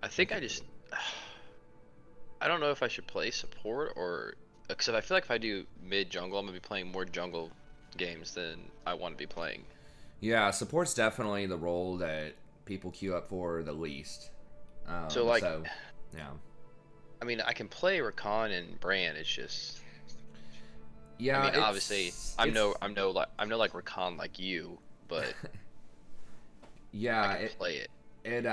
I think I just I don't know if I should play support or because I feel like if I do mid jungle, I'm gonna be playing more jungle games than I want to be playing. Yeah, support's definitely the role that people queue up for the least. So like, So, yeah. I mean, I can play Rakan and Brand. It's just, I Yeah, mean, obviously, it's I'm no like Rakan like you, but I yeah, can play it. it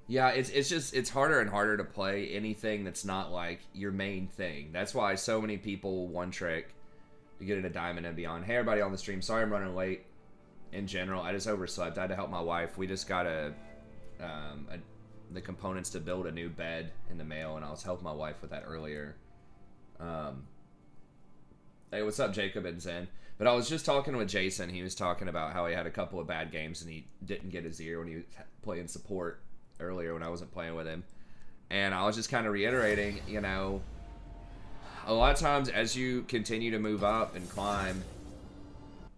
yeah, it's just it's harder and harder to play anything that's not like your main thing. That's why so many people one trick to get into Diamond and beyond. Hey everybody on the stream, sorry I'm running late. In general, I just overslept. I had to help my wife. We just got the components to build a new bed in the mail, and I was helping my wife with that earlier. Um, hey, what's up, Jacob and Zen? But I was just talking with Jason. He was talking about how he had a couple of bad games and he didn't get his ear when he was playing support earlier when I wasn't playing with him. And I was just kind of reiterating, a lot of times as you continue to move up and climb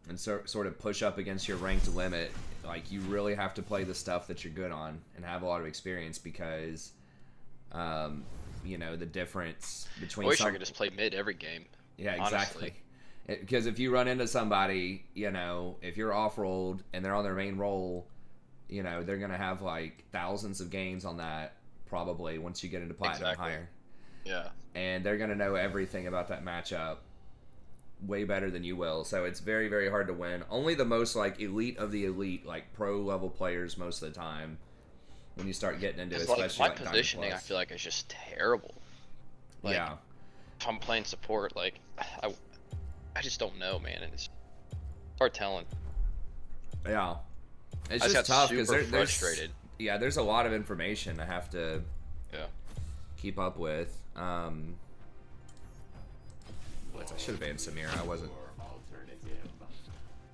and sort of push up against your ranked limit, like you really have to play the stuff that you're good on and have a lot of experience because, the difference I between wish I could just play mid every game. yeah, Honestly, exactly. Because if you run into somebody, if you're off-rolled and they're on their main role, they're going to have like thousands of games on that probably once you get into platinum exactly. higher. Yeah. And they're going to know everything about that matchup way better than you will. So it's very, very hard to win. Only the most like elite of the elite, like pro level players most of the time when you start getting into it, especially Like my like positioning, I Diamond feel like is just terrible. Plus. Like Yeah. if I'm playing support, like I just don't know, man. It's hard telling. Yeah. It's I just just got tough because super there's frustrated. yeah, there's a lot of information I have to Yeah. keep up with. I should have banned Samir. I wasn't.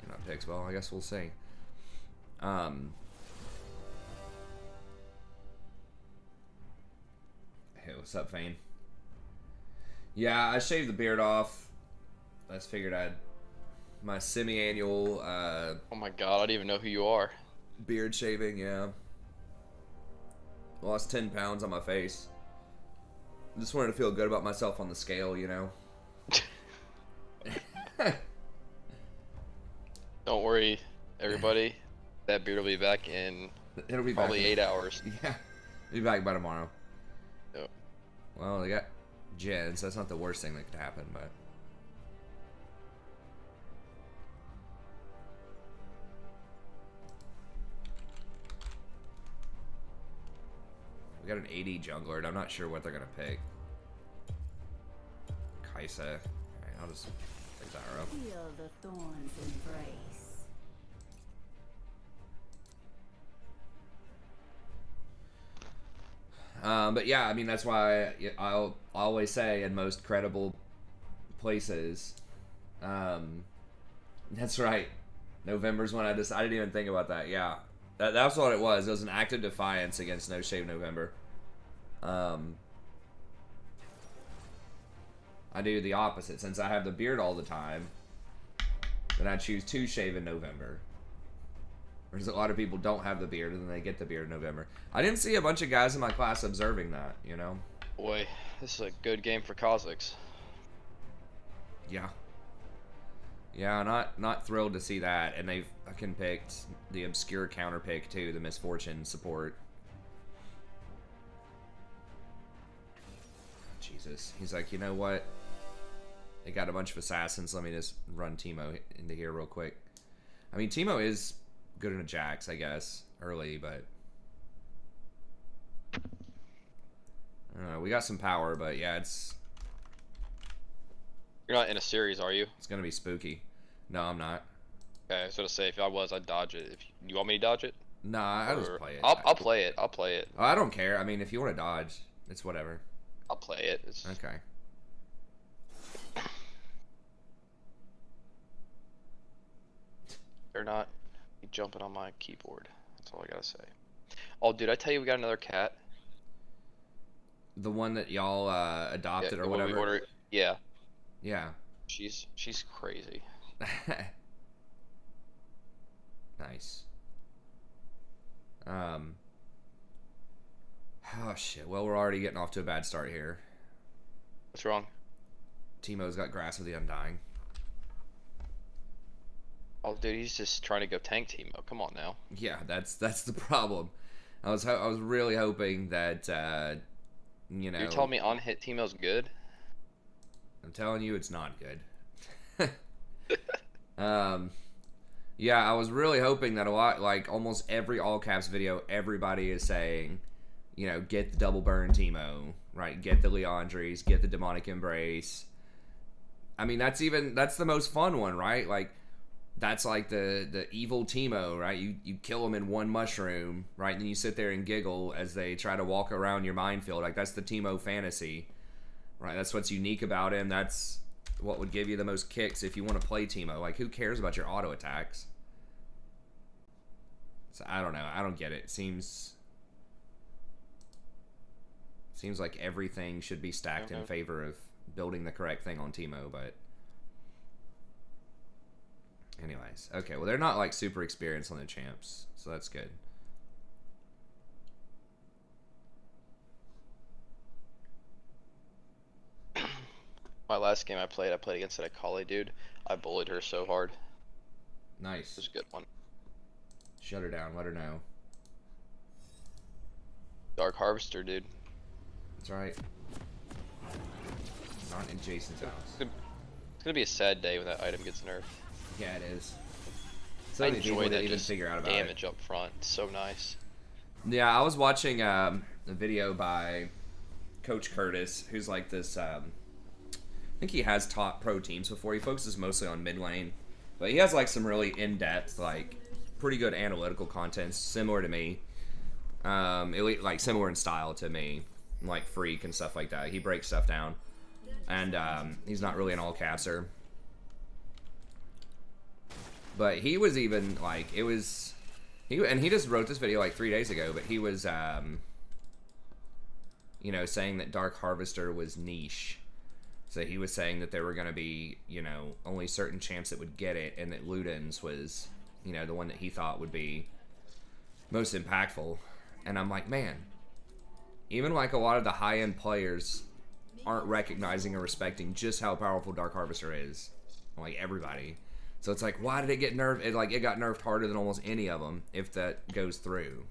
Not picks. Well, I guess we'll see. Hey, what's up, Fane? Yeah, I shaved the beard off. I just figured I'd my semi-annual Oh my god, I don't even know who you are. beard shaving. Yeah, lost 10 pounds on my face. Just wanted to feel good about myself on the scale. Don't worry, everybody. That beard will be back in It'll be probably back 8 hours. Yeah, it'll be back by tomorrow. Yep. Well, they got gens. That's not the worst thing that could happen, but. We got an AD jungler, and I'm not sure what they're gonna pick. Kaisa. Alright, I'll just play Zyra. Feel the thorns embrace. But yeah, I mean that's why I'll always say in most credible places. That's right. November's when I didn't even think about that. Yeah, that's what it was. It was an act of defiance against No Shave November. I do the opposite. Since I have the beard all the time, then I choose to shave in November. Whereas a lot of people don't have the beard and then they get the beard in November. I didn't see a bunch of guys in my class observing that. Boy, this is a good game for Kha'Zix. Yeah. Yeah, not thrilled to see that. And they've fucking picked the obscure counter pick too, the Misfortune support. Jesus. He's like, you know what? They got a bunch of assassins. Let me just run Teemo into here real quick. I mean, Teemo is good in a Jax, I guess, early, but I don't know. We got some power, but yeah, You're not in a series, are you? it's gonna be spooky. No, I'm not. Okay, I was gonna say if I was, I'd dodge it. If you want me to dodge it, Nah, I'll just or play it. I'll play it. I'll play it. Oh, I don't care. I mean, if you want to dodge, it's whatever. I'll play it. It's Okay. they're not jumping on my keyboard. That's all I gotta say. Oh, dude, I tell you, we got another cat. The one that y'all adopted Yeah, or the one we whatever. ordered. Yeah, Yeah. she's crazy. Nice. Oh shit. Well, we're already getting off to a bad start here. What's wrong? Teemo's got Grass of the Undying. Oh, dude, he's just trying to go tank Teemo. Come on now. Yeah, that's the problem. I was really hoping that you know. You're telling me on-hit Teemo's good? I'm telling you, it's not good. Yeah, I was really hoping that a lot, like almost every all caps video, everybody is saying, you know, get the double burn Teemo, right? Get the Leandries, get the demonic embrace. I mean, that's the most fun one, right? Like, that's like the evil Teemo, right? You kill them in one mushroom, right? And then you sit there and giggle as they try to walk around your minefield. Like, that's the Teemo fantasy, right? That's what's unique about him. That's what would give you the most kicks if you want to play Teemo. Like, who cares about your auto attacks? So I don't know. I don't get it. It seems like everything should be stacked in favor of building the correct thing on Teemo, but anyways. Okay, well, they're not like super experienced on the champs, so that's good. My last game I played against that Akali dude. I bullied her so hard. Nice. It was a good one. Shut her down. Let her know. Dark Harvester, dude. That's right. Not in Jason's house. It's gonna be a sad day when that item gets nerfed. Yeah, it is. So I many people enjoy didn't that even just figure out about damage up front. It's so nice. Yeah, I was watching a video by Coach Curtis, who's like this. I think he has taught pro teams before. He focuses mostly on mid lane, but he has like some really in-depth, like pretty good analytical content, similar to me. Like similar in style to me, like Freak and stuff like that. He breaks stuff down, and he's not really an all-capser. But he was even like he just wrote this video like 3 days ago. But he was you know, saying that Dark Harvester was niche. So he was saying that there were going to be, you know, only certain champs that would get it, and that Luden's was, you know, the one that he thought would be most impactful. And I'm like, man, even like a lot of the high-end players aren't recognizing or respecting just how powerful Dark Harvester is. Like everybody. So it's like, why did it get nerfed? It got nerfed harder than almost any of them, if that goes through.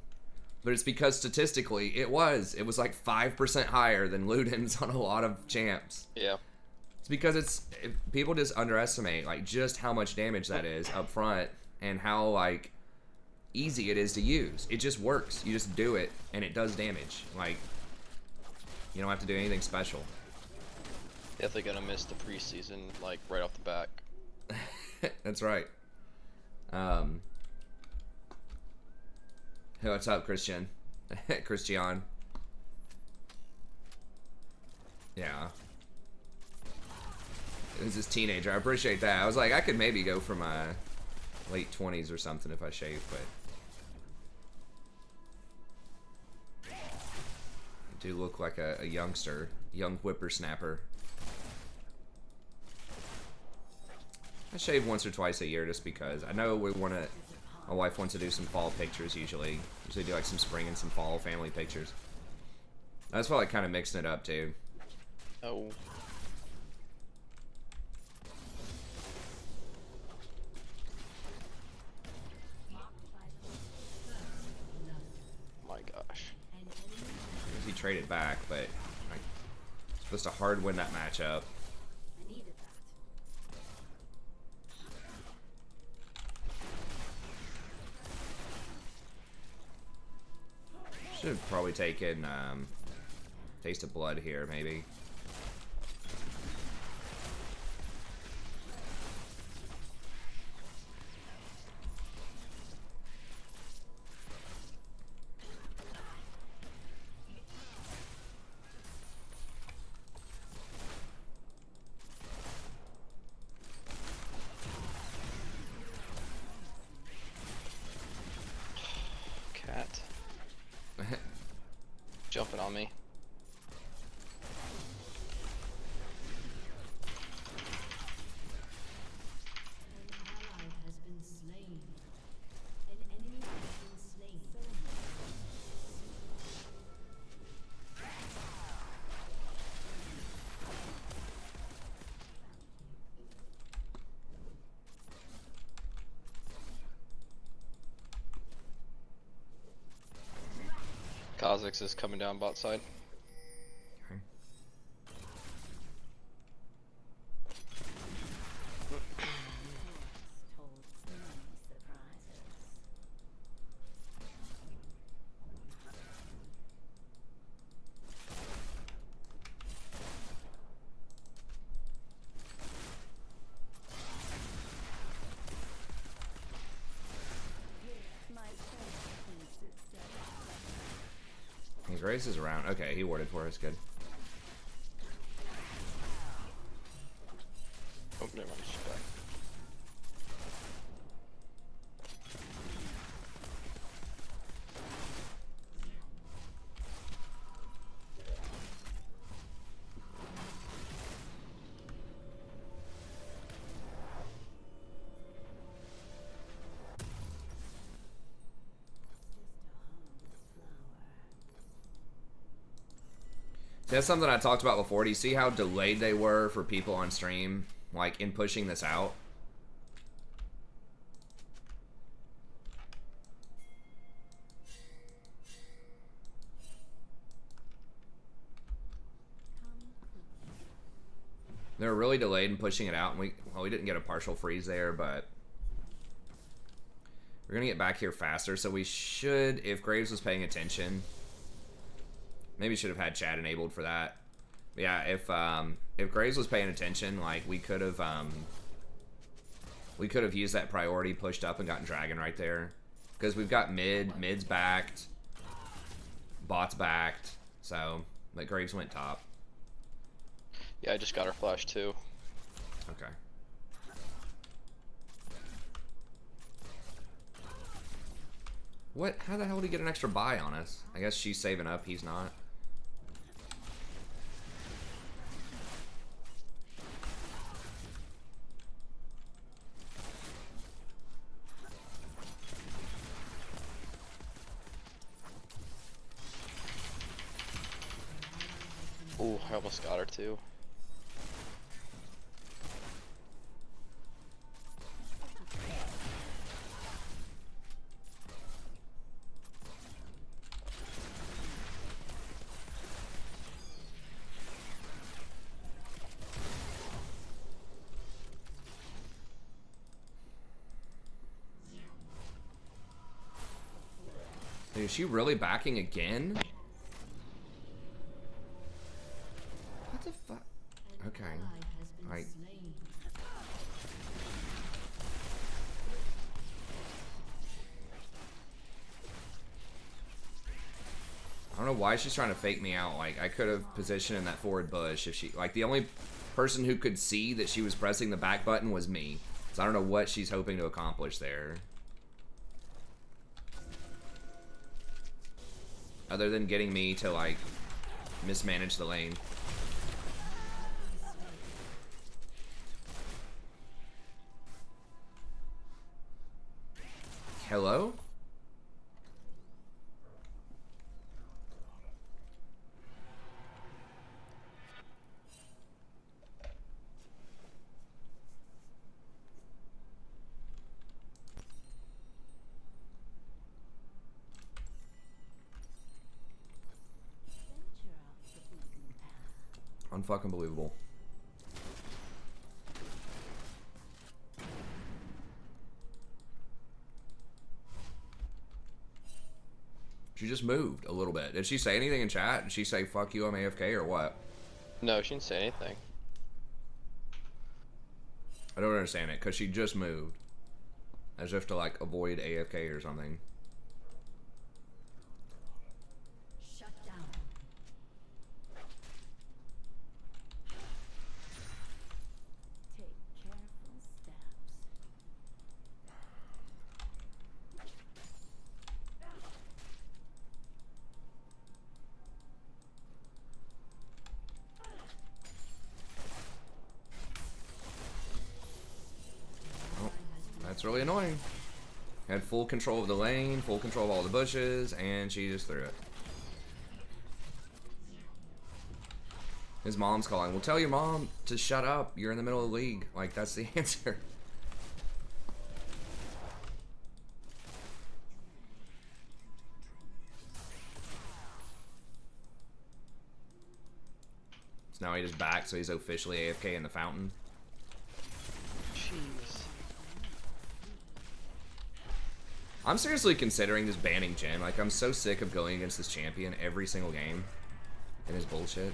But it's because statistically, it was like 5% higher than Luden's on a lot of champs. Yeah. It's because people just underestimate like just how much damage that is up front, and how like easy it is to use. It just works. You just do it, and it does damage. Like, you don't have to do anything special. Definitely gonna miss the preseason, like right off the back. That's right. Hey, what's up, Christian? Christian. Yeah. It was this teenager. I appreciate that. I was like, I could maybe go for my late 20s or something if I shave, but I do look like a youngster, young whippersnapper. I shave once or twice a year just because I know my wife wants to do some fall pictures usually. Usually do like some spring and some fall family pictures. That's why I kind of mixing it up too. Oh. My gosh. He traded back, but like, supposed to hard win that matchup. Should have probably taken Taste of Blood here, maybe. Cat. Jumping on me. Kha'Zix is coming down bot side. Okay. Told many surprises. My faith thinks itself. His race is around. Okay, he warded for us. Good. Oh, never mind. She's back. See, that's something I talked about before. Do you see how delayed they were for people on stream, like in pushing this out? They were really delayed in pushing it out, and we didn't get a partial freeze there, but we're gonna get back here faster. So we should, if Graves was paying attention, maybe should have had chat enabled for that. But yeah, if Graves was paying attention, like we could have used that priority, pushed up, and gotten Dragon right there, because we've got mid's backed, bots backed, so like Graves went top. Yeah, I just got her flash too. Okay. What? How the hell did he get an extra buy on us? I guess she's saving up, he's not. Ooh, I almost got her too. Dude, is she really backing again? What the fuck? Okay. Like, I don't know why she's trying to fake me out. Like, I could have positioned in that forward bush if she... Like, the only person who could see that she was pressing the back button was me. So I don't know what she's hoping to accomplish there. Other than getting me to, like, mismanage the lane. Hello? Venture off the beaten path. Unfucking believable. She just moved a little bit. Did she say anything in chat? Did she say, fuck you, I'm AFK, or what? No, she didn't say anything. I don't understand it, because she just moved. As if to, like, avoid AFK or something. Shut down. Take careful steps. Oh, that's really annoying. Had full control of the lane, full control of all the bushes, and she just threw it. His mom's calling. Well, tell your mom to shut up. You're in the middle of the league. Like, that's the answer. So now he just back, so he's officially AFK in the fountain. Jeez. I'm seriously considering just banning Jhin. Like, I'm so sick of going against this champion every single game. And his bullshit.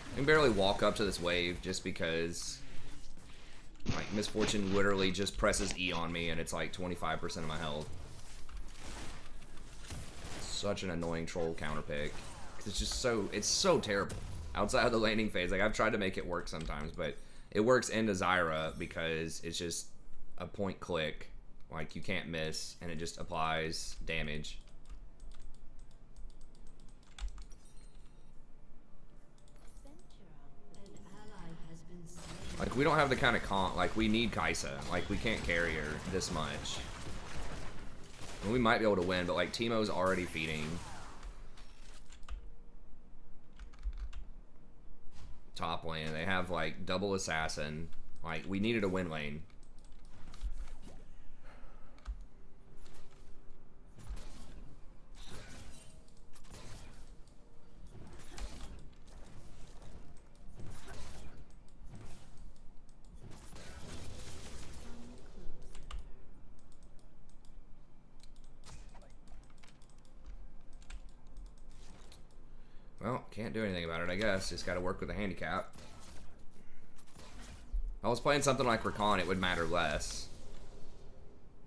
I can barely walk up to this wave just because like Misfortune literally just presses E on me and it's like 25% of my health. Such an annoying troll counter pick. It's just so terrible. Outside of the laning phase, like I've tried to make it work sometimes, but it works into Zyra because it's just a point click. Like you can't miss and it just applies damage. Like, we don't have the kind of comp, like, we need Kai'Sa. Like, we can't carry her this much. And we might be able to win, but, like, Teemo's already feeding. Top lane. They have, like, double assassin. Like, we needed a win lane. Well, can't do anything about it, I guess. Just gotta work with the handicap. If I was playing something like Rakan, it would matter less.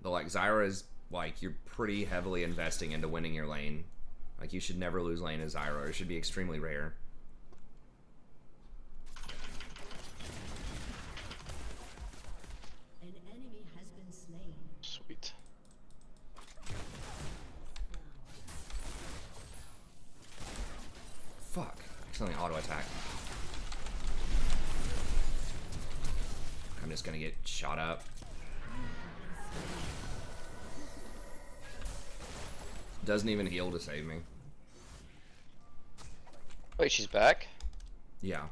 But, like, Zyra is, like, you're pretty heavily investing into winning your lane. Like, you should never lose lane as Zyra. It should be extremely rare. An enemy has been slain. Sweet. Fuck. Accidentally auto attack. I'm just gonna get shot up. Doesn't even heal to save me. Wait, she's back? Yeah.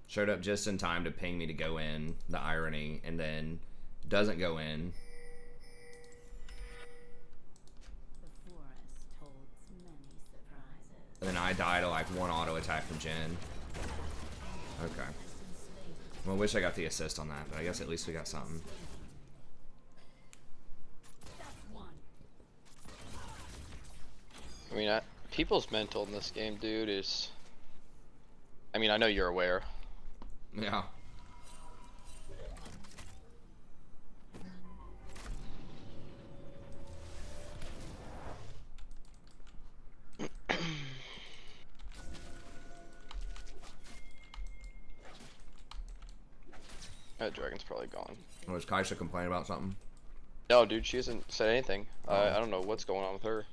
Showed up just in time to ping me to go in, the irony, and then doesn't go in. The forest holds many surprises. And then I die to like one auto attack from Jhin. Okay. Well, I wish I got the assist on that, but I guess at least we got something. I mean, people's mental in this game, dude, is... I mean, I know you're aware. Yeah. That dragon's probably gone. Was Kai'Sa complaining about something? No, dude, she hasn't said anything. I don't know what's going on with her.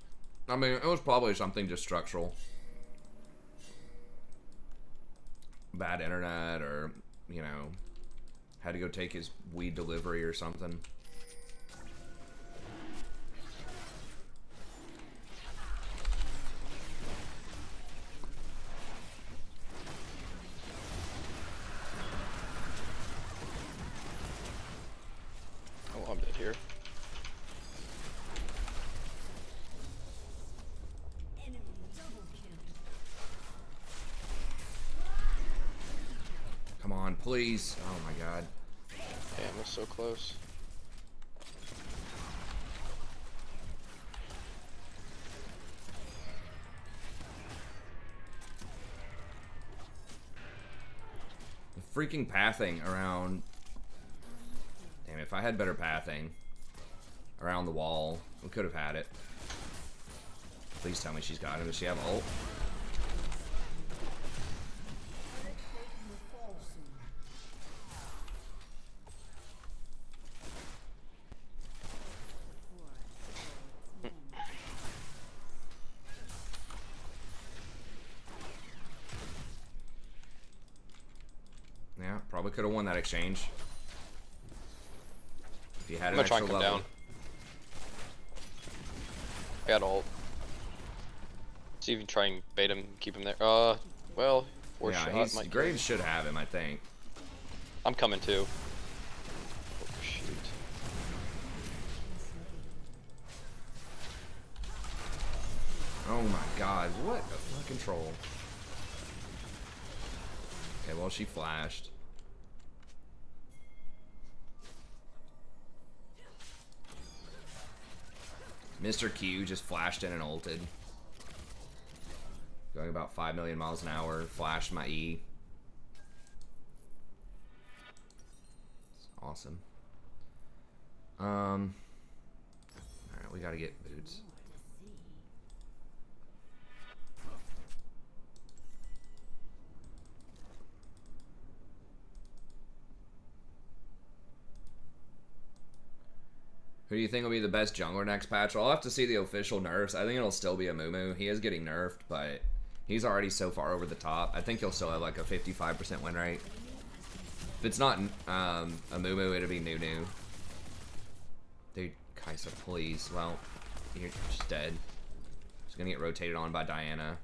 I mean, it was probably something just structural. Bad internet, or, you know, had to go take his weed delivery or something. Oh, I'm dead here. Come on, please. Oh my god. Damn, we're so close. The freaking pathing around... Damn, if I had better pathing around the wall, we could have had it. Please tell me she's got him. Does she have ult? Probably could have won that exchange. If you had I'm an gonna try extra and come level. down. I got ult. See if you can try and bait him, keep him there. Well, four Yeah, shot might kill Graves him. should have him, I think. I'm coming too. Oh, shoot. Oh my god, what a fucking troll. Okay, well, she flashed. Mr. Q just flashed in and ulted. Going about 5 million miles an hour. Flashed my E. It's awesome. Alright, we gotta get boots. Who do you think will be the best jungler next patch? I'll have to see the official nerfs. I think it'll still be a Mumu. He is getting nerfed, but he's already so far over the top. I think he'll still have like a 55% win rate. If it's not a Mumu, it'll be Nunu. Dude, Kai'Sa, please. Well, you're just dead. Just gonna get rotated on by Diana.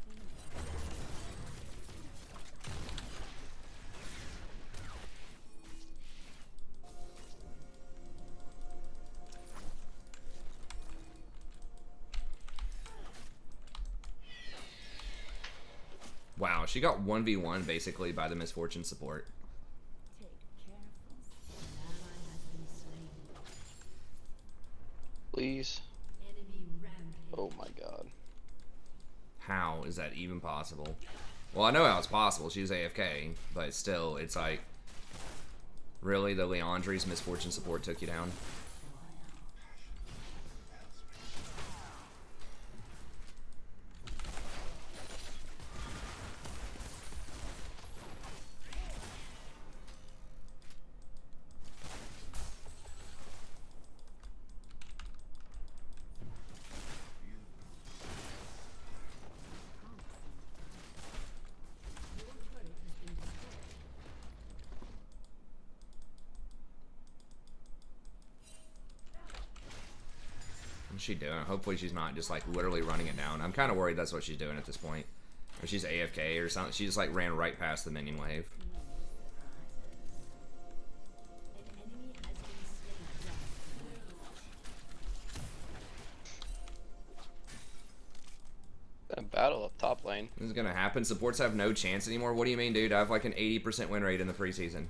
Wow, she got 1v1 basically by the misfortune support. Take careful. An ally has been slain. Please. Enemy rampage. Oh my god. How is that even possible? Well, I know how it's possible. She's AFK, but still, it's like, really, the Leandri's misfortune support took you down? What's she doing? Hopefully she's not just like literally running it down. I'm kind of worried that's what she's doing at this point. Or she's AFK or something. She just like ran right past the minion wave. An enemy has been slain. A battle up top lane. This is gonna happen. Supports have no chance anymore. What do you mean, dude? I have like an 80% win rate in the preseason.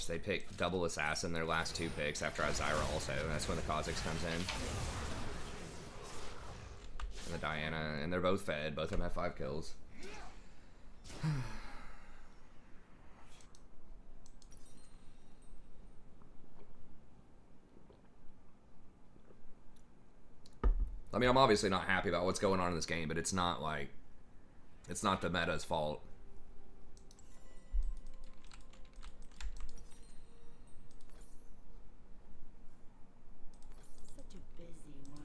They pick double assassin their last two picks after I Zyra also. That's when the Kha'Zix comes in. And the Diana, and they're both fed. Both of them have 5 kills. I mean, I'm obviously not happy about what's going on in this game, but it's not like, it's not the meta's fault. Such a busy world.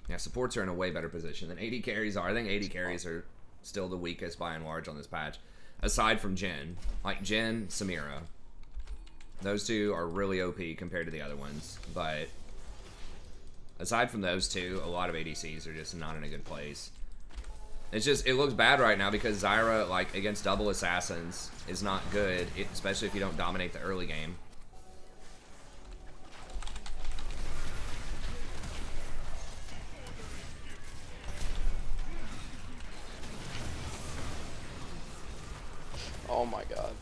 Yeah, supports are in a way better position than AD carries are. I think AD carries are still the weakest by and large on this patch. Aside from Jhin. Like Jhin, Samira. Those two are really OP compared to the other ones. But aside from those two, a lot of ADCs are just not in a good place. It's just, it looks bad right now because Zyra, like, against double assassins is not good, especially if you don't dominate the early game. Oh my god.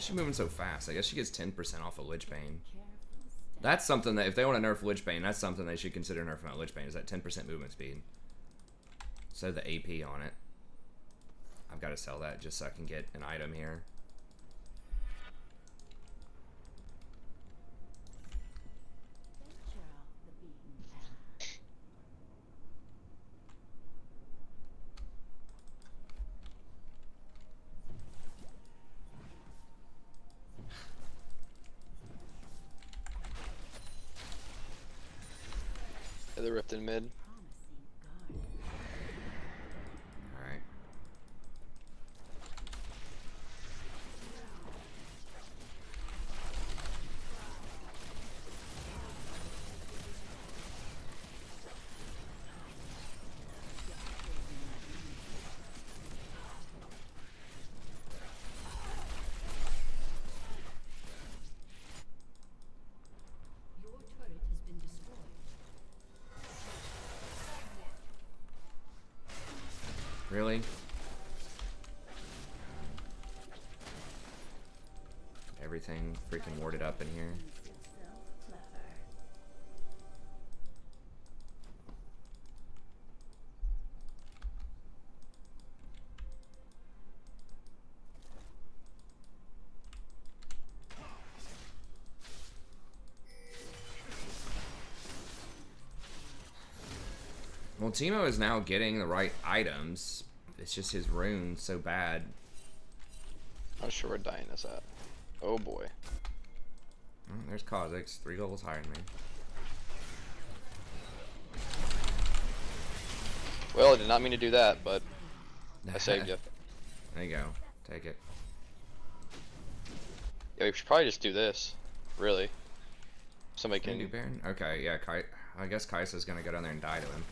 she moving so fast? I guess she gets 10% off of Lich Bane. Careful step. That's something that if they want to nerf Lich Bane, that's something they should consider nerfing on Lich Bane, is that 10% movement speed. So the AP on it. I've got to sell that just so I can get an item here. Venture off the beaten path. Yeah, the rift in mid. Promising garden. Alright. Your turret has been destroyed. Really? Everything freaking warded up in here. Use yourself clever. Well, Timo is now getting the right items. It's just his rune's so bad. Not sure where dying is at. Oh boy. There's Kha'Zix, 3 levels higher than me. Well, I did not mean to do that, but I saved you. There you go. Take it. Yeah, we should probably just do this. Really. Somebody Can can. you do Baron? Okay, yeah. I guess Kai'Sa's gonna go down there and die to him.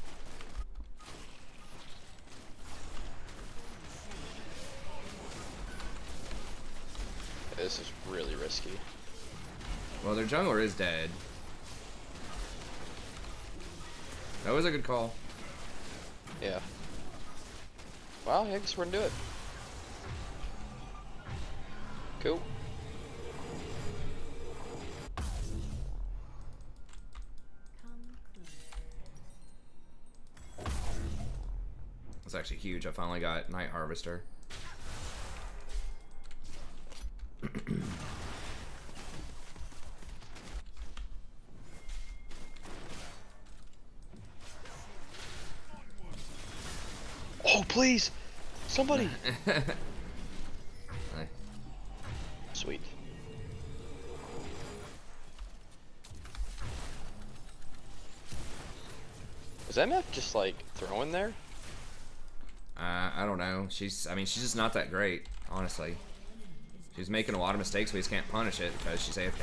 This is really risky. Well, their jungler is dead. That was a good call. Yeah. Well, I guess we're gonna do it. Cool. Come closer. That's actually huge. I finally got Night Harvester. Oh, please! Somebody! Like, Sweet. Was MF just like throwing there? I don't know. I mean, she's just not that great, honestly. She's making a lot of mistakes, we just can't punish it because she's AFK.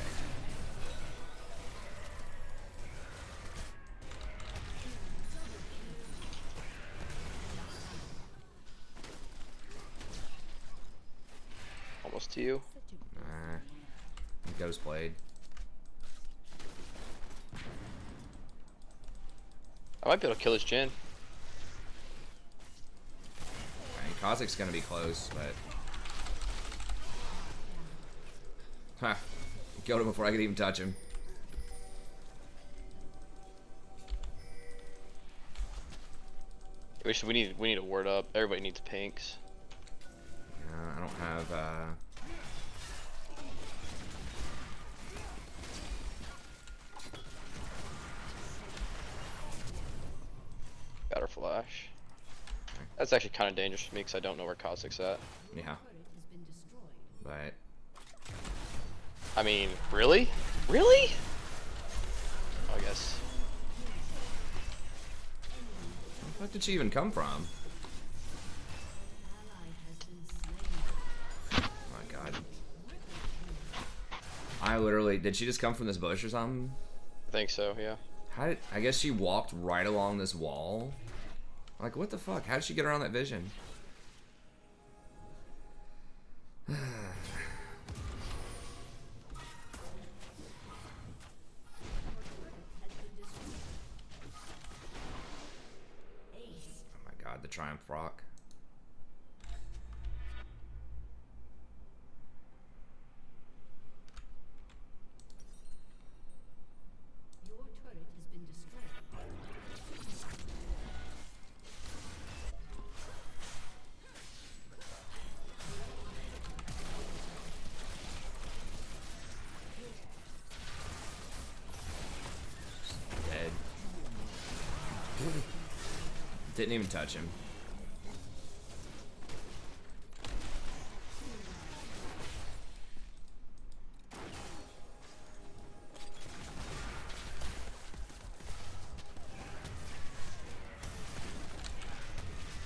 Almost to you. Ghost Blade. I might be able to kill his Jhin. I mean, Kha'Zix's gonna be close, but... Ha! Killed him before I could even touch him. We need a word up. Everybody needs pinks. I don't have, Got her flash. That's actually kind of dangerous for me because I don't know where Kha'Zix's at. yeah, Turret has been destroyed. but... I mean, really? Really? I guess. Where the fuck did she even come from? Ally has been slain. Oh my god. I literally... Did she just come from this bush or something? I think so, yeah. How did... I guess she walked right along this wall. Like, what the fuck? How did she get around that vision? Oh my god, the Triumph Rock. Didn't even touch him.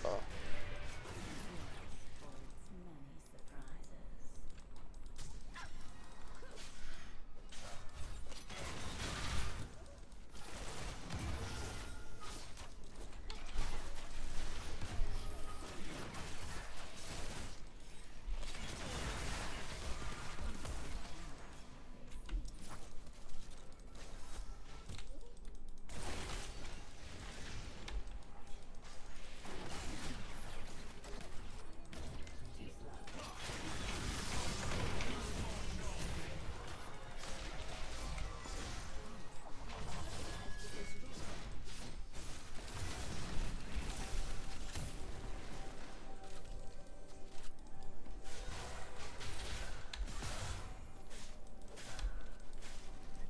Oh. for its many surprises.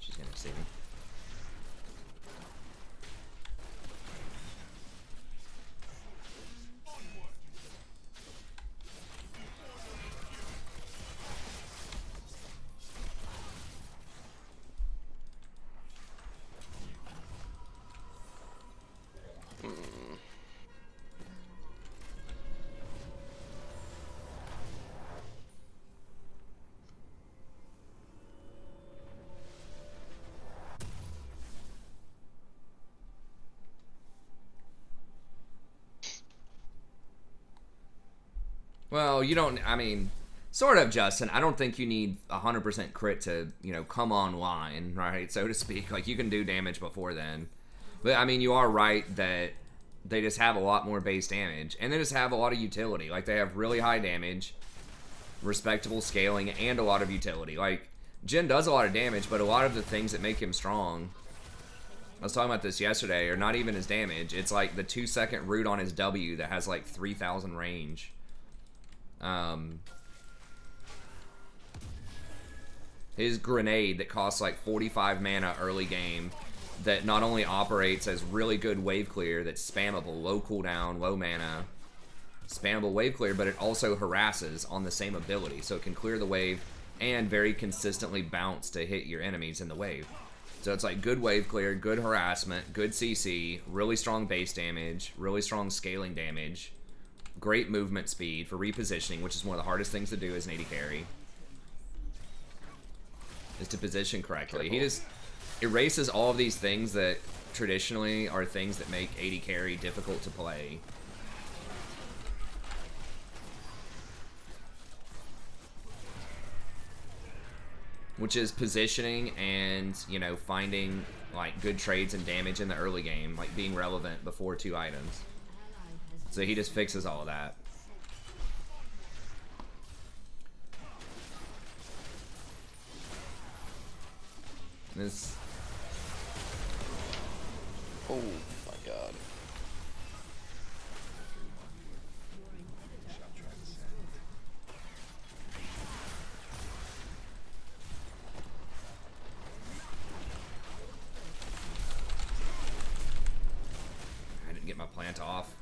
She's gonna see me. Well, you don't. I mean, sort of, Justin. I don't think you need 100% crit to, come online, right, so to speak. Like, you can do damage before then. But, I mean, you are right that they just have a lot more base damage. And they just have a lot of utility. Like, they have really high damage, respectable scaling, and a lot of utility. Like, Jhin does a lot of damage, but a lot of the things that make him strong, I was talking about this yesterday, are not even his damage. It's like the 2-second root on his W that has like 3,000 range. His grenade that costs like 45 mana early game, that not only operates as really good wave clear that's spammable, low cooldown, low mana, spammable wave clear, but it also harasses on the same ability, so it can clear the wave and very consistently bounce to hit your enemies in the wave. So it's like good wave clear, good harassment, good CC, really strong base damage, really strong scaling damage, great movement speed for repositioning, which is one of the hardest things to do as an AD carry, is to position correctly. He just erases all of these things that traditionally are things that make AD carry difficult to play. Which is positioning and, finding like good trades and damage in the early game, like being relevant before 2 items. So he just fixes all of that. This. Oh my god. I didn't get my plant off.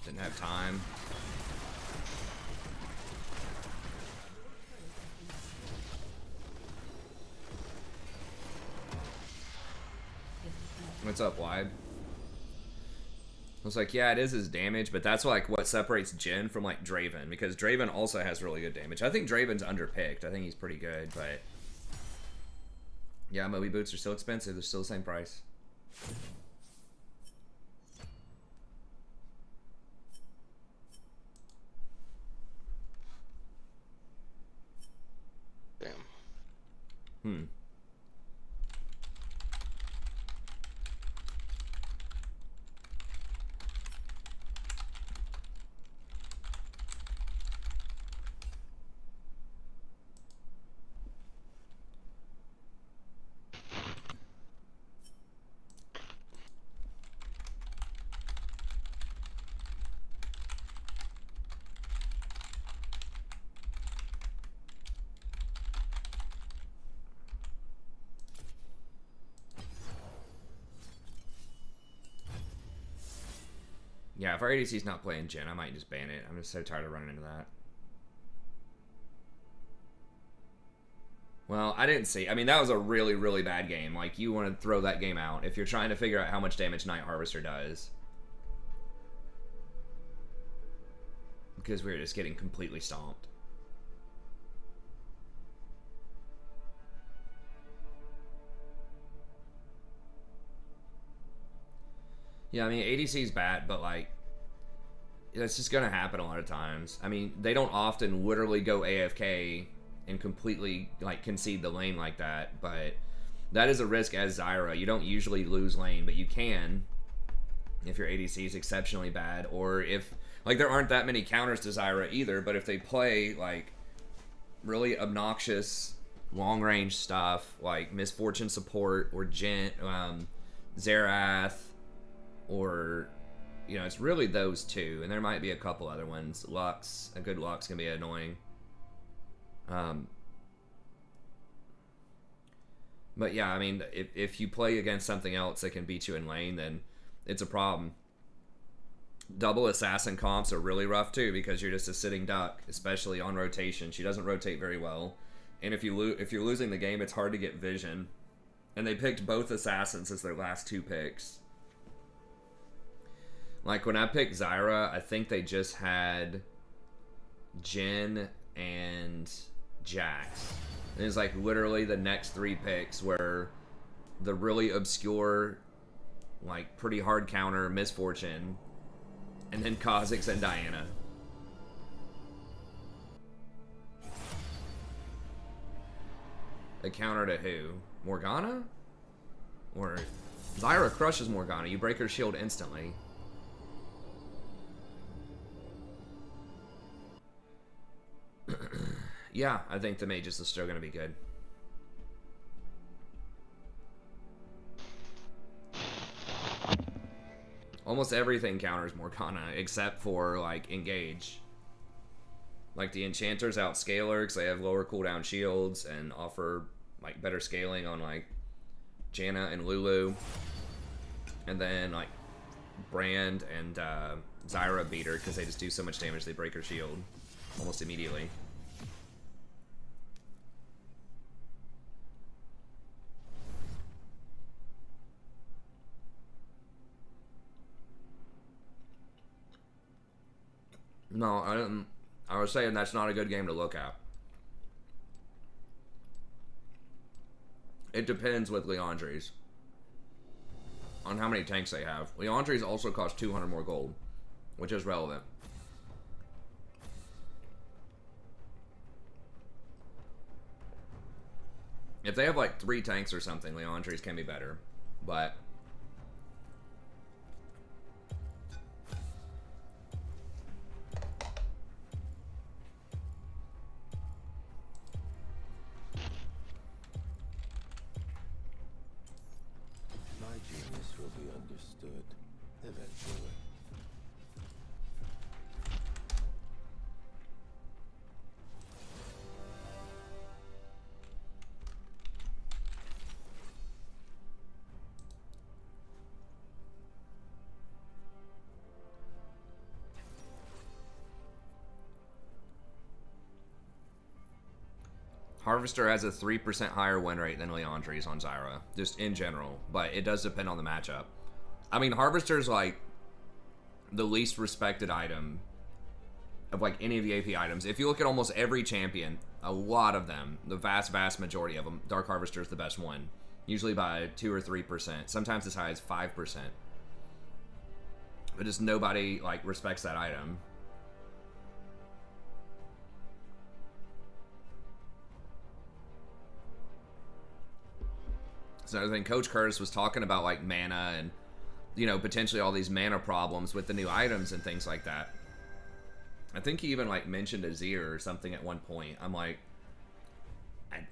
Didn't have time. What's up, Wide? I was like, yeah, it is his damage, but that's like what separates Jhin from like Draven, because Draven also has really good damage. I think Draven's underpicked. I think he's pretty good, but yeah, Moby boots are still expensive. They're still the same price. Damn. Hmm. Yeah, if our ADC's not playing Jhin, I might just ban it. I'm just so tired of running into that. Well, I didn't see. I mean, that was a really, really bad game. Like, you want to throw that game out if you're trying to figure out how much damage Night Harvester does. Because we were just getting completely stomped. Yeah, I mean, ADC's bad, but, like, it's just going to happen a lot of times. I mean, they don't often literally go AFK and completely, like, concede the lane like that, but that is a risk as Zyra. You don't usually lose lane, but you can if your ADC is exceptionally bad, or if, like, there aren't that many counters to Zyra either, but if they play, like, really obnoxious long-range stuff, like Misfortune Support, or Xerath, or, you know, it's really those two, and there might be a couple other ones. Lux, a good Lux can be annoying. But yeah, I mean, if you play against something else that can beat you in lane, then it's a problem. Double assassin comps are really rough too, because you're just a sitting duck, especially on rotation. She doesn't rotate very well, and if you're losing the game, it's hard to get vision. And they picked both assassins as their last two picks. Like, when I picked Zyra, I think they just had Jhin and Jax. And it was like literally the next three picks were the really obscure, like, pretty hard counter Misfortune, and then Kha'Zix and Diana. A counter to who? Morgana? Or Zyra crushes Morgana. You break her shield instantly. Yeah, I think the mages are still going to be good. Almost everything counters Morgana, except for, like, engage. Like, the Enchanters outscale her because they have lower cooldown shields and offer, like, better scaling on, like, Janna and Lulu. And then, like, Brand and Zyra beat her because they just do so much damage they break her shield almost immediately. No, I didn't. I was saying that's not a good game to look at. It depends with Leandries on how many tanks they have. Leandries also cost 200 more gold, which is relevant. If they have like 3 tanks or something, Leandries can be better, but Harvester has a 3% higher win rate than Leandries on Zyra, just in general, but it does depend on the matchup. I mean, Harvester's like the least respected item of like any of the AP items. If you look at almost every champion, a lot of them, the vast majority of them, Dark Harvester is the best one, usually by 2 or 3%, sometimes as high as 5%. But just nobody like respects that item. So I think Coach Curtis was talking about like mana and, you know, potentially all these mana problems with the new items and things like that. I think he even like mentioned Azir or something at one point. I'm like,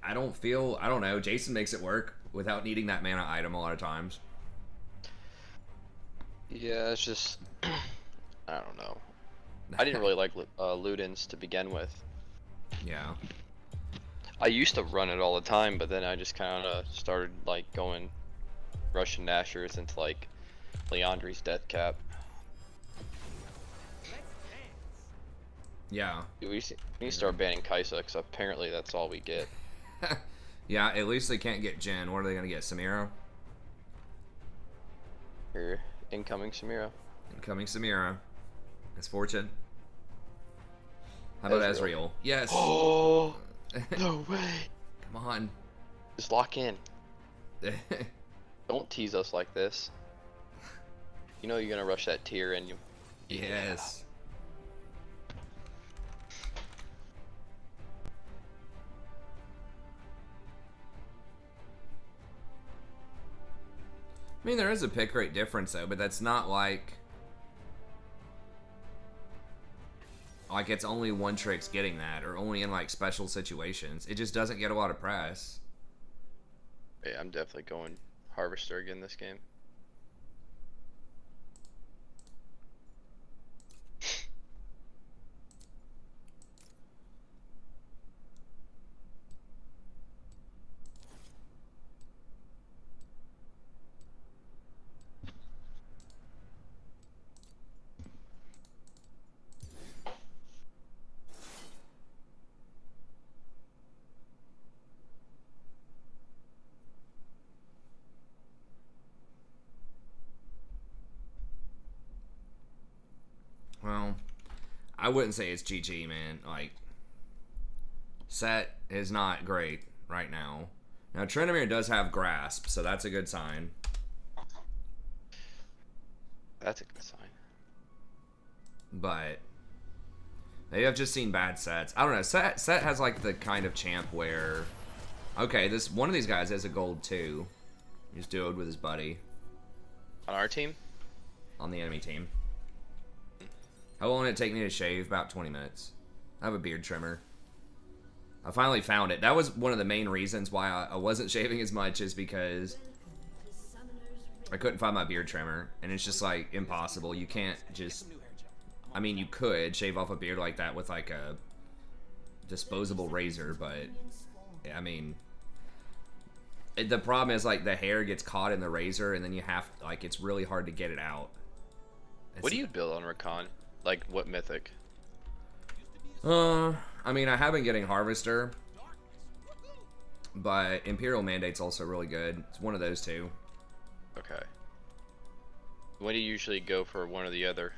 I don't know. Jason makes it work without needing that mana item a lot of times. Yeah, it's just, I don't know. I didn't really like Ludens to begin with. Yeah. I used to run it all the time, but then I just kind of started like going Russian Nashers into like Leandri's death cap. Yeah. We need to start banning Kaisa, because apparently that's all we get. Yeah, at least they can't get Jin. What are they gonna get? Samira? Here, incoming Samira. Incoming Samira. That's fortune. How about Ezreal? Yes! Oh, no way. Come on. Just lock in. Don't tease us like this. You know you're gonna rush that tier and you. Yes. I mean, there is a pick rate difference though, but that's not like it's only one trick's getting that, or only in like special situations. It just doesn't get a lot of press. Yeah, I'm definitely going Harvester again this game. Well, I wouldn't say it's GG, man. Like, set is not great right now. Now, Tryndamere does have Grasp, so that's a good sign. That's a good sign. But they have just seen bad sets. I don't know. Set has like the kind of champ where, okay, this one of these guys has a gold too. He's duoed with his buddy On our team? on the enemy team. How long did it take me to shave? About 20 minutes. I have a beard trimmer. I finally found it. That was one of the main reasons why I wasn't shaving as much, is because I couldn't find my beard trimmer. And it's just like impossible. You can't just, I mean, you could shave off a beard like that with like a disposable razor, but I mean, the problem is like the hair gets caught in the razor and then you have, like, it's really hard to get it out. What do you build on Rakan? Like, what mythic? I mean, I have been getting Harvester, but Imperial Mandate's also really good. It's one of those two. Okay. When do you usually go for one or the other?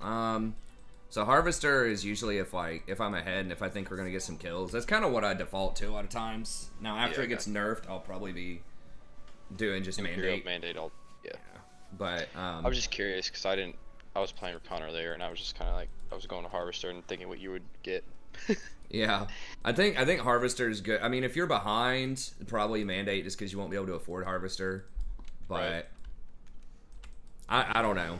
So Harvester is usually if I'm ahead and if I think we're gonna get some kills. That's kind of what I default to a lot of times. Now after it gets nerfed, I'll probably be doing just Imperial Mandate. Yeah. But I was just curious because I was playing Rakan earlier and I was just kind of like, I was going to Harvester and thinking what you would get. Yeah, I think Harvester is good. I mean, if you're behind, probably Mandate just because you won't be able to afford Harvester. But right. I don't know.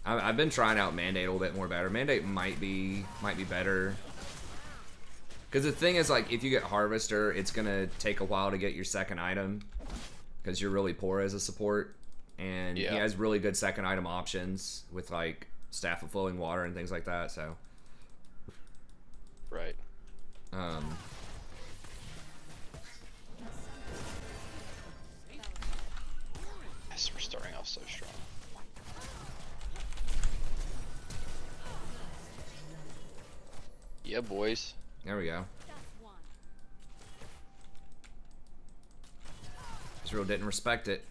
I've been trying out Mandate a little bit more better. Mandate might be better. Because the thing is, like, if you get Harvester, it's gonna take a while to get your second item because you're really poor as a support, and he has really good second item options with like Staff of Flowing Water and things like that. So. Right. Yes, we're starting off so strong. Yeah, boys. There we go. Israel didn't respect it.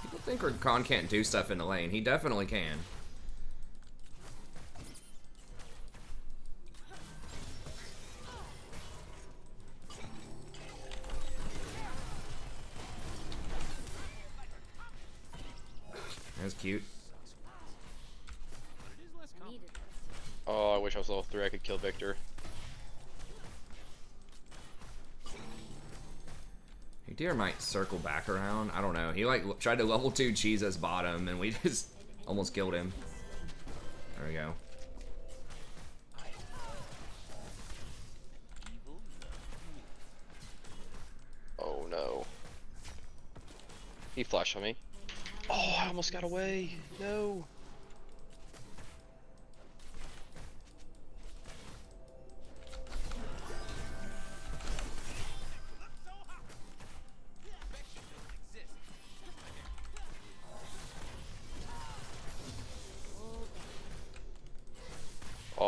People think Rakan can't do stuff in the lane. He definitely can. That's cute. Oh, I wish I was level 3. I could kill Victor. Hey, Deer might circle back around. I don't know. He like tried to level 2 cheese us bottom, and we just almost killed him. There we go. Oh no. He flashed on me. Oh, I almost got away. No.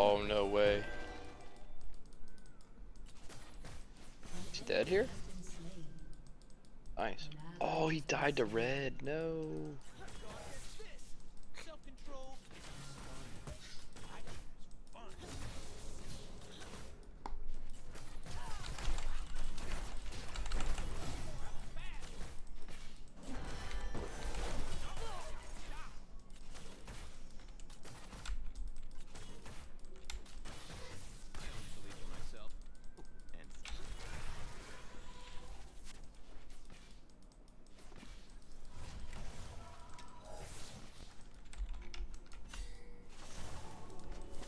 Oh, no way. He's dead here? Nice. Oh, he died to red. No.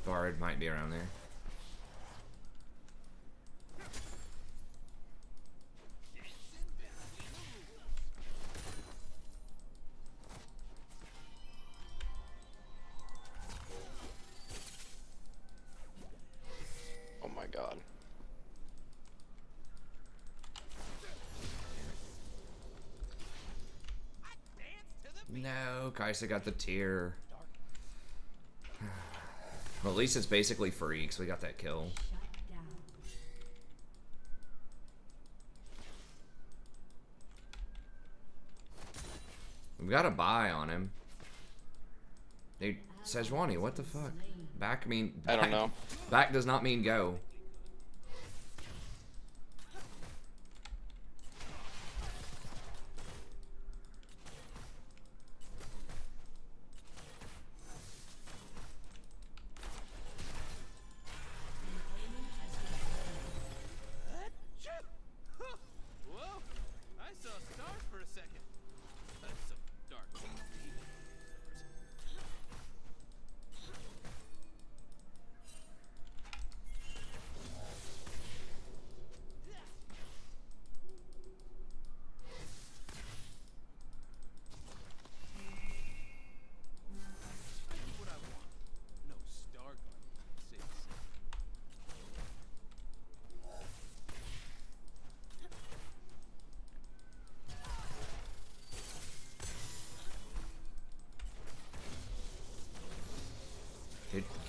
Bard might be around there. Oh my god. No, Kaisa got the tier. Well, at least it's basically freaks. We got that kill. We've got a buy on him. Dude, Sejuani, what the fuck? Back mean... I don't know. Back does not mean go.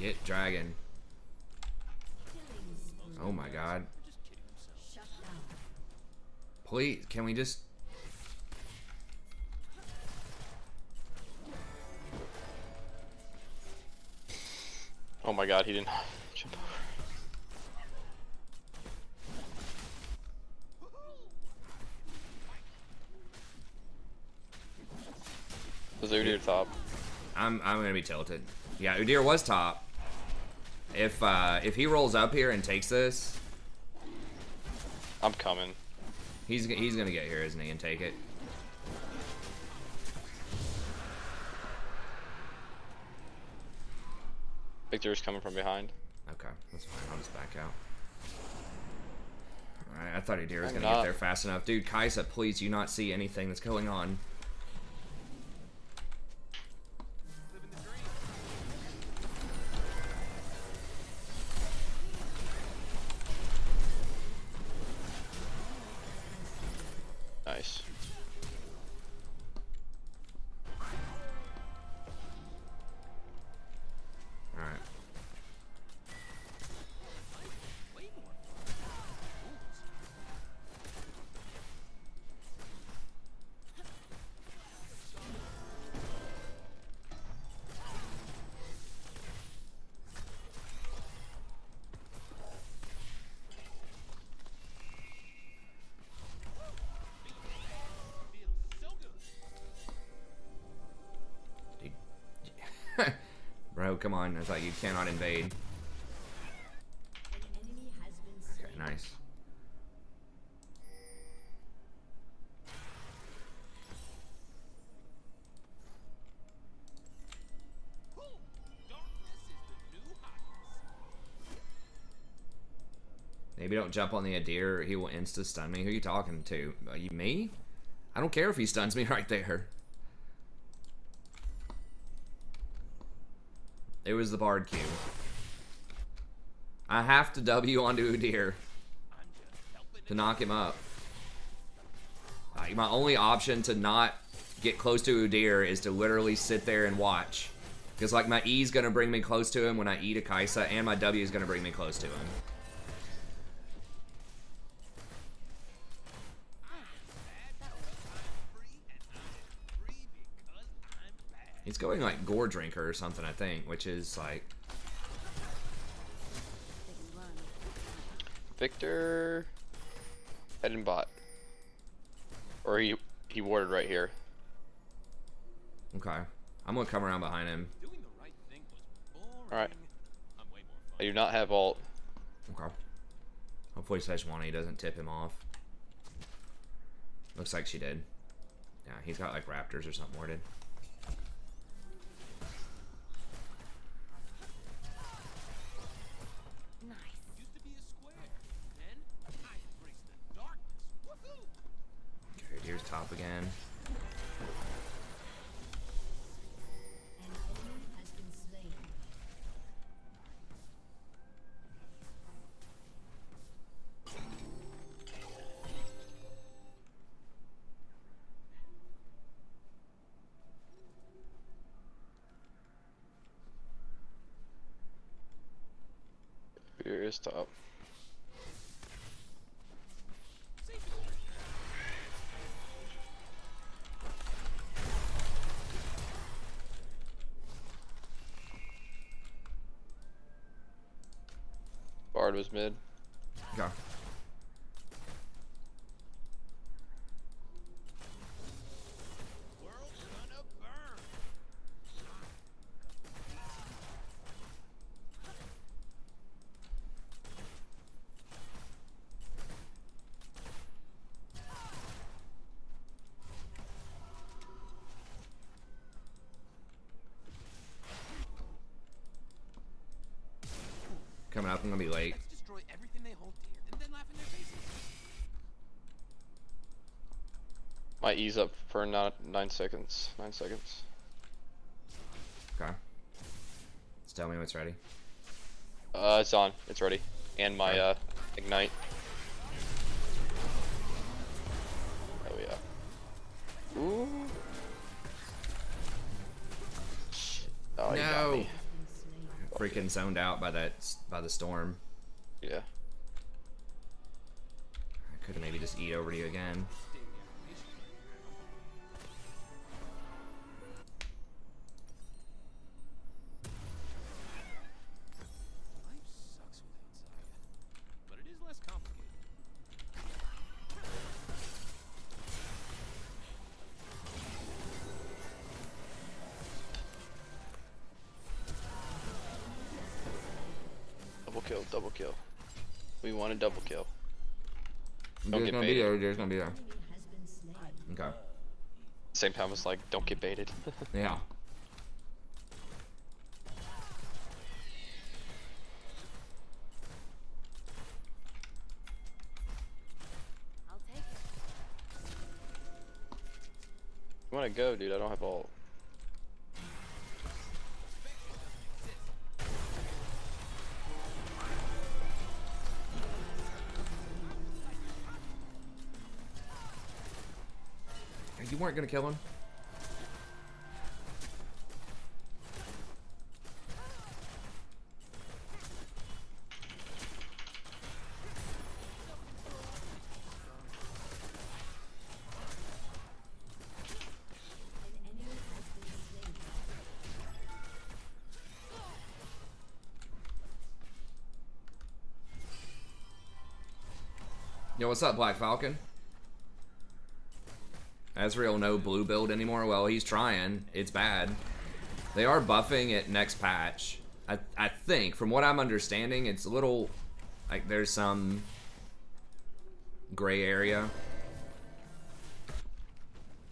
Get dragon. Oh my god. Please, can we just... Oh my god, he didn't jump over. Was Udyr top? I'm gonna be tilted. Yeah, Udyr was top. If he rolls up here and takes this, I'm coming. he's gonna get here, isn't he, and take it. Victor's coming from behind. Okay, that's fine. I'll just back out. Alright, I thought Udyr was I'm gonna get not. there fast enough. Dude, Kaisa, please do not see anything that's going on. Nice. Alright. Bro, come on. I thought you cannot invade. Okay, nice. Maybe don't jump on the Adir or he will insta-stun me. Who are you talking to? Me? I don't care if he stuns me right there. It was the Bard Q. I have to W onto Udyr to knock him up. My only option to not get close to Udyr is to literally sit there and watch. Because, like, my E is going to bring me close to him when I E to Kaisa, and my W is going to bring me close to him. He's going, like, Gore Drinker or something, I think, which is, like... Victor... heading bot. Or he warded right here. Okay. I'm going to come around behind him. Alright. I do not have ult. Okay. Hopefully Sejuani doesn't tip him off. Looks like she did. Yeah, he's got, like, raptors or something warded. Okay, here's top again. Here is top. Bard was mid. Okay. Coming up, I'm gonna be late. Destroy everything they hold dear, and then laugh in their faces. Might ease up for 9 seconds. 9 seconds. Okay. Just tell me when it's ready. It's on. It's ready. And my ignite. Oh yeah. Ooh. Oh, you got me. Freaking zoned out by the storm. Yeah. I could have maybe just eat over to you again. Life sucks without Zyra, but it is less complicated. Double kill. Double kill. We want a double kill. Don't There's get gonna be baited. there. There's gonna be there. Okay. Same time it's like, don't get baited. Yeah. I'll take it. You wanna go, dude? I don't have ult. You weren't gonna kill him? Yo, what's up, Black Falcon? Ezreal no blue build anymore? Well, he's trying. It's bad. They are buffing it next patch. I think, from what I'm understanding, it's a little... like, there's some gray area.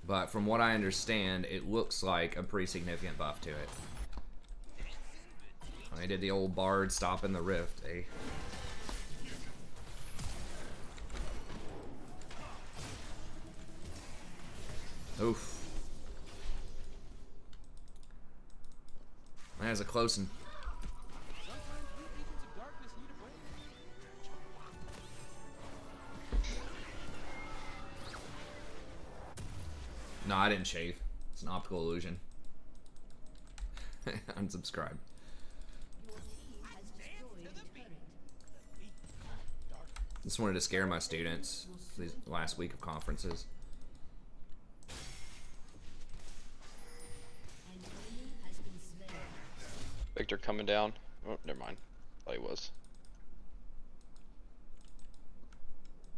But from what I understand, it looks like a pretty significant buff to it. I did the old Bard stopping the rift, eh? Oof. That was a close one. Sometimes we agents of darkness need a break. No, I didn't shave. It's an optical illusion. Unsubscribe. Just wanted to scare my students this last week of conferences. Victor coming down. Oh, never mind. Thought he was.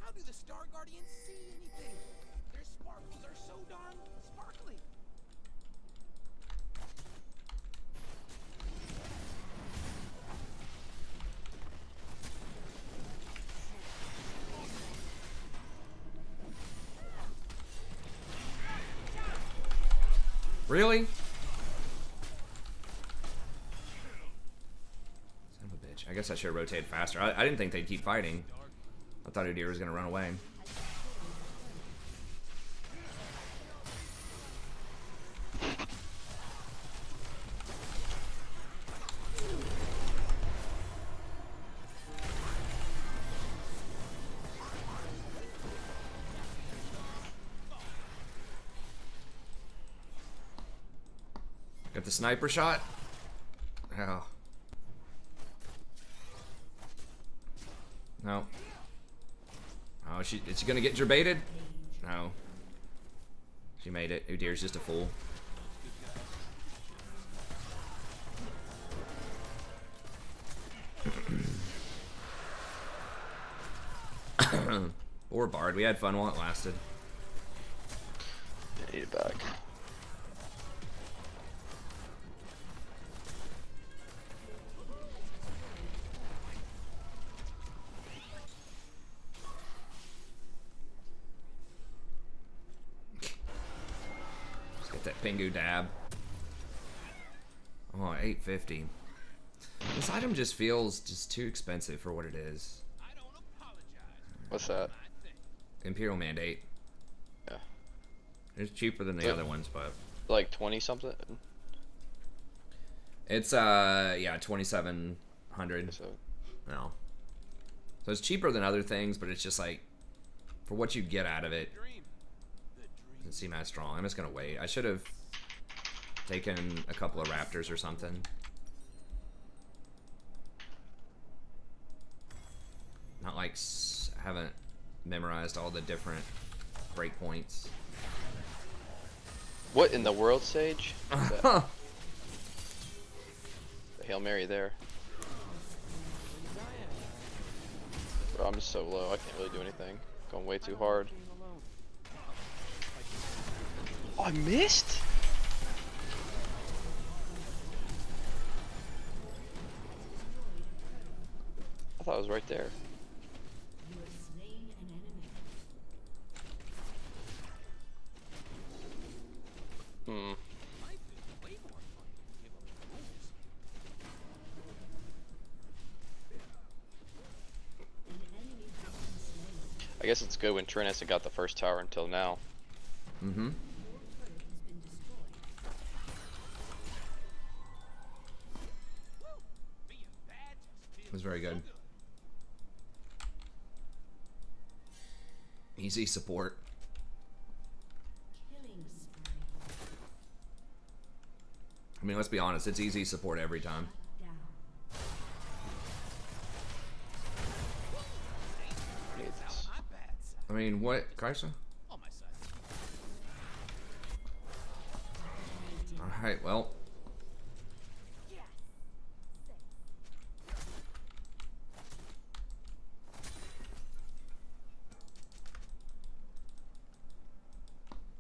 How do the Star Guardians see anything? Their sparkles are so darn sparkly. Really? Son of a bitch. I guess I should have rotated faster. I didn't think they'd keep fighting. I thought Udyr was gonna run away. Got the sniper shot. Oh. No. Oh, is she gonna get gerbated? No. She made it. Udyr's just a fool. Poor Bard. We had fun while it lasted. I need it back. Get that Pingu dab. Oh, 850. This item just feels just too expensive for what it is. I don't apologize. What's that? Imperial Mandate. Yeah. It's cheaper than the But- other ones, but Like 20 something? it's yeah, 2700. So No. So it's cheaper than other things, but it's just like for what you get out of it, Dream. The dream. doesn't seem as strong. I'm just gonna wait. I should have taken a couple of raptors or something. Not like haven't memorized all the different breakpoints. what in the world, Sage? The Hail Mary there. Bro, I'm so low. I can't really do anything. Going way too hard. Oh, I missed? I thought it was right there. You have slain an enemy. Hmm. Life is way more fun when you give up the rules. An enemy has been slain. I guess it's good when Trent hasn't got the first tower until now. Mm-hmm. Your turret has been destroyed. Being bad just feels It was very so good. Easy support. Killing spree. I mean, let's be honest, it's easy support every time. Down. I need this. my bad side. I mean, what, Kaisa? On my side. Alright, well.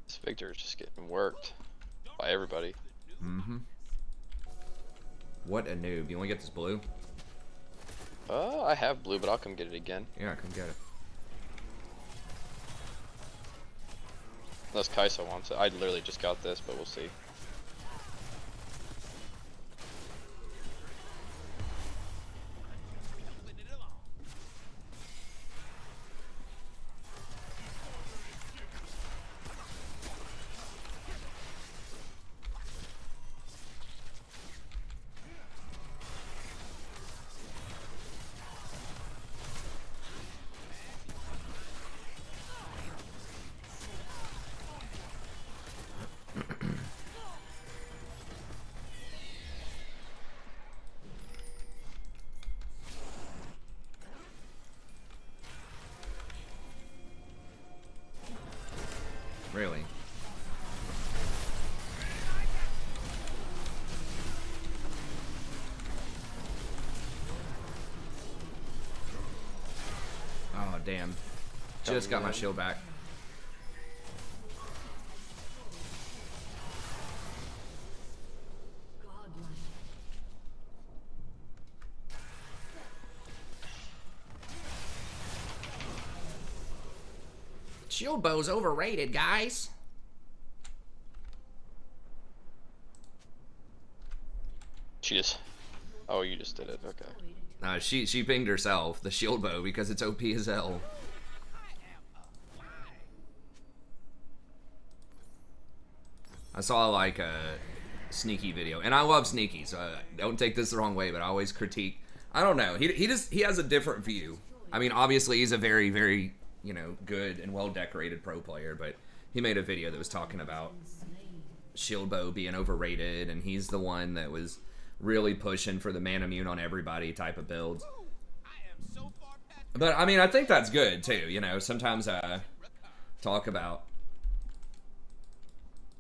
This Victor is just getting worked by everybody. Mm-hmm. What a noob. You want to get this blue? I have blue, but I'll come get it again. Yeah, come get it. Unless Kai'Sa wants it. I literally just got this, but we'll see. Helping it along. damn. Just got my shield back. Shield bow's overrated, guys. She just. Oh, you just did it. Okay. She pinged herself, the shield bow, because it's OP as hell. I saw like a sneaky video, and I love sneaky, so don't take this the wrong way, but I always critique. I don't know. He has a different view. I mean, obviously he's a very, very, you know, good and well decorated pro player, but he made a video that was talking about shield bow being overrated, and he's the one that was really pushing for the man immune on everybody type of builds. But I mean, I think that's good too. You know, sometimes I talk about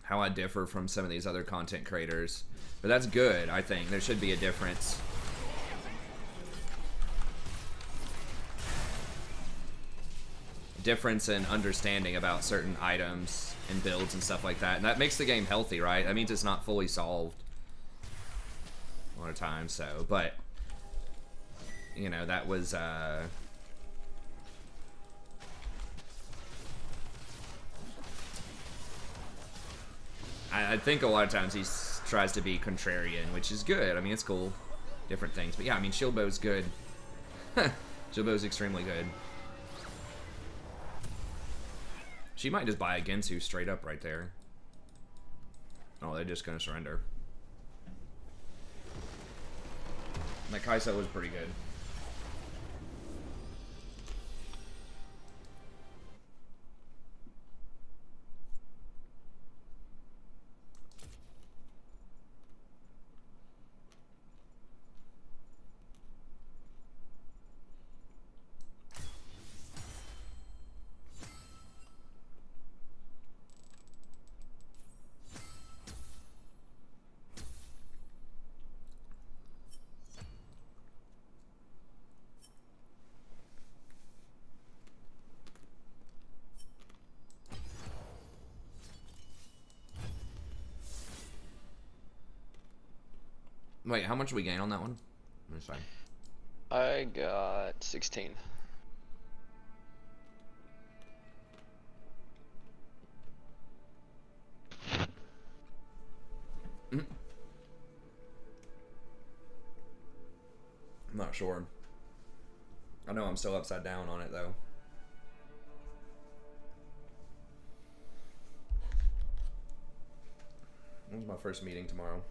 how I differ from some of these other content creators, but that's good. I think there should be a difference. Difference in understanding about certain items and builds and stuff like that, and that makes the game healthy, right? That means it's not fully solved a lot of times. So, but you know, that was I think a lot of times he tries to be contrarian, which is good. I mean, it's cool, different things, but yeah, I mean, shield bow's good. Shield bow's extremely good. She might just buy a Gensu straight up right there. Oh, they're just gonna surrender. That Kai'Sa was pretty good. Wait, how much did we gain on that one? Let me see. I got 16. I'm not sure. I know I'm still upside down on it though. When's my first meeting tomorrow?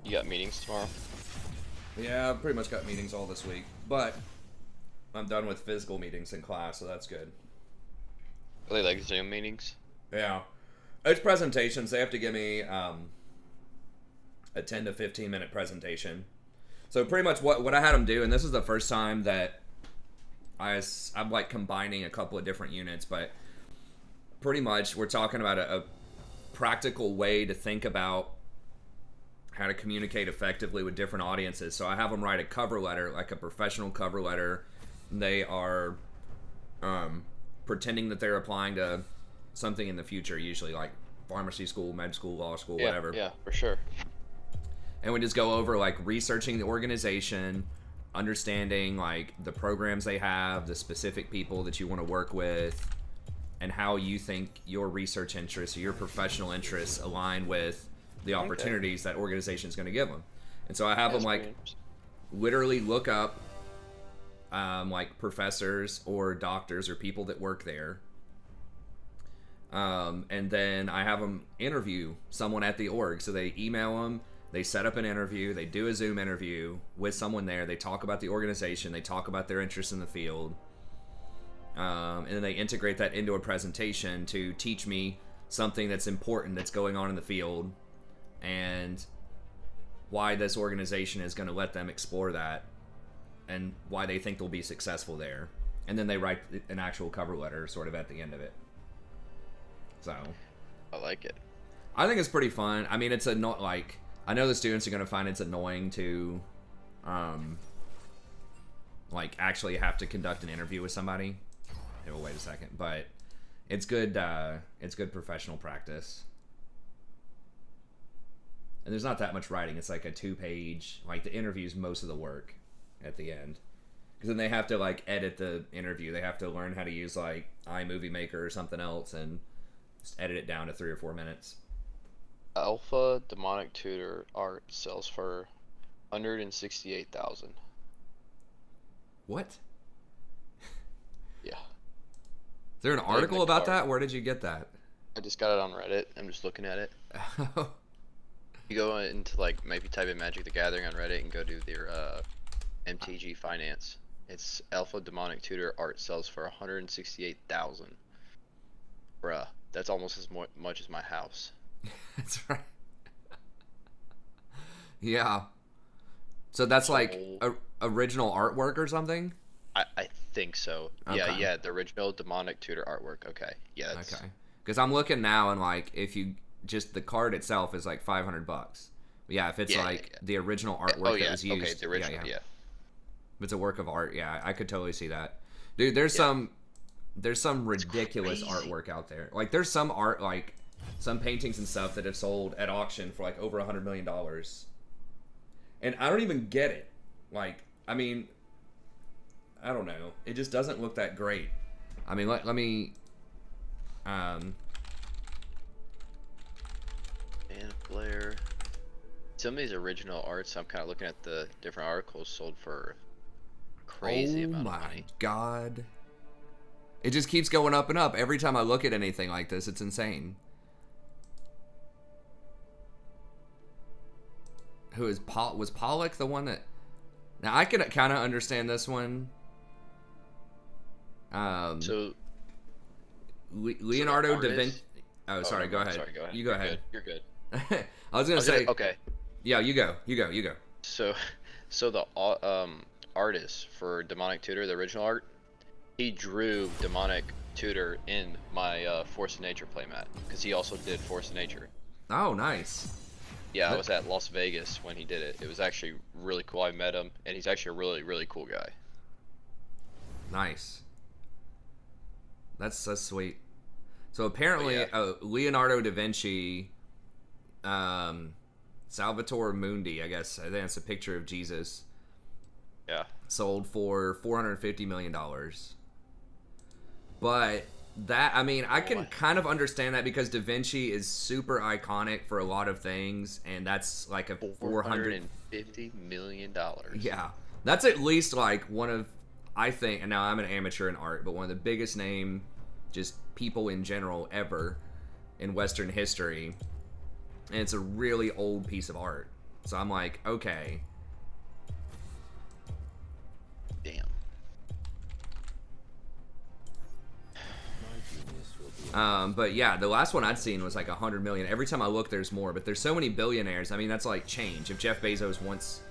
You got meetings tomorrow? Yeah, I've pretty much got meetings all this week, but I'm done with physical meetings in class, so that's good. Are they like Zoom meetings? Yeah. It's presentations. They have to give me a 10 to 15 minute presentation. So pretty much what I had them do, and this is the first time that I'm like combining a couple of different units, but pretty much we're talking about a practical way to think about how to communicate effectively with different audiences. So I have them write a cover letter, like a professional cover letter. They are pretending that they're applying to something in the future, usually like pharmacy school, med school, law school, whatever. Yeah, for sure. And we just go over like researching the organization, understanding like the programs they have, the specific people that you want to work with, and how you think your research interests or your professional interests align with the opportunities that organization is going to give them. And so I have them like literally look up like professors or doctors or people that work there. And then I have them interview someone at the org. So they email them, they set up an interview, they do a Zoom interview with someone there, they talk about the organization, they talk about their interest in the field, and then they integrate that into a presentation to teach me something that's important that's going on in the field and why this organization is going to let them explore that and why they think they'll be successful there. And then they write an actual cover letter sort of at the end of it. So I like it. I think it's pretty fun. I mean, it's like I know the students are gonna find it's annoying to, like actually have to conduct an interview with somebody. Oh, wait a second, but it's good. It's good professional practice. And there's not that much writing. It's like a 2-page. Like the interview's most of the work at the end. Because then they have to like edit the interview. They have to learn how to use like iMovie Maker or something else and just edit it down to 3 or 4 minutes. Alpha Demonic Tutor art sells for 168,000. What? Yeah. Is there an Name article the about card. that? Where did you get that? I just got it on Reddit. I'm just looking at it. You go into like maybe type in Magic the Gathering on Reddit and go to their MTG Finance. It's Alpha Demonic Tutor art sells for 168,000. Bruh, that's almost as much as my house. That's right. Yeah. So that's like original artwork or something? I think so. Okay. Yeah, the original Demonic Tutor artwork. Okay. Yeah, that's Okay. Because I'm looking now and like if you just the card itself is like $500. But yeah, if it's Yeah. the original artwork that was used. Okay, the original, yeah. If it's a work of art, yeah, I could totally see that. Dude, there's some ridiculous crazy. artwork out there. Like there's some art like some paintings and stuff that have sold at auction for like over $100 million. And I don't even get it. Like, I mean, I don't know. It just doesn't look that great. I mean, let me Man, Blair. Some of these original arts, I'm kind of looking at the different articles, sold for crazy amount of money. God. It just keeps going up and up. Every time I look at anything like this, it's insane. Who is was Pollock the one that... Now, I could kind of understand this one. So, Leonardo da artist- Vinci... Oh, sorry, go ahead. Sorry, go ahead. You go ahead. You're good. I was going to say... Okay. Yeah, you go. So the artist for Demonic Tutor, the original art, he drew Demonic Tutor in my Force of Nature playmat because he also did Force of Nature. Oh, nice. Yeah, I was at Las Vegas when he did it. It was actually really cool. I met him, and he's actually a really, really cool guy. Nice. That's sweet. So apparently, yeah. Leonardo da Vinci, Salvator Mundi, I guess. I think it's a picture of Jesus. Yeah. Sold for $450 million. But that, I mean, I can kind of understand that because Da Vinci is super iconic for a lot of things, and that's like a $450 million. Yeah. That's at least like one of, I think, and now I'm an amateur in art, but one of the biggest name, just people in general ever in Western history. And it's a really old piece of art. So I'm like, okay. Damn. But yeah, the last one I'd seen was like 100 million. Every time I look, there's more. But there's so many billionaires. I mean, that's like change. If Jeff Bezos wants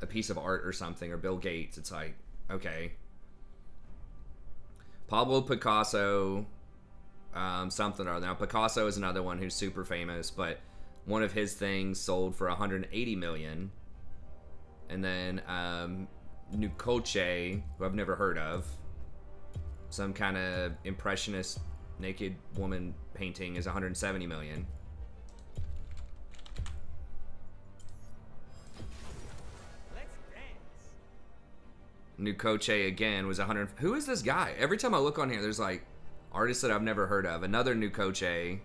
a piece of art or something, or Bill Gates, it's like, okay. Pablo Picasso, something or other. Now, Picasso is another one who's super famous, but one of his things sold for 180 million. And then Nukoche, who I've never heard of, some kind of impressionist naked woman painting, is 170 million. Let's dance. Nukoche again was 100. Who is this guy? Every time I look on here, there's like artists that I've never heard of. Another Nukoche.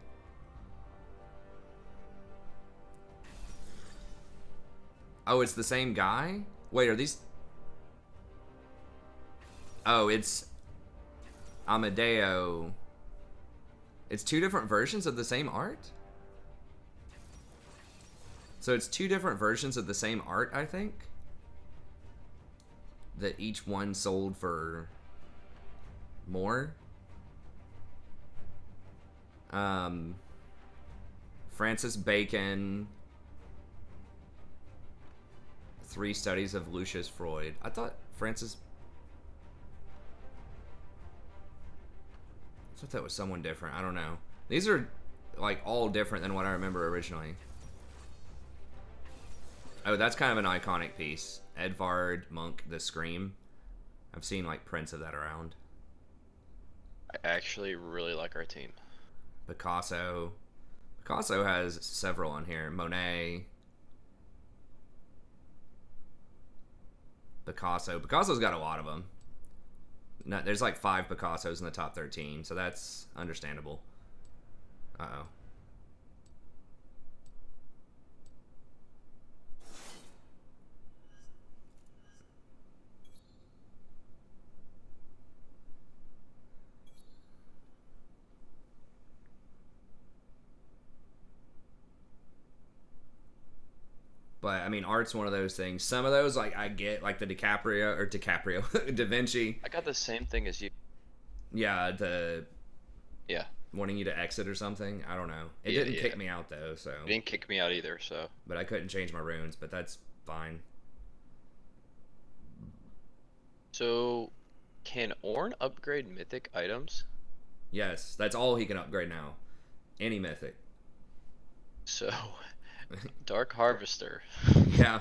Oh, it's the same guy? Wait, are these... Oh, it's Amadeo. It's two different versions of the same art? So it's two different versions of the same art, I think? That each one sold for more? Francis Bacon... 3 Studies of Lucius Freud. I thought that was someone different. I don't know. These are like all different than what I remember originally. Oh, that's kind of an iconic piece. Edvard Munch, The Scream. I've seen like prints of that around. I actually really like our team. Picasso. Picasso has several on here. Monet. Picasso. Picasso's got a lot of them. No, there's like 5 Picassos in the top 13, so that's understandable. Uh-oh. But I mean, art's one of those things. Some of those, like I get, like the DiCaprio, Da Vinci. I got the same thing as you. Yeah, the Yeah. wanting you to exit or something. I don't know. It Yeah, didn't yeah. kick me out though, so. It didn't kick me out either, so. But I couldn't change my runes. But that's fine. So, can Ornn upgrade mythic items? Yes, that's all he can upgrade now. Any mythic. So, Dark Harvester. Yeah.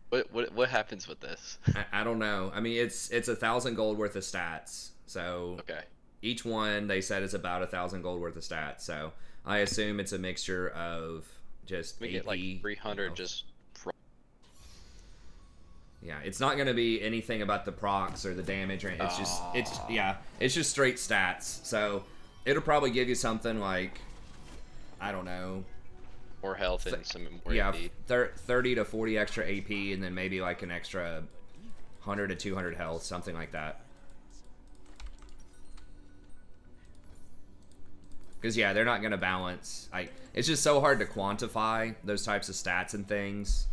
What happens with this? I don't know. I mean, it's 1,000 gold worth of stats. So Okay. each one they said is about 1,000 gold worth of stats. So I assume it's a mixture of just We AP, get like 300 you know. just. Yeah, it's not going to be anything about the procs or the damage, or it's just straight stats. So it'll probably give you something like, I don't know, More health and some more yeah, AP. 30 to 40 extra AP, and then maybe like an extra 100 to 200 health, something like that. Because yeah, they're not going to balance. It's just so hard to quantify those types of stats and things.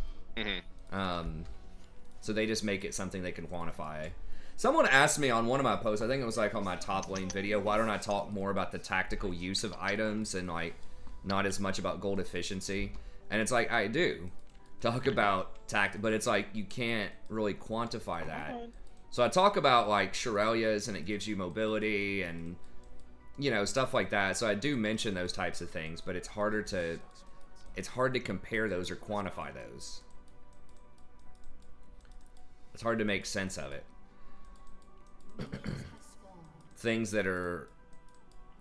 So they just make it something they can quantify. Someone asked me on one of my posts, I think it was like on my top lane video, why don't I talk more about the tactical use of items and like not as much about gold efficiency? And it's like, I do talk about but it's like you can't really quantify that. So I talk about like Shirelias and it gives you mobility and, you know, stuff like that. So I do mention those types of things, but it's hard to compare those or quantify those. It's hard to make sense of it. Things that are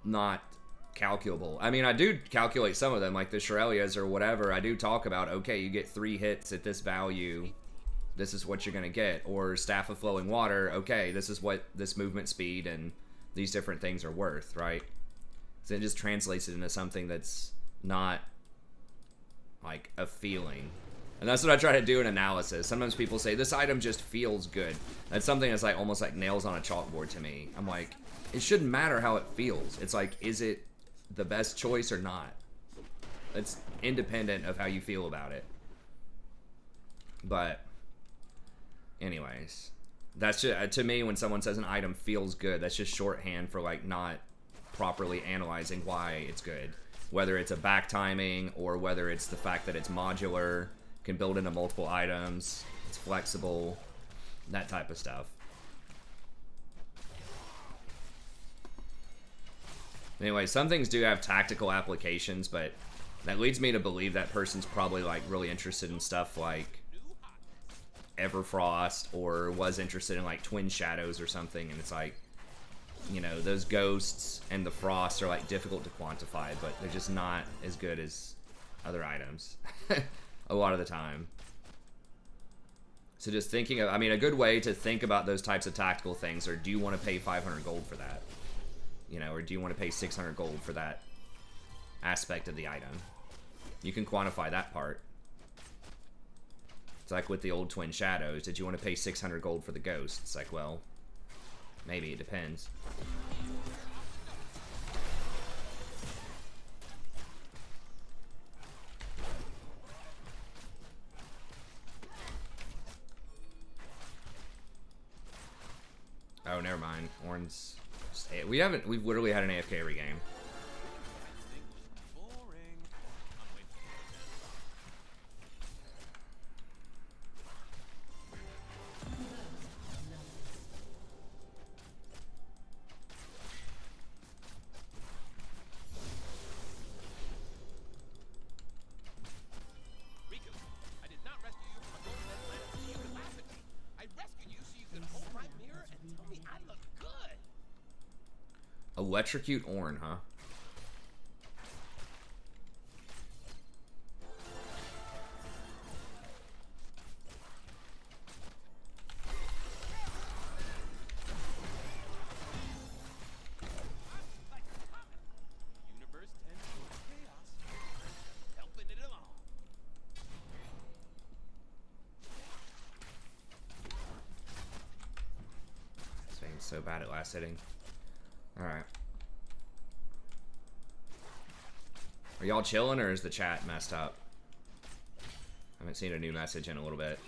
not calculable. I mean, I do calculate some of them, like the Shirelias or whatever. I do talk about, okay, you get 3 hits at this value. This is what you're going to get. Or Staff of Flowing Water. Okay, this is what this movement speed and these different things are worth, right? So it just translates it into something that's not like a feeling. And that's what I try to do in analysis. Sometimes people say, this item just feels good. That's something that's like almost like nails on a chalkboard to me. I'm like, it shouldn't matter how it feels. It's like, is it the best choice or not? It's independent of how you feel about it. But anyways, that's just, to me, when someone says an item feels good, that's just shorthand for like not properly analyzing why it's good. Whether it's a back timing or whether it's the fact that it's modular, can build into multiple items, it's flexible, that type of stuff. Anyway, some things do have tactical applications, but that leads me to believe that person's probably like really interested in stuff like Everfrost, or was interested in like Twin Shadows or something, and it's like, you know, those ghosts and the frost are like difficult to quantify, but they're just not as good as other items a lot of the time. So just thinking of, I mean, a good way to think about those types of tactical things are, do you want to pay 500 gold for that? You know, or do you want to pay 600 gold for that aspect of the item? You can quantify that part. It's like with the old Twin Shadows, did you want to pay 600 gold for the ghost? It's like, well, maybe, it depends. Oh, never mind. Ornn's... We've literally had an AFK every game. Boring. Electrocute Ornn, huh? Universe tends towards chaos. Helping it along. This thing's so bad at last hitting. Alright. Are y'all chilling or is the chat messed up? I haven't seen a new message in a little bit.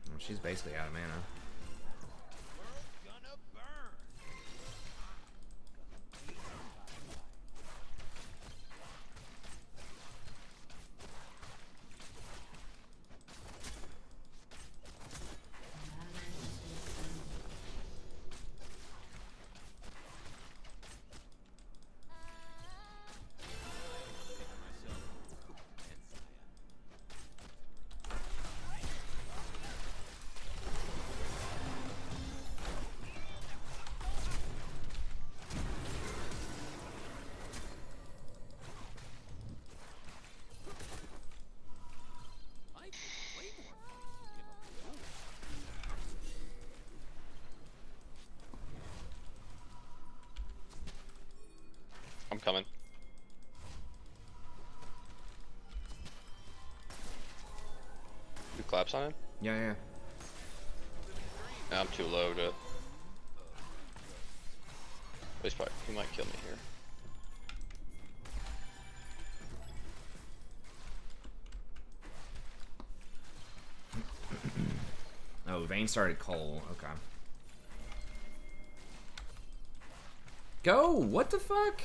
Oh, she's basically out of mana. World gonna burn. I think way more people give up the rules. I'm coming. Two claps on him? Yeah, yeah. I'm too low to. He's probably, he might kill me here. Oh, Vayne started Cole. Okay. Go! What the fuck?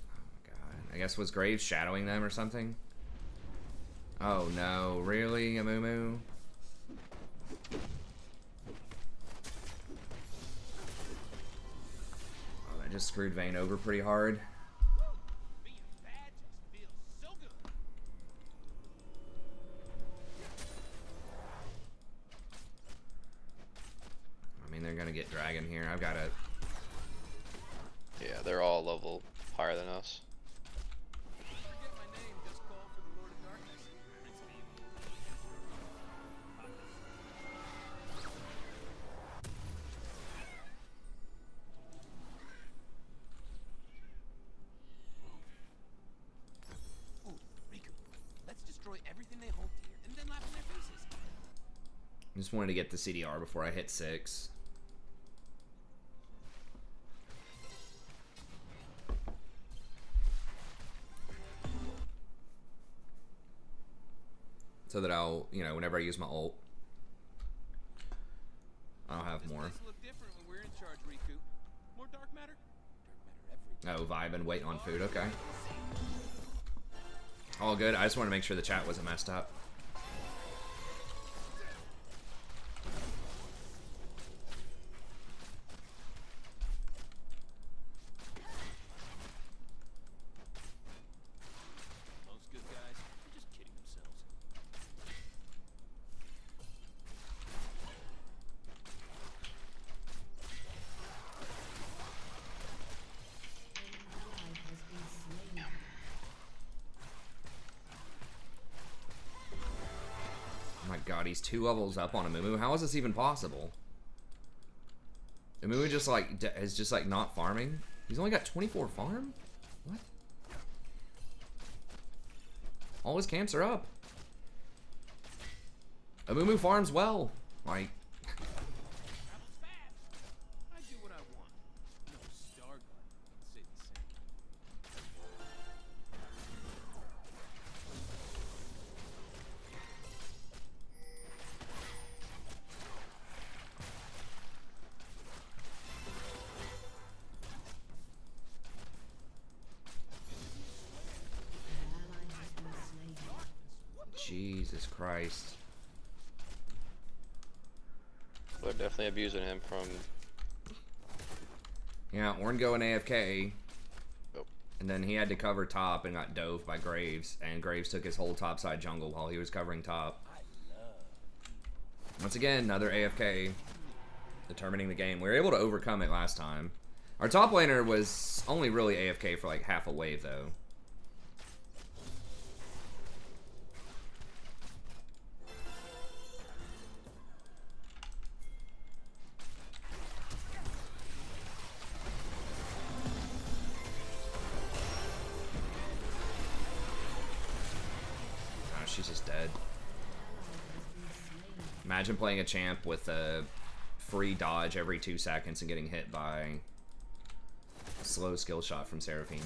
Oh god. I guess was Graves shadowing them or something? Oh no, really, Amumu? Oh, that just screwed Vayne over pretty hard. Being bad just feels so good. I mean, they're gonna get Dragon here. I've got to... Yeah, they're all a level higher than us. Forget my name, just call for the Lord of Darkness. Prince of Evil. Ooh, Riku. Let's destroy everything they hold dear and then laugh in their faces. I just wanted to get the CDR before I hit 6. So that I'll, you know, whenever I use my ult, I'll have This more. place will look different when we're in charge, Riku. More dark matter? Dark matter every Oh, vibe and waiting on food, okay. All good. I just want to make sure the chat wasn't messed up. Most good guys are just kidding themselves. Oh my god, he's 2 levels up on Amumu. How is this even possible? Amumu just like is just like not farming. He's only got 24 farm. What? All his camps are up. Amumu farms well. Like, Travels fast. I do what I want. No Star Guard would say the same. Jesus Christ. They're definitely abusing him from Yeah, Ornn going AFK. Oh. And then he had to cover top and got dove by Graves. And Graves took his whole topside jungle while he was covering top. Once again, another AFK. Determining the game. We were able to overcome it last time. Our top laner was only really AFK for like half a wave though. Oh, she's just dead. Imagine playing a champ with a free dodge every 2 seconds and getting hit by a slow skill shot from Seraphine.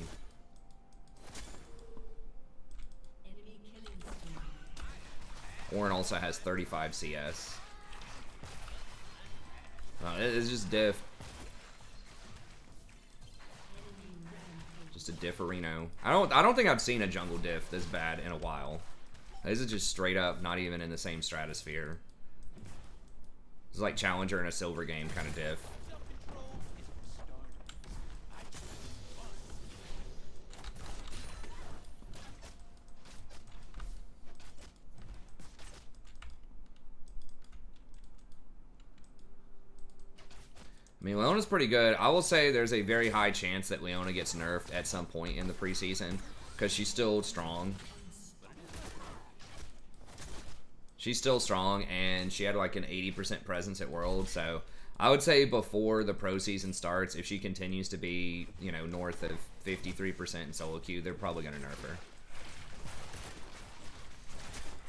Enemy killing spree. Ornn also has 35 CS. It's just diff. Just a differino. I don't think I've seen a jungle diff this bad in a while. This is just straight up not even in the same stratosphere. It's like Challenger in a silver game kind of diff. I mean, Leona's pretty good. I will say there's a very high chance that Leona gets nerfed at some point in the preseason because she's still strong. She's still strong, and she had like an 80% presence at World, so I would say before the pro season starts, if she continues to be, you know, north of 53% in solo queue, they're probably going to nerf her.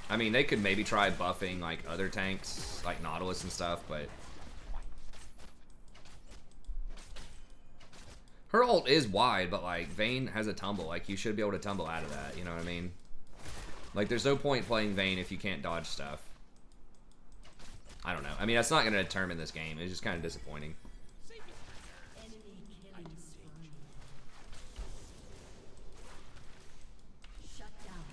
I mean, they could maybe try buffing like other tanks, like Nautilus and stuff, but her ult is wide, but like Vayne has a tumble. Like you should be able to tumble out of that, you know what I mean? Like, there's no point playing Vayne if you can't dodge stuff. I don't know. I mean, that's not going to determine this game. It's just kind of disappointing. Enemy killing spree. Shut down.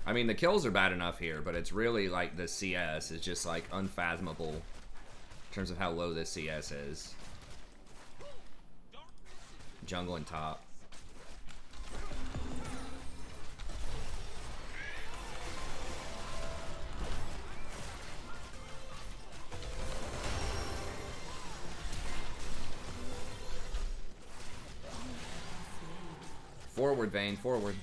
I mean, the kills are bad enough here, but it's really, like, the CS is just, like, unfathomable in terms of how low this CS is. Jungle and top. Forward, Vayne, forward.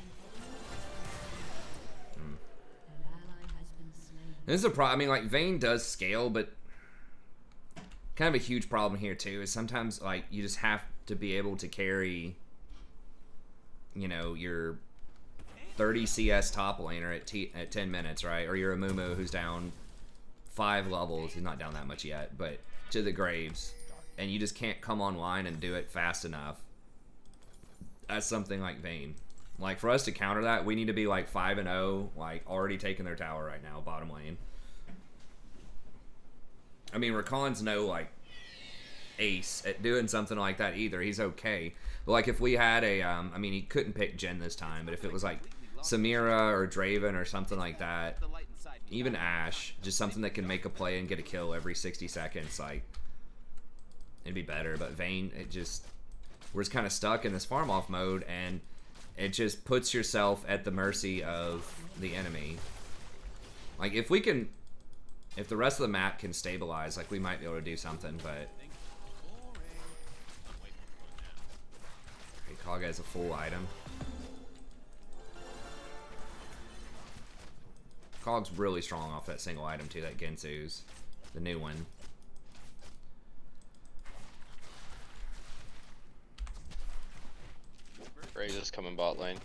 An ally has been slain. This is a problem. I mean, like, Vayne does scale, but kind of a huge problem here, too, is sometimes, like, you just have to be able to carry, you know, your 30 CS top laner at 10 minutes, right? Or you're a Mumu who's down 5 levels. He's not down that much yet, but to the Graves. And you just can't come online and do it fast enough. That's something like Vayne. Like, for us to counter that, we need to be, like, 5-0, like, already taking their tower right now, bottom lane. I mean, Rakan's no, like, ace at doing something like that either. He's okay. But, like, if we had a, I mean, he couldn't pick Jhin this time, but if it was, like, Samira or Draven or something like that, even Ashe, just something that can make a play and get a kill every 60 seconds, like, it'd be better. But Vayne, it just... we're just kind of stuck in this farm off mode, and it just puts yourself at the mercy of the enemy. Like, if we can, if the rest of the map can stabilize, like, we might be able to do something, but Kaga has a full item. Kog's really strong off that single item too, that Gensu's, the new one. Raze is coming bot lane.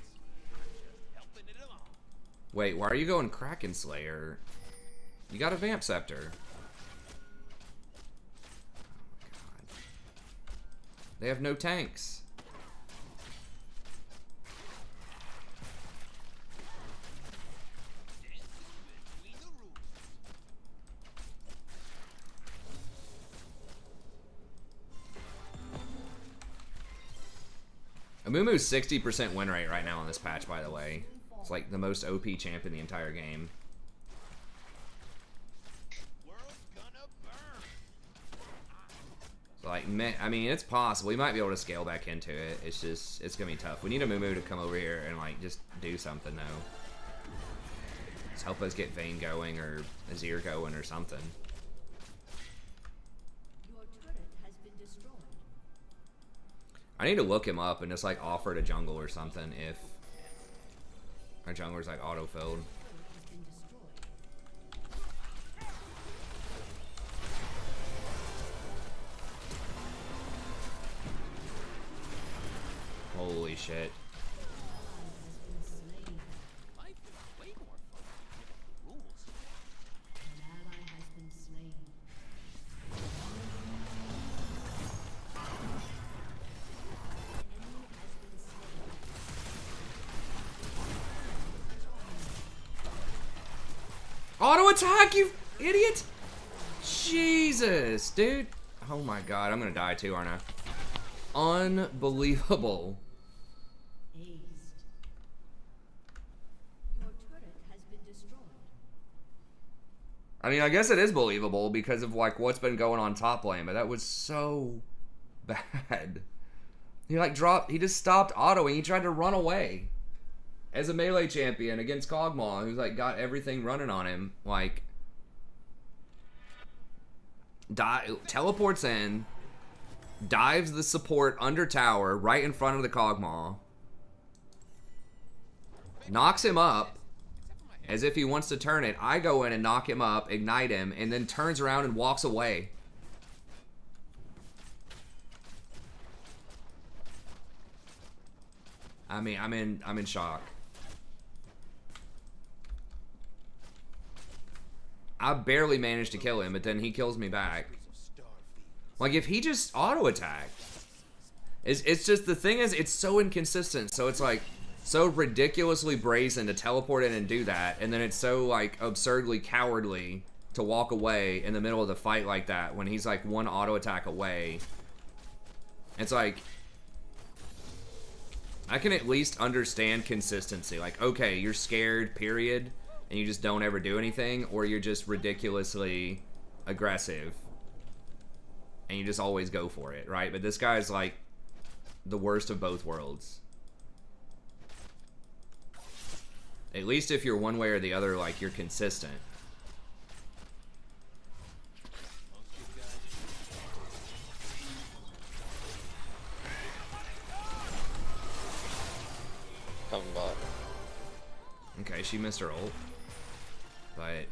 Wait, why are you going Kraken Slayer? You got a Vamp Scepter. Oh my god. They have no tanks. Amumu's 60% win rate right now on this patch, by the way. It's like the most OP champ in the entire game. World's gonna burn. Like, I mean, it's possible. We might be able to scale back into it. It's just, it's gonna be tough. We need a Moo to come over here and like just do something though. Just help us get Vayne going or Zyra going or something. Your turret has been destroyed. I need to look him up and just like offer to jungle or something if our jungler's like auto-filled. Has been destroyed. Holy shit. Has been slain. Life is way more fun with rules. An ally has been slain. An enemy has been slain. Auto attack, you idiot! Jesus, dude. Oh my god, I'm gonna die too, aren't I? Unbelievable. Aced. Your turret has been destroyed. I mean, I guess it is believable because of like what's been going on top lane, but that was so bad. He like dropped, he just stopped autoing, he tried to run away. As a melee champion against Kog'Maw, who's like got everything running on him, like teleports in, dives the support under tower right in front of the Kog'Maw, knocks him up as if he wants to turn it. I go in and knock him up, ignite him, and then turns around and walks away. I mean, I'm in shock. I barely managed to kill him, but then he kills me back. Like, if he just auto-attacked. It's just, the thing is, it's so inconsistent. So it's, like, so ridiculously brazen to teleport in and do that. And then it's so, like, absurdly cowardly to walk away in the middle of the fight like that when he's, like, one auto-attack away. It's, like, I can at least understand consistency. Like, okay, you're scared, period, and you just don't ever do anything, or you're just ridiculously aggressive and you just always go for it, right? But this guy's like the worst of both worlds. At least if you're one way or the other, like, you're consistent. Coming bot. Okay, she missed her ult. But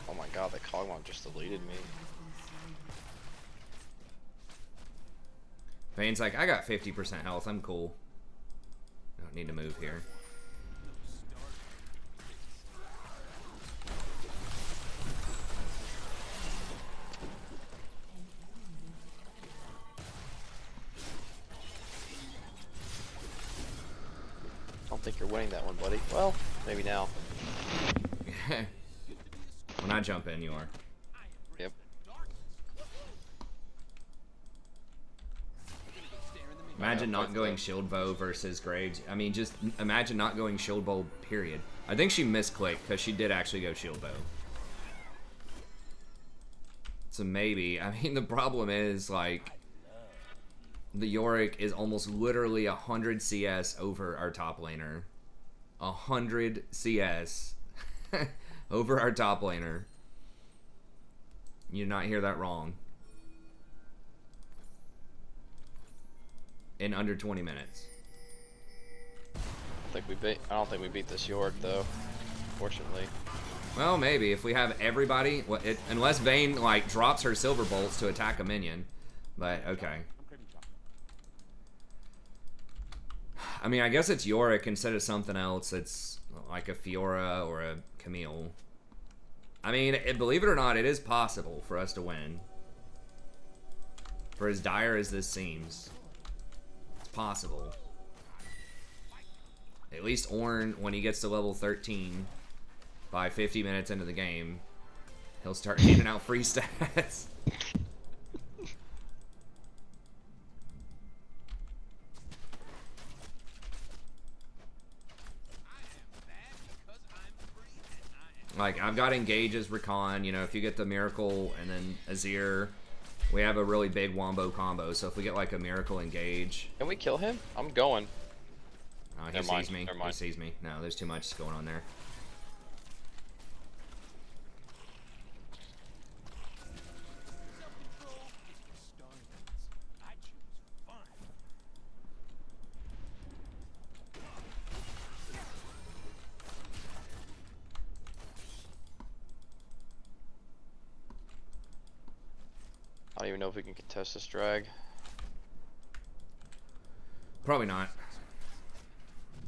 Oh my god, the Kog'Maw just deleted me. Vayne's like, I got 50% health, I'm cool. I don't need to move here. I don't think you're winning that one, buddy. Well, maybe now. When I jump in, you are. Yep. Imagine not going shield bow versus Graves. I mean, just imagine not going shield bow, period. I think she misclicked because she did actually go shield bow. So maybe. I mean, the problem is, like, the Yorick is almost literally 100 CS over our top laner. 100 CS over our top laner. You did not hear that wrong. In under 20 minutes. I don't think we beat this York though. Fortunately. Well, maybe if we have everybody. Well, unless Vayne like drops her silver bolts to attack a minion. But okay. I mean, I guess it's Yorick instead of something else. It's like a Fiora or a Camille. I mean, believe it or not, it is possible for us to win. For as dire as this seems, it's possible. At least Ornn, when he gets to level 13, by 50 minutes into the game, he'll start handing out free stats. Like, I've got Engage as Recon. You know, if you get the Miracle and then Azir, we have a really big Wombo combo. So if we get, like, a Miracle Engage... Can we kill him? I'm going. Oh, he Never sees mind, me. never He mind. sees me. No, there's too much going on there. Self-control is for starlings. I choose fun. I don't even know if we can contest this drag. Probably not.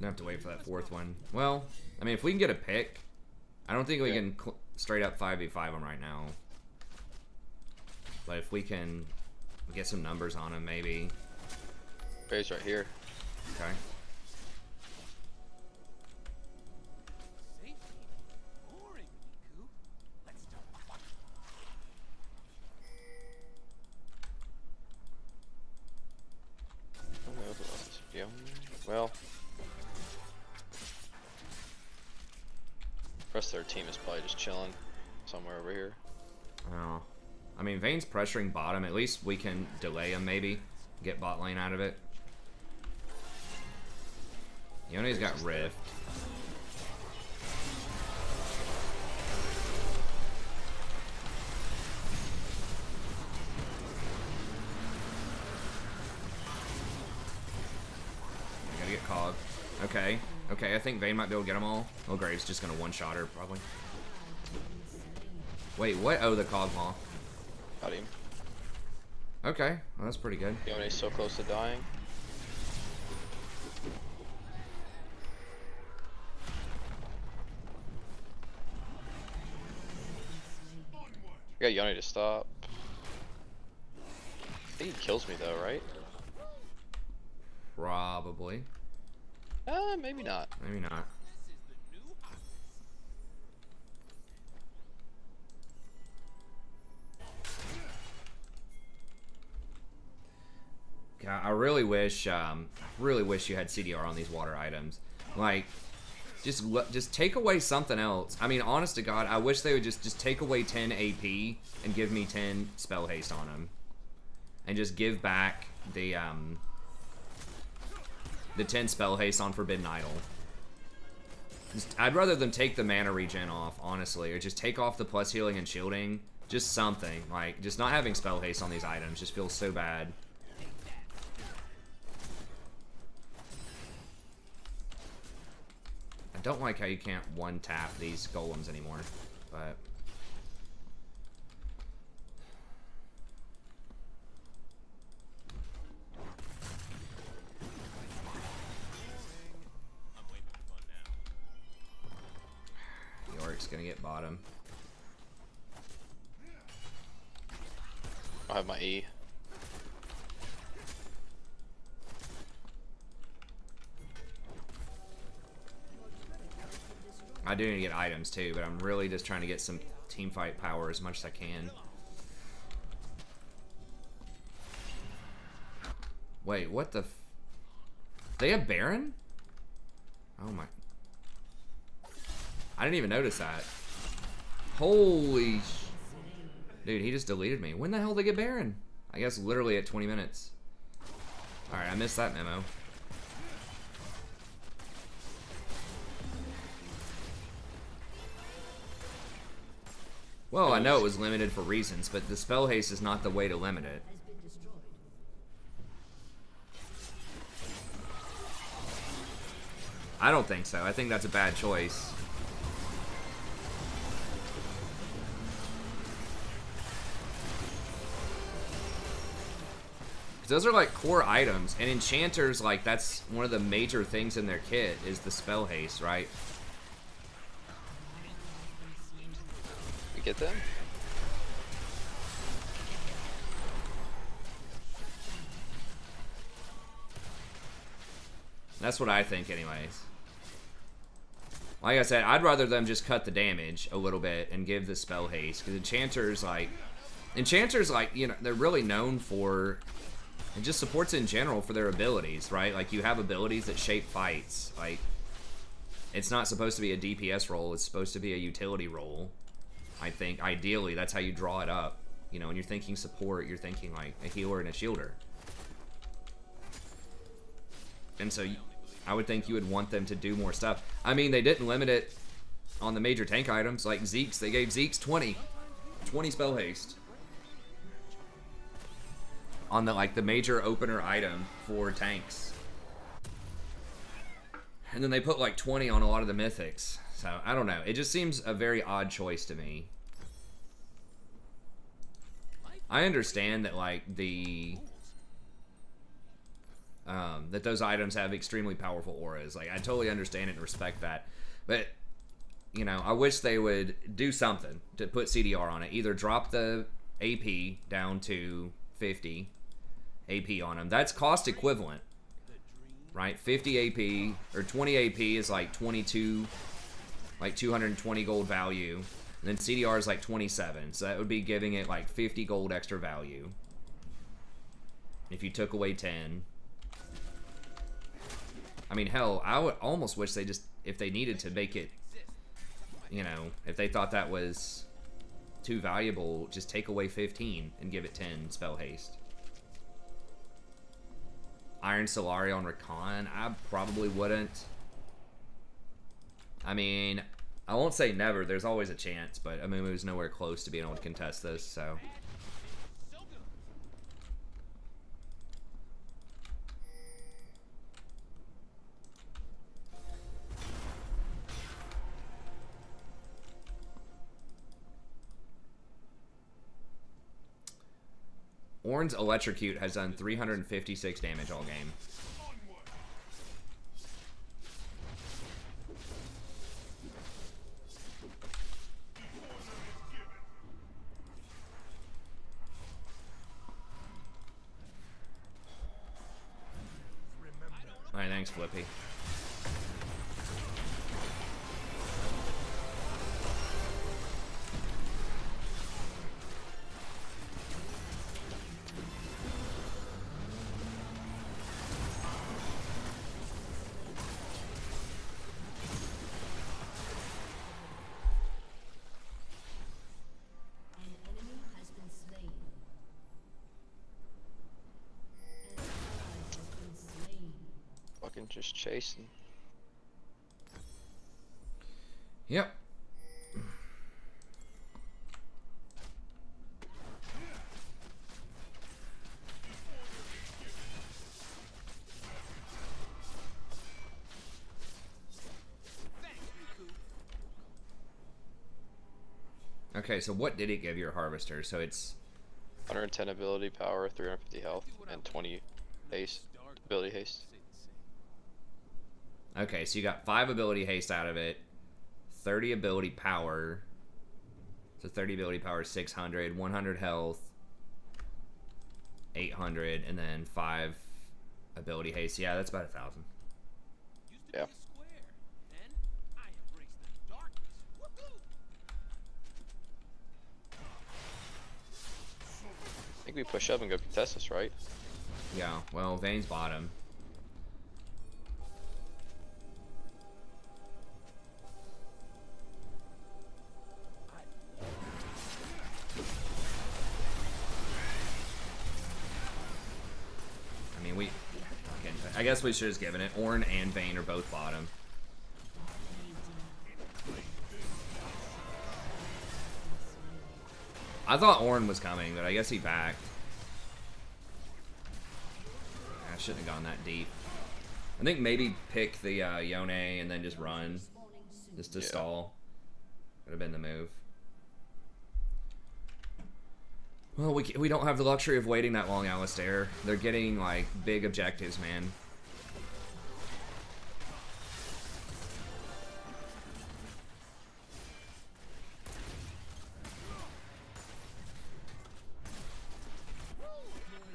Gonna have to wait for that fourth one. Well, I mean, if we can get a pick, I don't think we Yeah. can straight up 5v5 him right now. But if we can get some numbers on him, maybe. Phase right here. Okay. Safety? Boring, Miku. Let's talk. Oh, no, who else is- yeah. Well, the rest of their team is probably just chilling somewhere over here. Oh. I mean, Vayne's pressuring bottom. At least we can delay him, maybe. Get bot lane out of it. Yone's got Rift. Gotta get Cog. Okay. Okay, I think Vayne might be able to get them all. Oh, Graves just gonna one-shot her, probably. Wait, what? Oh, the Cog Maw. Got him. Okay, well, that's pretty good. Yone's so close to dying. I got Yone to stop. I think he kills me though, right? Probably. Maybe not. Maybe not. This is the new hotness. God, I really wish you had CDR on these water items. Like, just take away something else. I mean, honest to God, I wish they would just take away 10 AP and give me 10 spell haste on them, and just give back the 10 spell haste on Forbidden Idol. I'd rather them take the mana regen off, honestly, or just take off the plus healing and shielding. Just something. Like, just not having spell haste on these items just feels so bad. I don't like how you can't one-tap these golems anymore, but... I'm way more fun now. York's gonna get bottom. I have my E. I do need to get items too, but I'm really just trying to get some team fight power as much as I can. Wait, what the they have Baron? Oh my... I didn't even notice that. Holy dude, he just deleted me. When the hell did they get Baron? I guess literally at 20 minutes. Alright, I missed that memo. Well, I know it was limited for reasons, but the spell haste is not the way to limit it. Has been destroyed. I don't think so. I think that's a bad choice. Those are like core items, and enchanters, like, that's one of the major things in their kit is the spell haste, right? We get them? That's what I think anyways. Like I said, I'd rather them just cut the damage a little bit and give the spell haste, because enchanters, like, you know, they're really known for... It just supports in general for their abilities, right? Like, you have abilities that shape fights. Like, It's not supposed to be a DPS role. It's supposed to be a utility role. I think ideally that's how you draw it up. You know, when you're thinking support, you're thinking like a healer and a shielder. And so I would think you would want them to do more stuff. I mean, they didn't limit it on the major tank items like Zeke's. They gave Zeke's 20 spell haste on the major opener item for tanks. And then they put like 20 on a lot of the mythics. So I don't know. It just seems a very odd choice to me. I understand that like that those items have extremely powerful auras. Like I totally understand it and respect that. But you know, I wish they would do something to put CDR on it. Either drop the AP down to 50 AP on them. That's cost equivalent, right? 50 AP or 20 AP is like 22, like 220 gold value. And then CDR is like 27. So that would be giving it like 50 gold extra value. If you took away 10. I mean, hell, I would almost wish they just, if they needed to make it, you know, if they thought that was too valuable, just take away 15 and give it 10 spell haste. Iron Solari on Recon, I probably wouldn't. I mean, I won't say never, there's always a chance, but I mean, it was nowhere close to being able to contest this, so. Ornn's Electrocute has done 356 damage all game. Alright, thanks, Flippy. Just chasing. Yep. Okay, so what did it give your harvester? So it's 110 ability power, 350 health, and 20 haste. Ability haste. okay, so you got 5 ability haste out of it, 30 ability power. So 30 ability power, 600, 100 health, 800, and then 5 ability haste. Yeah, that's about 1,000. Yeah. I think we push up and go contest this, right? Yeah, well, Vayne's bottom. I mean, I guess we should have just given it. Ornn and Vayne are both bottom. I thought Ornn was coming, but I guess he backed. I shouldn't have gone that deep. I think maybe pick the Yone and then just run. Just to stall. Would have been the move. Well, we don't have the luxury of waiting that long, Alistair. They're getting, like, big objectives, man.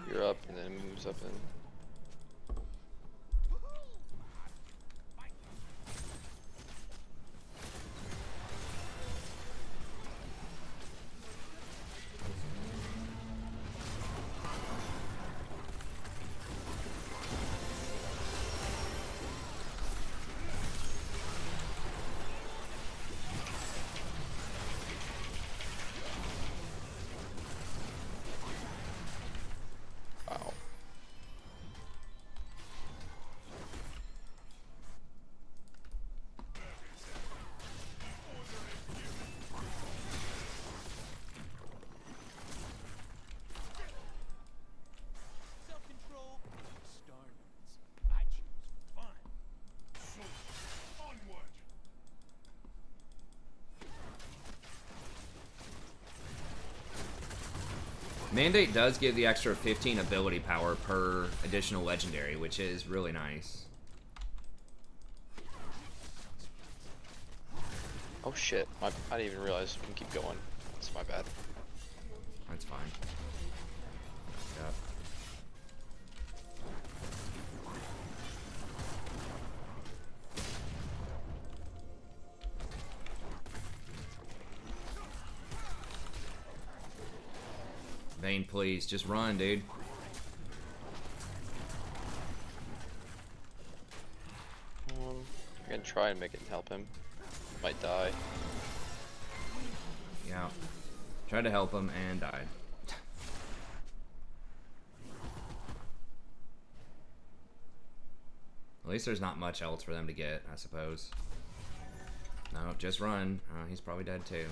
You're up, and then it moves up in. Mandate does give the extra 15 ability power per additional legendary, which is really nice. Oh shit, I didn't even realize we can keep going. That's my bad. That's fine. Yep. Vayne, please, just run, dude. I'm gonna try and make it help him. Might die. Yeah. Tried to help him and died. At least there's not much else for them to get, I suppose. No, just run. He's probably dead too.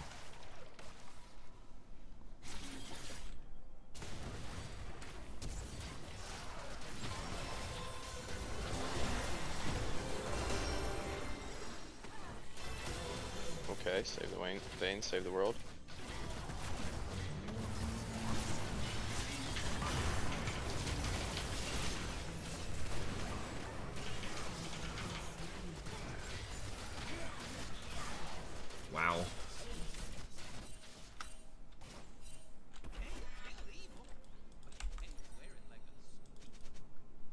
Okay, save the Vayne, save the world. Wow.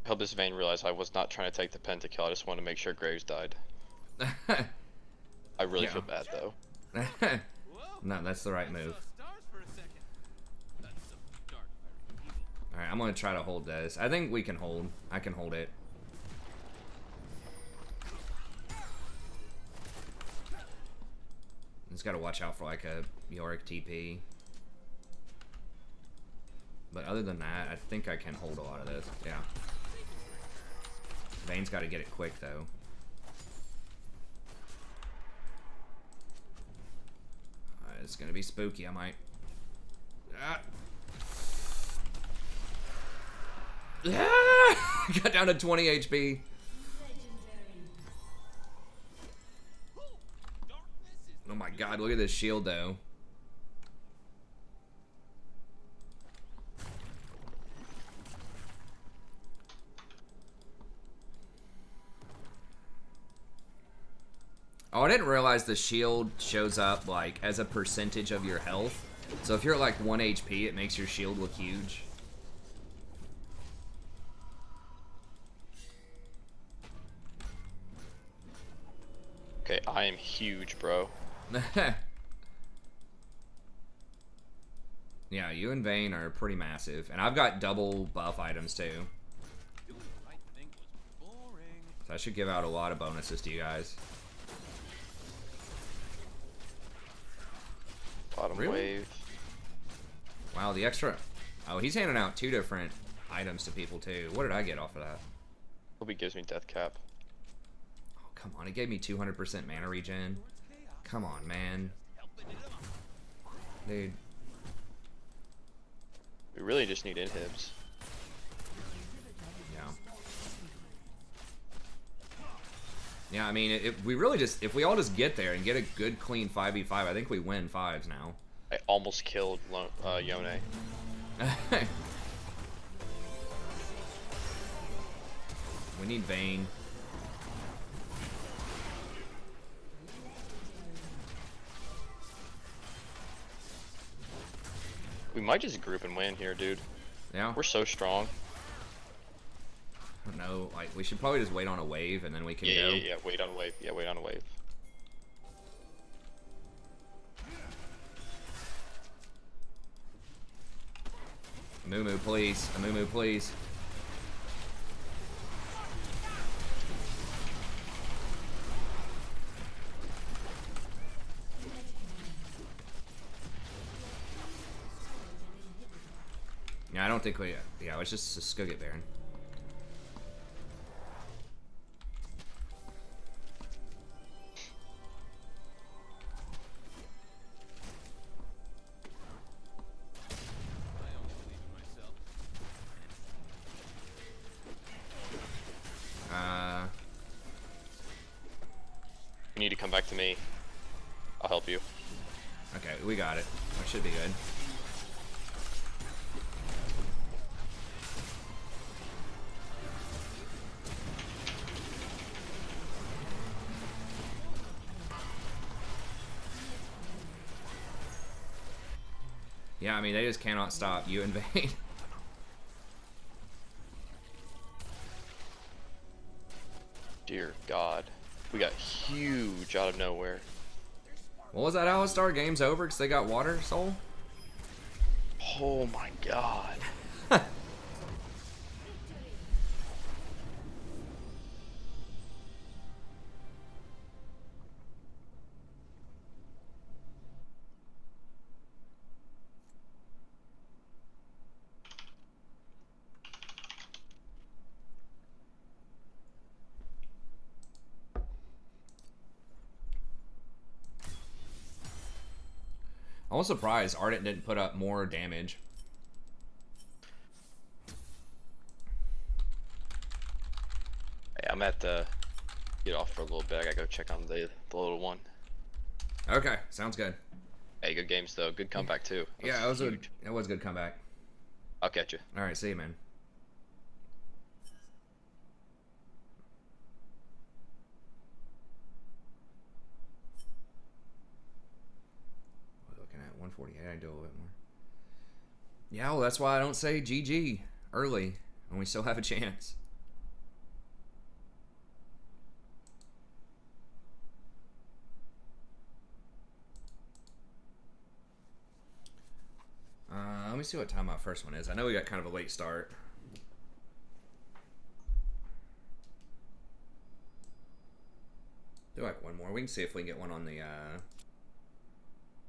I hope this Vayne realized I was not trying to take the pentakill, I just wanted to make sure Graves died. I really feel bad though. No, that's the right move. Alright, I'm gonna try to hold this. I think we can hold. I can hold it. Just gotta watch out for like a Yorick TP. But other than that, I think I can hold a lot of this. Yeah. Vayne's gotta get it quick though. It's gonna be spooky, I might. Got down to 20 HP. Oh my god, look at this shield though. Oh, I didn't realize the shield shows up like as a percentage of your health. So if you're at like 1 HP, it makes your shield look huge. Okay, I am huge, bro. Yeah, you and Vayne are pretty massive. And I've got double buff items too. So I should give out a lot of bonuses to you guys. Bottom wave. Wow, the extra... Oh, he's handing out 2 different items to people too. What did I get off of that? Hope he gives me death cap. Oh, come on. He gave me 200% mana regen. Come on, man. Dude. We really just need inhibs. Yeah. Yeah, I mean, if we really just... If we all just get there and get a good, clean 5v5, I think we win 5s now. I almost killed Yone. We need Vayne. We might just group and win here, dude. Yeah. We're so strong. I don't know, like, we should probably just wait on a wave and then we can go. Yeah, wait on a wave. Yeah, wait on a wave. Moo please. A moo please. Yeah, I don't think we... Yeah, let's just go get Baron. You need to come back to me. I'll help you. Okay, we got it. That should be good. Yeah, I mean, they just cannot stop you invade. Dear God. We got huge out of nowhere. What was that, Alistar? Game's over because they got Water Soul? Oh my God. I was surprised Ardent didn't put up more damage. Hey, I'm at the get off for a little bit. I gotta go check on the little one. Okay, sounds good. Hey, good games though. Good comeback too. Yeah, it was huge. a good comeback. I'll catch you. All right, see you, man. We're looking at 148. I can do a little bit more. Yeah, well, that's why I don't say GG early when we still have a chance. Let me see what time my first one is. I know we got kind of a late start. Do like one more. We can see if we can get one on the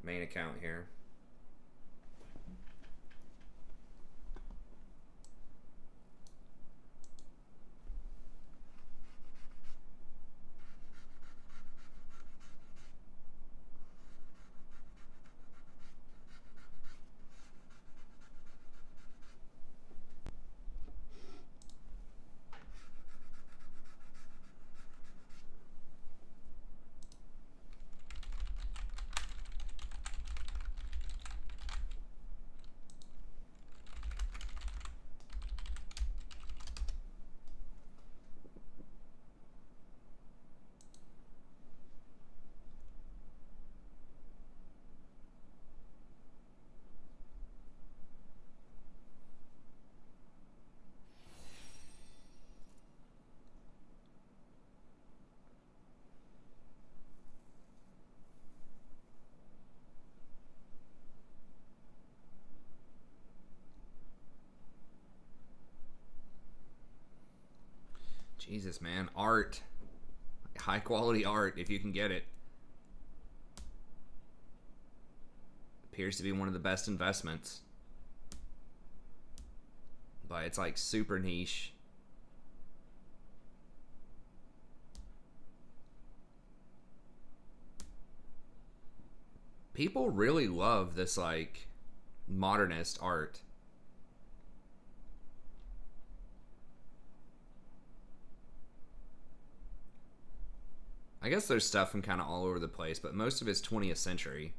main account here. Jesus, man. Art. High quality art, if you can get it. Appears to be one of the best investments. But it's like super niche. People really love this like modernist art. I guess there's stuff from kind of all over the place, but most of it's 20th century.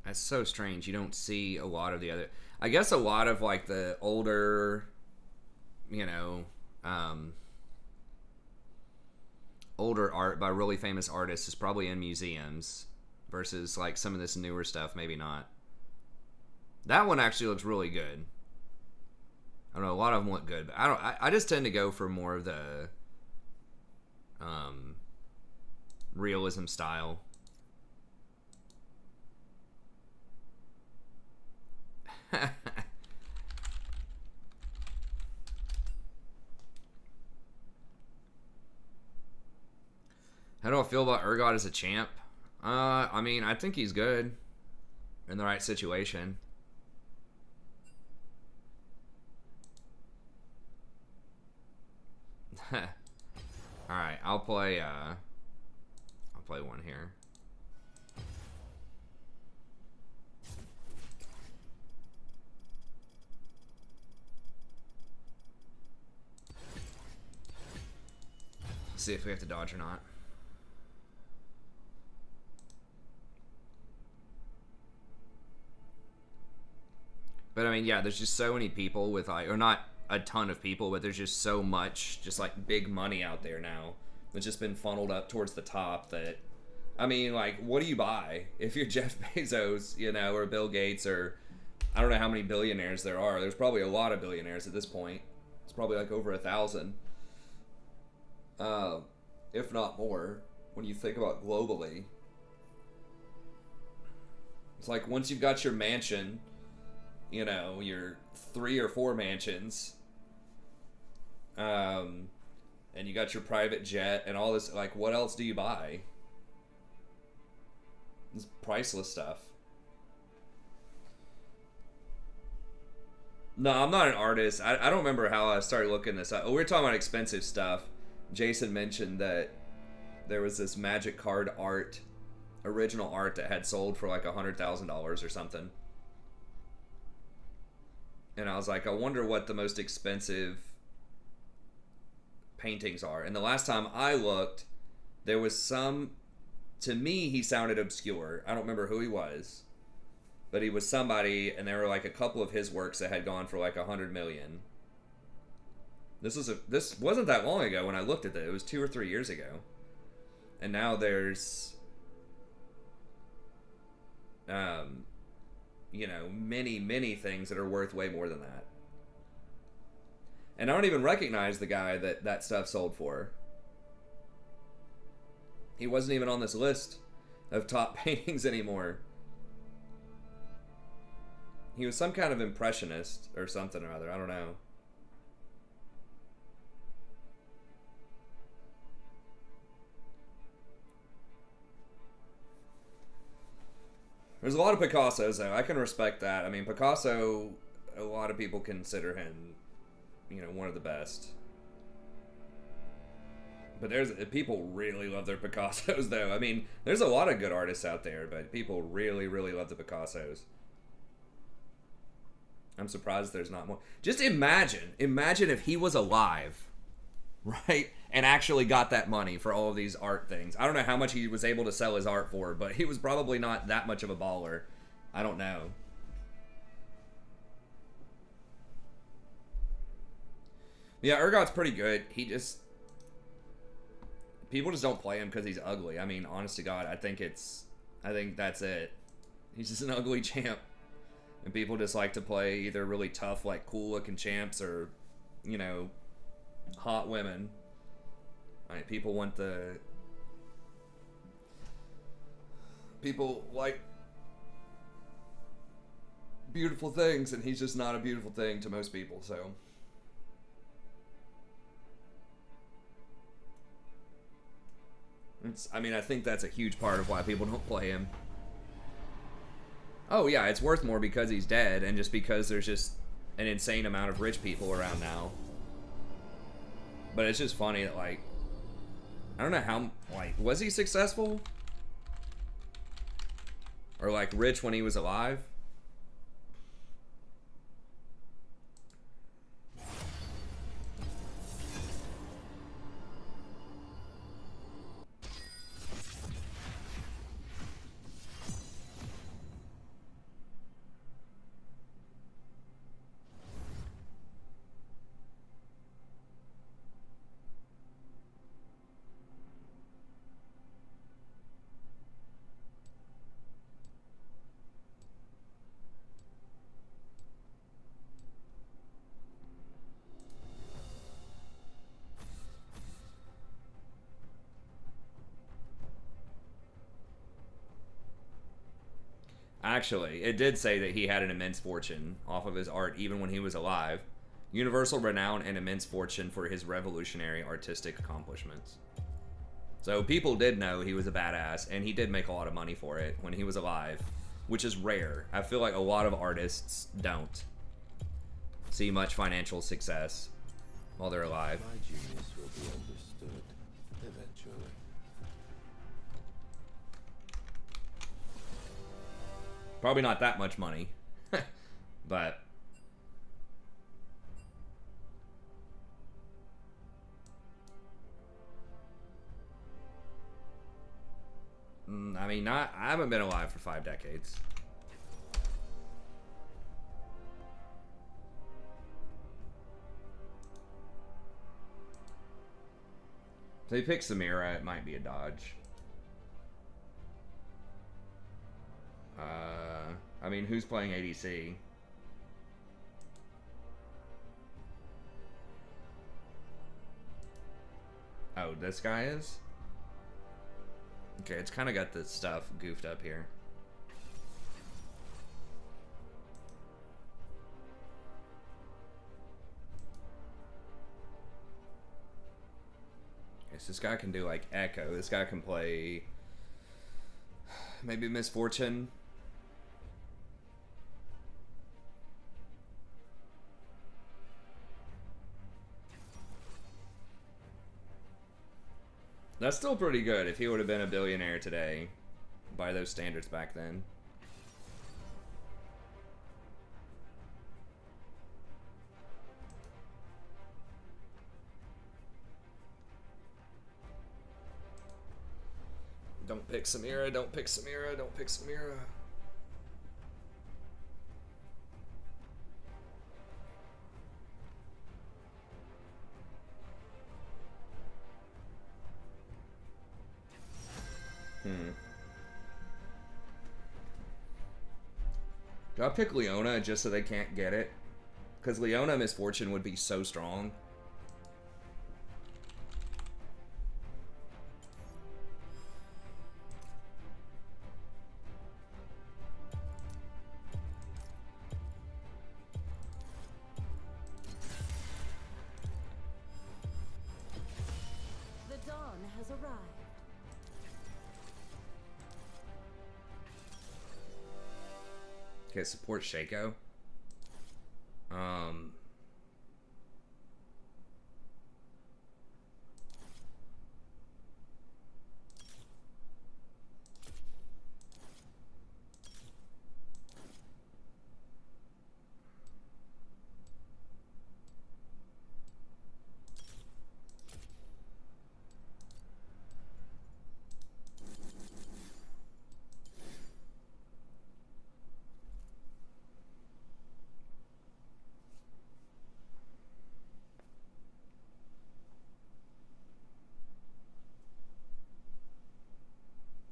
That's so strange. You don't see a lot of the other... I guess a lot of like the older, you know, older art by really famous artists is probably in museums. Versus like some of this newer stuff, maybe not. That one actually looks really good. I don't know, a lot of them look good, but I just tend to go for more of the realism style. How do I feel about Urgot as a champ? I mean, I think he's good in the right situation. All right, I'll play one here. See if we have to dodge or not. But I mean, yeah, there's just so many people with like, or not a ton of people, but there's just so much just like big money out there now that's just been funneled up towards the top that, I mean, like, what do you buy if you're Jeff Bezos, you know, or Bill Gates, or I don't know how many billionaires there are. There's probably a lot of billionaires at this point. It's probably like over 1,000, if not more, when you think about globally. It's like once you've got your mansion, you know, your 3 or 4 mansions, and you got your private jet and all this, like, what else do you buy? It's priceless stuff. No, I'm not an artist. I don't remember how I started looking this up. We were talking about expensive stuff. Jason mentioned that there was this magic card art, original art, that had sold for like $100,000 or something. And I was like, I wonder what the most expensive paintings are. And the last time I looked, there was some, to me, he sounded obscure. I don't remember who he was, but he was somebody, and there were like a couple of his works that had gone for like 100 million. This wasn't that long ago when I looked at it. It was 2 or 3 years ago. And now there's, you know, many things that are worth way more than that. And I don't even recognize the guy that stuff sold for. He wasn't even on this list of top paintings anymore. He was some kind of impressionist or something or other. I don't know. There's a lot of Picassos, though. I can respect that. I mean, Picasso, a lot of people consider him, you know, one of the best. But people really love their Picassos, though. I mean, there's a lot of good artists out there, but people really love the Picassos. I'm surprised there's not more. Just imagine if he was alive, right? And actually got that money for all of these art things. I don't know how much he was able to sell his art for, but he was probably not that much of a baller. I don't know. Yeah, Urgot's pretty good. People just don't play him because he's ugly. I mean, honest to God, I think that's it. He's just an ugly champ. And people just like to play either really tough, like cool looking champs, or, you know, hot women. Right, people like beautiful things, and he's just not a beautiful thing to most people, so. I think that's a huge part of why people don't play him. Oh yeah, it's worth more because he's dead, and just because there's just an insane amount of rich people around now. But it's just funny that, like, I don't know how, like, was he successful? Or, like, rich when he was alive? Actually, it did say that he had an immense fortune off of his art even when he was alive. Universal renown and immense fortune for his revolutionary artistic accomplishments. So people did know he was a badass, and he did make a lot of money for it when he was alive, which is rare. I feel like a lot of artists don't see much financial success while they're alive. My genius will be understood eventually. Probably not that much money, but I mean, I haven't been alive for 5 decades. If they pick Samira, it might be a dodge. I mean, who's playing ADC? Oh, this guy is? Okay, it's kind of got the stuff goofed up here. Okay, so this guy can do like Echo. This guy can play maybe Misfortune. That's still pretty good if he would have been a billionaire today, by those standards back then. Don't pick Samira, don't pick Samira, don't pick Samira. Do I pick Leona just so they can't get it? Because Leona Misfortune would be so strong. The dawn has arrived. Okay, support Shaco.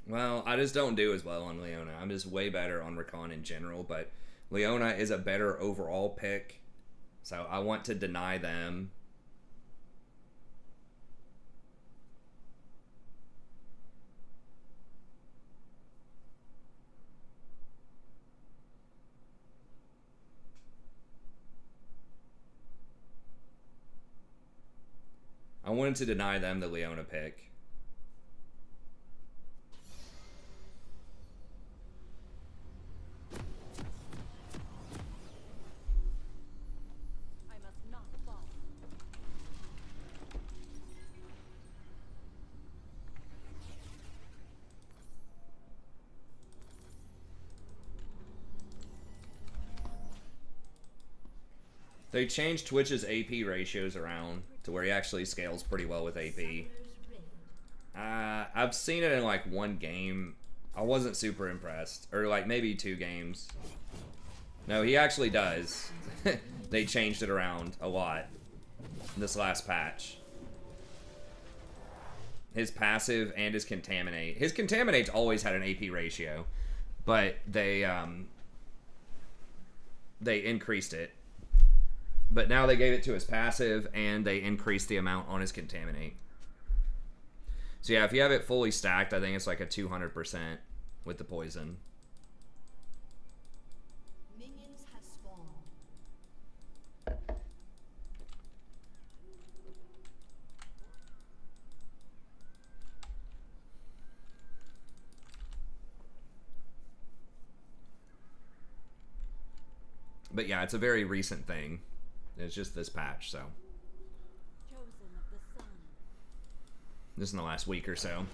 Well, I just don't do as well on Leona. I'm just way better on Rakan in general, but Leona is a better overall pick, so I want to deny them. I wanted to deny them the Leona pick. I must not fall. They changed Twitch's AP ratios around to where he actually scales pretty well with AP. I've seen it in like one game. I wasn't super impressed. Or like maybe 2 games. No, he actually does. They changed it around a lot this last patch. His passive and his Contaminate. His Contaminate's always had an AP ratio, but they increased it. But now they gave it to his passive, and they increased the amount on his Contaminate. So yeah, if you have it fully stacked, I think it's like a 200% with the poison. Minions have spawned. But yeah, it's a very recent thing. It's just this patch, so. Chosen of the sun. Just in the last week or so.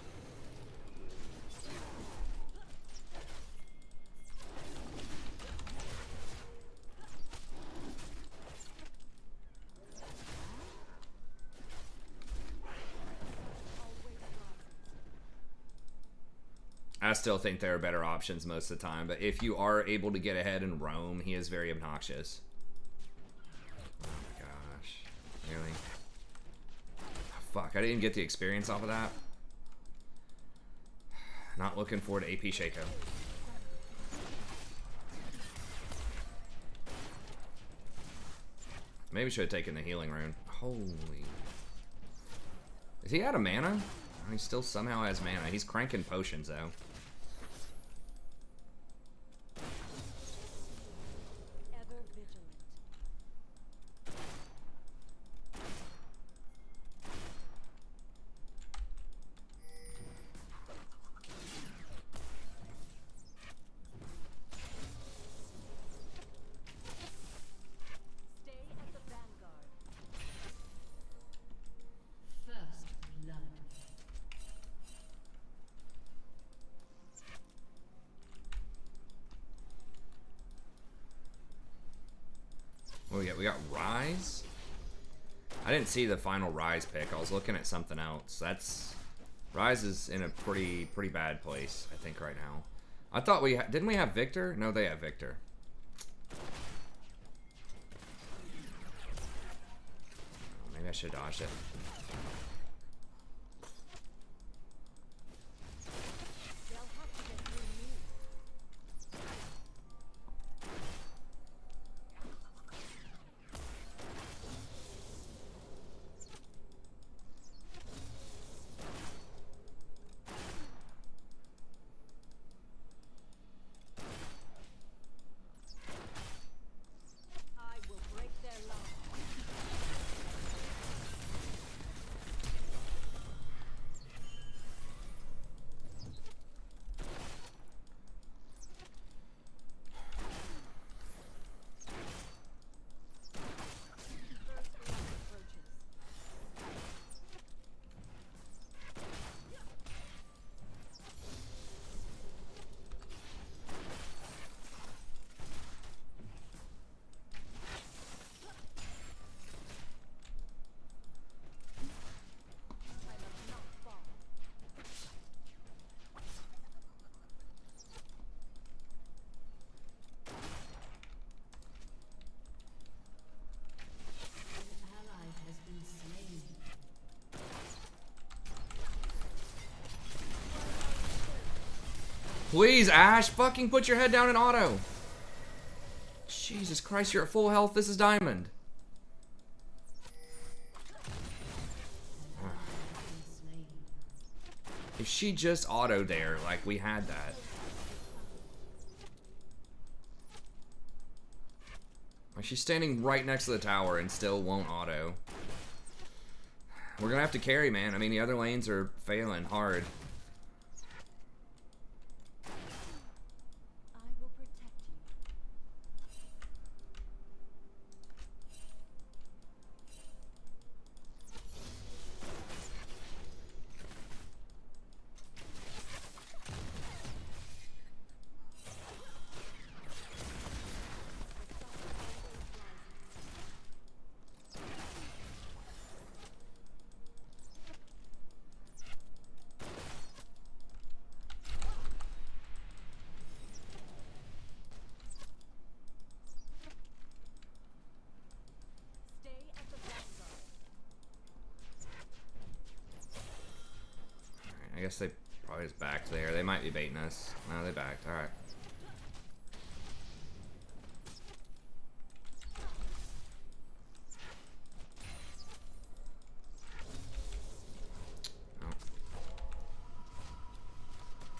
I still think there are better options most of the time, but if you are able to get ahead and roam, he is very obnoxious. Oh my gosh. Really? fuck, I didn't get the experience off of that. Not looking forward to AP Shaco. Maybe should have taken the healing rune. Holy. Is he out of mana? Oh, he still somehow has mana. He's cranking potions though. Ever vigilant. Stay at the vanguard. First blood. What do we got? We got Rise? I didn't see the final Rise pick. I was looking at something else. That's... Rise is in a pretty bad place, I think, right now. I thought we... Didn't we have Victor? No, they have Victor. Oh, maybe I should dodge it. They'll have to get through me. I will break their line. First blood approaches. I must not fall. An ally has been slain. Please, Ash, fucking put your head down in auto. Jesus Christ, you're at full health. This is Diamond. Slain. If she just autoed there, like we had that. Like she's standing right next to the tower and still won't auto. We're gonna have to carry, man. I mean, the other lanes are failing hard. I will protect you. Stay at the vanguard. Alright, I guess they probably just backed there. They might be baiting us. No, they backed. Alright.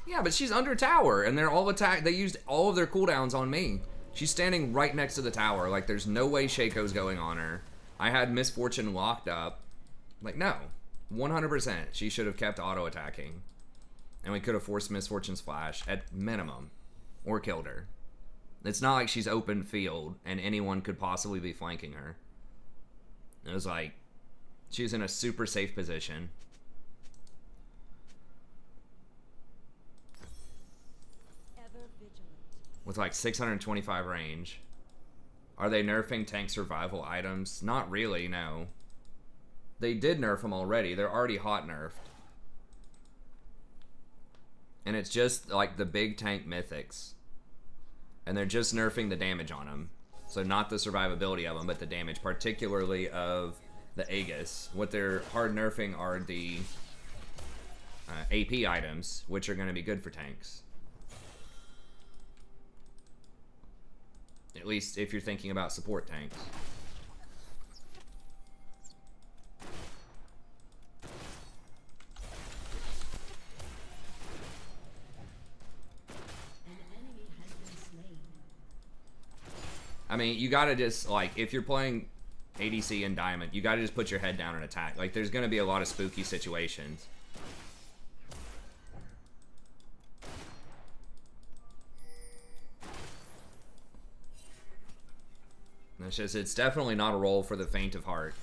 Yeah, but she's under tower, and they're all attack. They used all of their cooldowns on me. She's standing right next to the tower. Like, there's no way Shaco's going on her. I had Misfortune locked up. Like, no. 100%. She should have kept auto-attacking. And we could have forced Misfortune's flash at minimum. Or killed her. It's not like she's open field, and anyone could possibly be flanking her. It was like, she's in a super safe position. Ever vigilant. With like 625 range. Are they nerfing tank survival items? Not really, no. They did nerf them already. They're already hot nerfed. And it's just like the big tank mythics. And they're just nerfing the damage on them. So not the survivability of them, but the damage, particularly of the Aegis. What they're hard nerfing are the AP items, which are going to be good for tanks. At least if you're thinking about support tanks. I mean, you gotta just, like, if you're playing ADC in Diamond, you gotta just put your head down and attack. Like, there's gonna be a lot of spooky situations. It's just, it's definitely not a role for the faint of heart.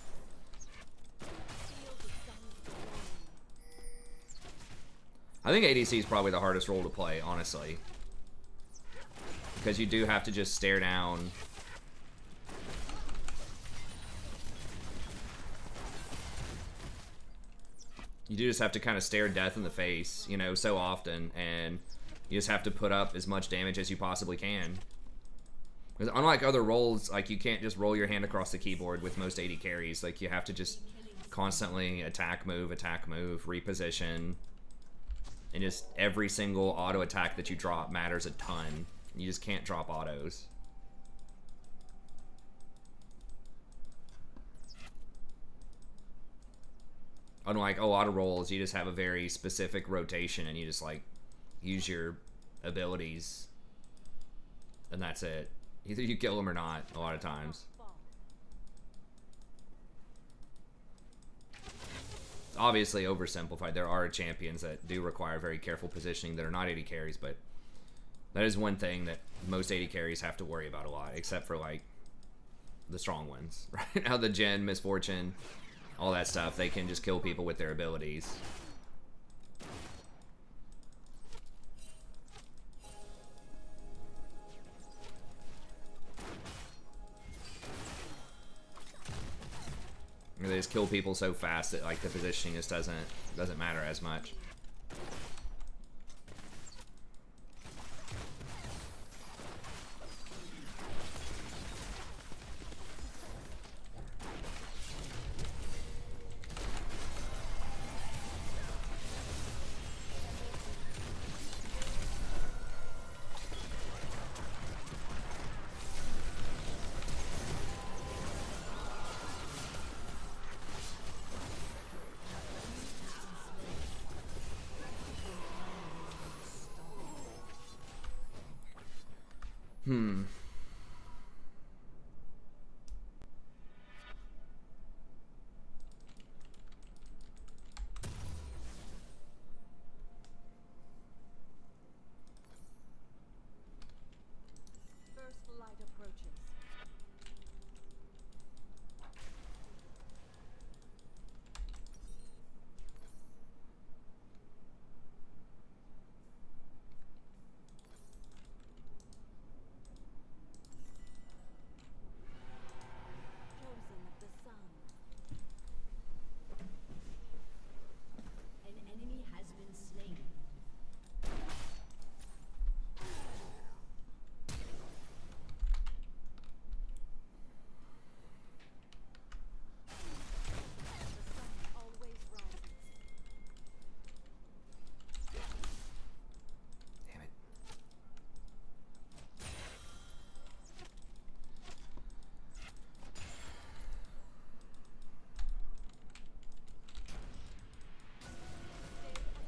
I think ADC is probably the hardest role to play, honestly. Because you do have to just stare down. You do just have to kind of stare death in the face, you know, so often, and you just have to put up as much damage as you possibly can. Because unlike other roles, like, you can't just roll your hand across the keyboard with most AD carries. Like, you have to just constantly attack, move, reposition. And just every single auto attack that you drop matters a ton. You just can't drop autos. Unlike a lot of roles, you just have a very specific rotation and you just, like, use your abilities. And that's it. Either you kill them or not, a lot of times. It's obviously oversimplified. There are champions that do require very careful positioning that are not AD carries, but that is one thing that most AD carries have to worry about a lot, except for, like, the strong ones. Right now, the Gen, Misfortune, all that stuff, they can just kill people with their abilities. They just kill people so fast that, like, the positioning just doesn't matter as much. First light approaches. Chosen of the sun. An enemy has been slain. Always rises. Damn it.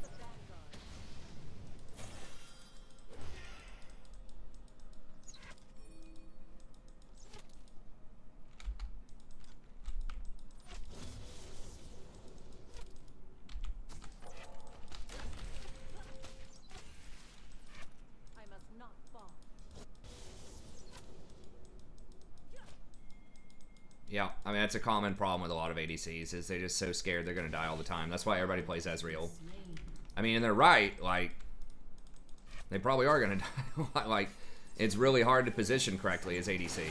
The vanguard. I must not fall. Yeah, I mean, that's a common problem with a lot of ADCs, is they're just so scared they're going to die all the time. That's why everybody plays Ezreal. I mean, and they're right, like, they probably are going to die. Like, it's really hard to position correctly as ADC.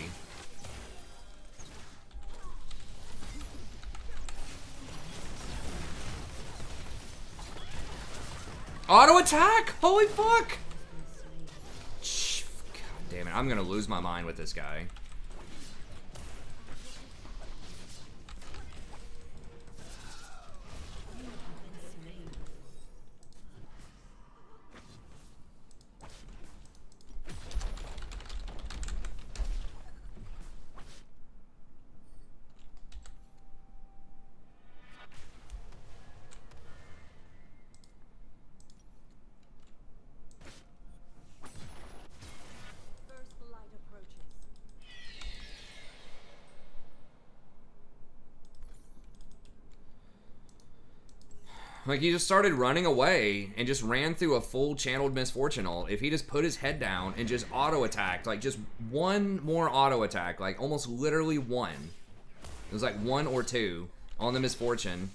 Auto attack! Holy fuck! God damn it, I'm going to lose my mind with this guy. Like, he just started running away and just ran through a full channeled misfortune ult. If he just put his head down and just auto-attacked, like, just one more auto-attack, like, almost literally one. It was like 1 or 2 on the misfortune.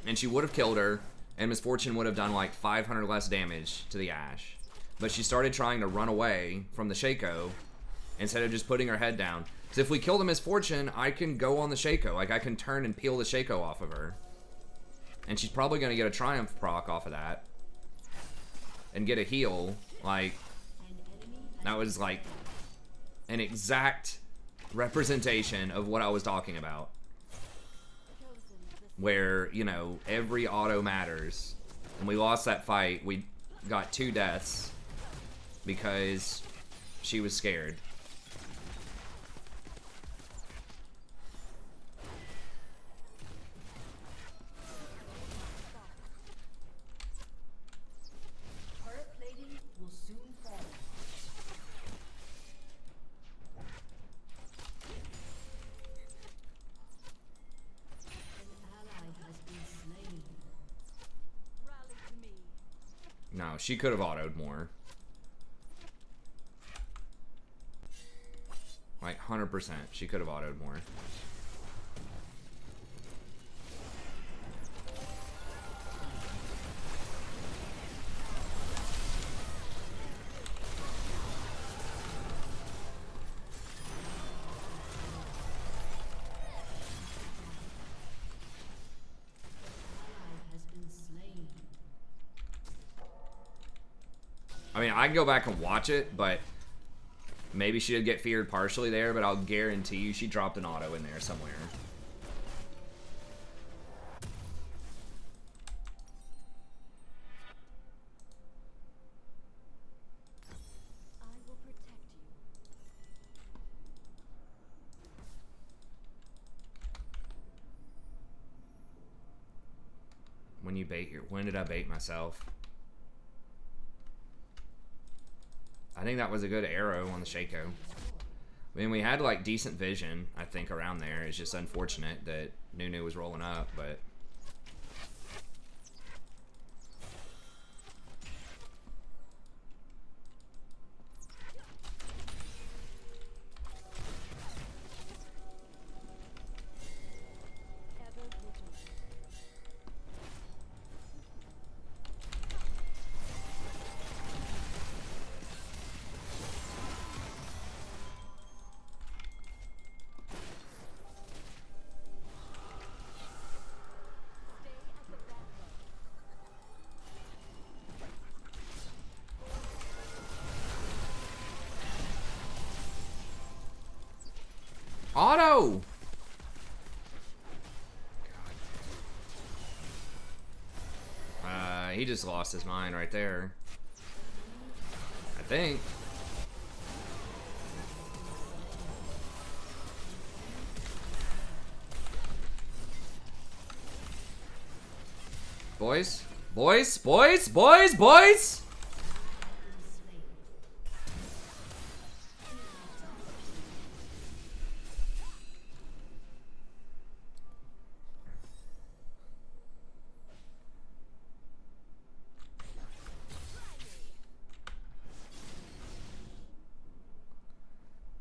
And she would have killed her, and misfortune would have done, like, 500 less damage to the Ashe. But she started trying to run away from the Shaco instead of just putting her head down. So if we kill the misfortune, I can go on the Shaco. Like, I can turn and peel the Shaco off of her. And she's probably going to get a Triumph proc off of that. And get a heal. Like, that was like an exact representation of what I was talking about. Where, you know, every auto matters. And we lost that fight. We got 2 deaths. Because she was scared. No, she could have autoed more. Like, 100%. She could have autoed more. I mean, I can go back and watch it, but maybe she did get feared partially there, but I'll guarantee you she dropped an auto in there somewhere. I will protect you. When you bait your... When did I bait myself? I think that was a good arrow on the Shaco. I mean, we had, like, decent vision, I think, around there. It's just unfortunate that Nunu was rolling up, but... Auto! He just lost his mind right there. I think. Boys? Boys? Boys? Boys? Boys?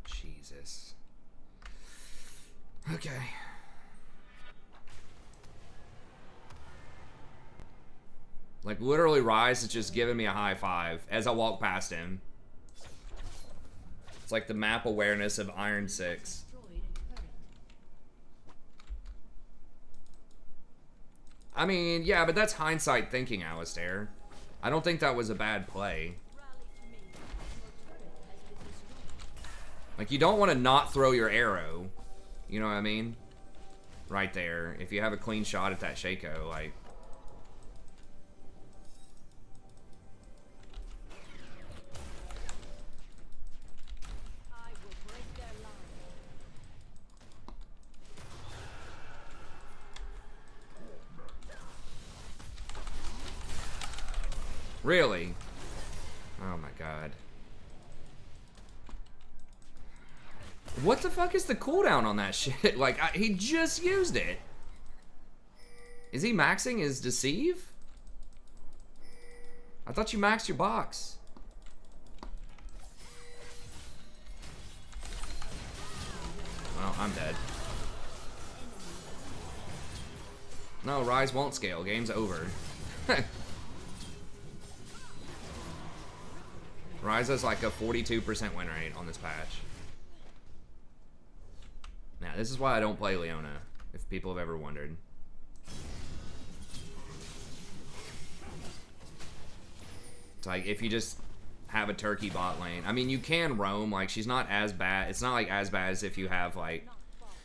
Jesus. Okay. Like, literally, Rise is just giving me a high five as I walk past him. It's like the map awareness of Iron 6. I mean, yeah, but that's hindsight thinking, Alistair. I don't think that was a bad play. Like, you don't want to not throw your arrow. You know what I mean? Right there. If you have a clean shot at that Shaco, like... Really? Oh my god. What the fuck is the cooldown on that shit? Like, he just used it. Is he maxing his deceive? I thought you maxed your box. Well, I'm dead. No, Rise won't scale. Game's over. Rise has like a 42% win rate on this patch. Now, this is why I don't play Leona, if people have ever wondered. It's like, if you just have a turkey bot lane. I mean, you can roam. Like, she's not as bad. It's not, like, as bad as if you have, like...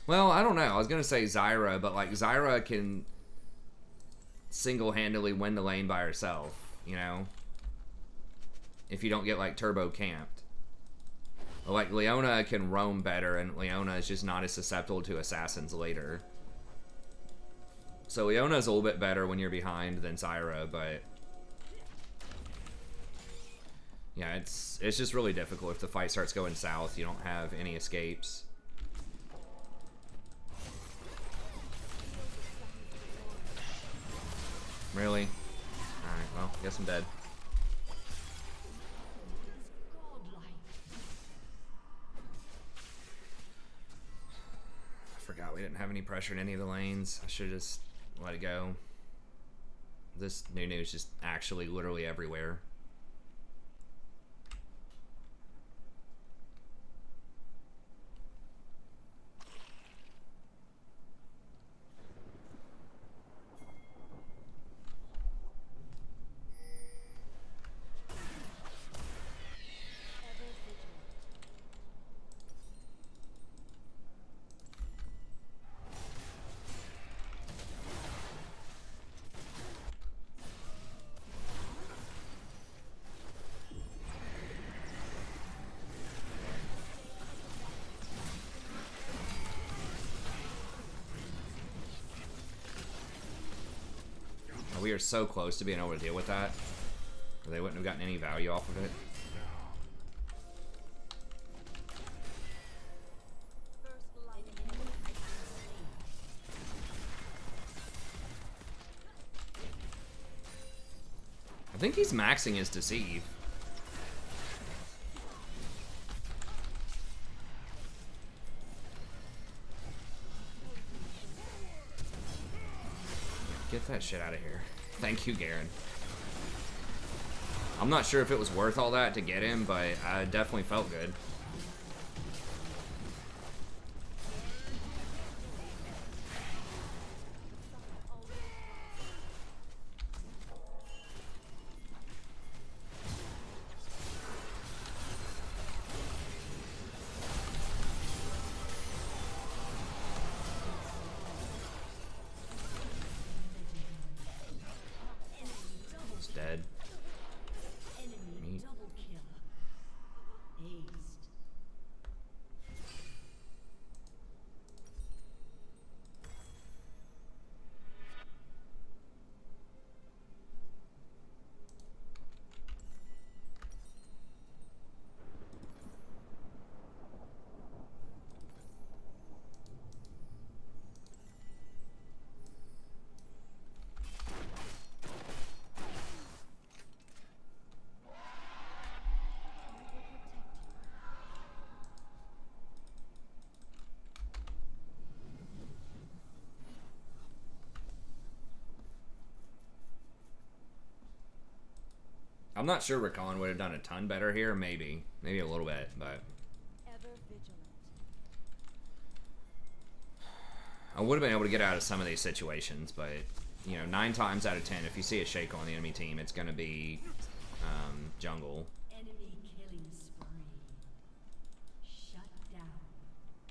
Well, I don't know. I was going to say Zyra, but, like, Zyra can single-handedly win the lane by herself, you know? If you don't get, like, turbo camped. But, like, Leona can roam better, and Leona is just not as susceptible to assassins later. So Leona's a little bit better when you're behind than Zyra, but... Yeah, it's just really difficult. If the fight starts going south, you don't have any escapes. Really? Alright, well, guess I'm dead. I forgot we didn't have any pressure in any of the lanes. I should have just let it go. This Nunu is just actually literally everywhere. We are so close to being able to deal with that. Or they wouldn't have gotten any value off of it. I think he's maxing his deceive. Get that shit out of here. Thank you, Garen. I'm not sure if it was worth all that to get him, but I definitely felt good. Dead. Meat. I'm not sure Rakan would have done a ton better here. Maybe a little bit, but I would have been able to get out of some of these situations. But you know, 9 times out of 10, if you see a Shaco on the enemy team, it's going to be jungle.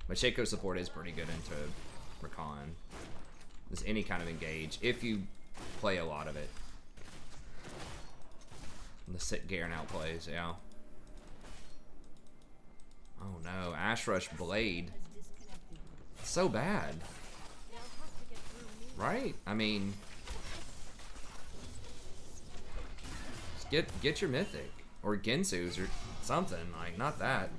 But Shaco support is pretty good into Rakan. There's any kind of engage if you play a lot of it. The sit Garen outplays, yeah. Oh no, Ash Rush Blade. So bad. Right? I mean, just get your mythic. Or Gensu's or something, like, not that.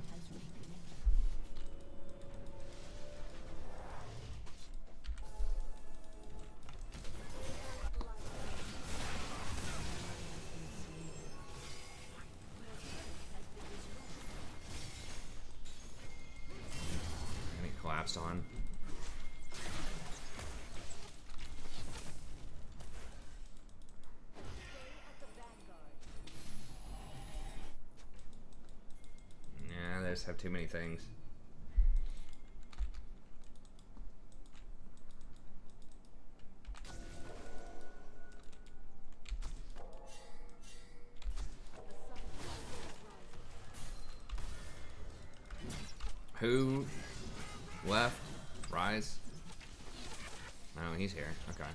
Blast on. Yeah, they just have too many things. Who left? Rise? Oh, he's here. Okay.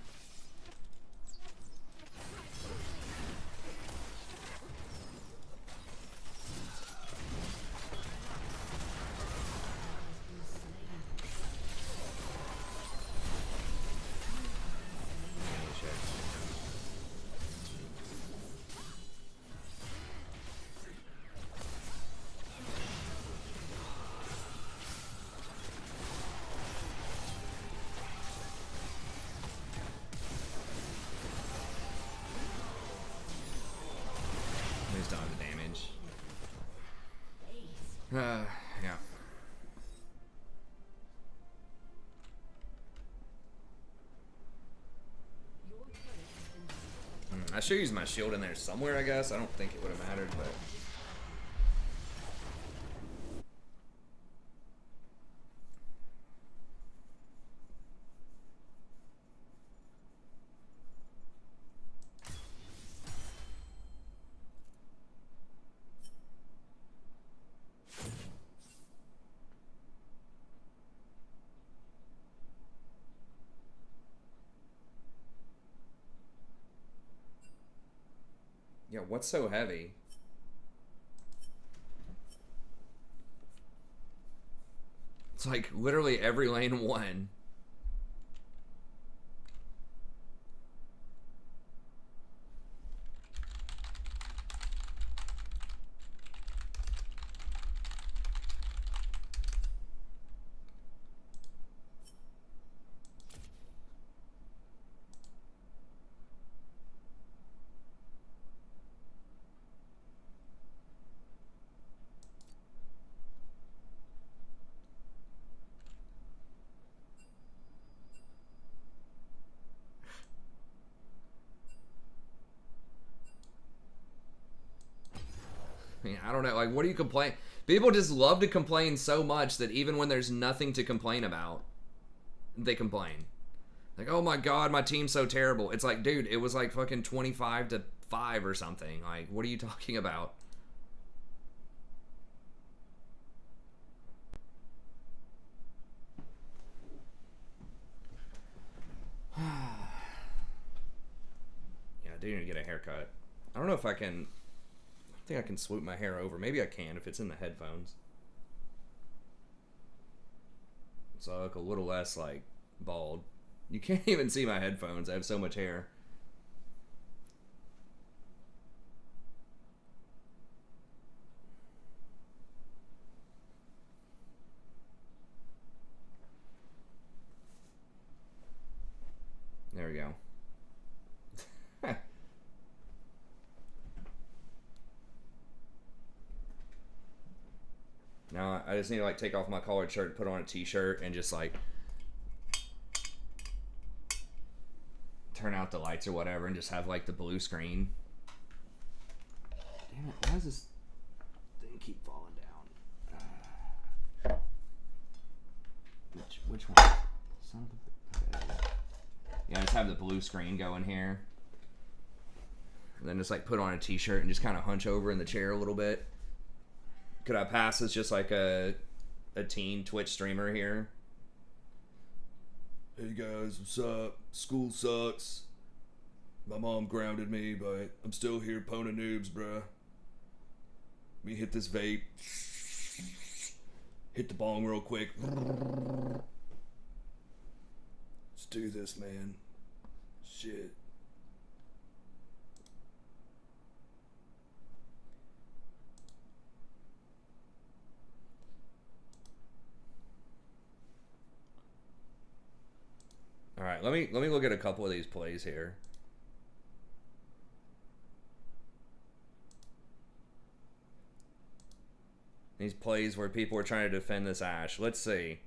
He's done the damage. Yeah. I should use my shield in there somewhere, I guess. I don't think it would have mattered, but... Yeah, what's so heavy? It's like literally every lane one. I mean, I don't know. Like, what do you complain? People just love to complain so much that even when there's nothing to complain about, they complain. Like, oh my god, my team's so terrible. It's like, dude, it was like fucking 25-5 or something. Like, what are you talking about? Yeah, I do need to get a haircut. I don't know if I can... I think I can swoop my hair over. Maybe I can if it's in the headphones. So I look a little less, like, bald. You can't even see my headphones. I have so much hair. There we go. Now I just need to like take off my collared shirt, put on a t-shirt, and just like turn out the lights or whatever, and just have like the blue screen. Damn it! Why does this thing keep falling down? Which one? Son of a... Okay. Yeah, just have the blue screen going here, and then just like put on a t-shirt and just kind of hunch over in the chair a little bit. Could I pass as just like a teen Twitch streamer here? Hey guys, what's up? School sucks. My mom grounded me, but I'm still here pwning noobs, bruh. Let me hit this vape. Hit the bong real quick. Let's do this, man. Shit. All right, let me look at a couple of these plays here. These plays where people are trying to defend this Ashe. Let's see.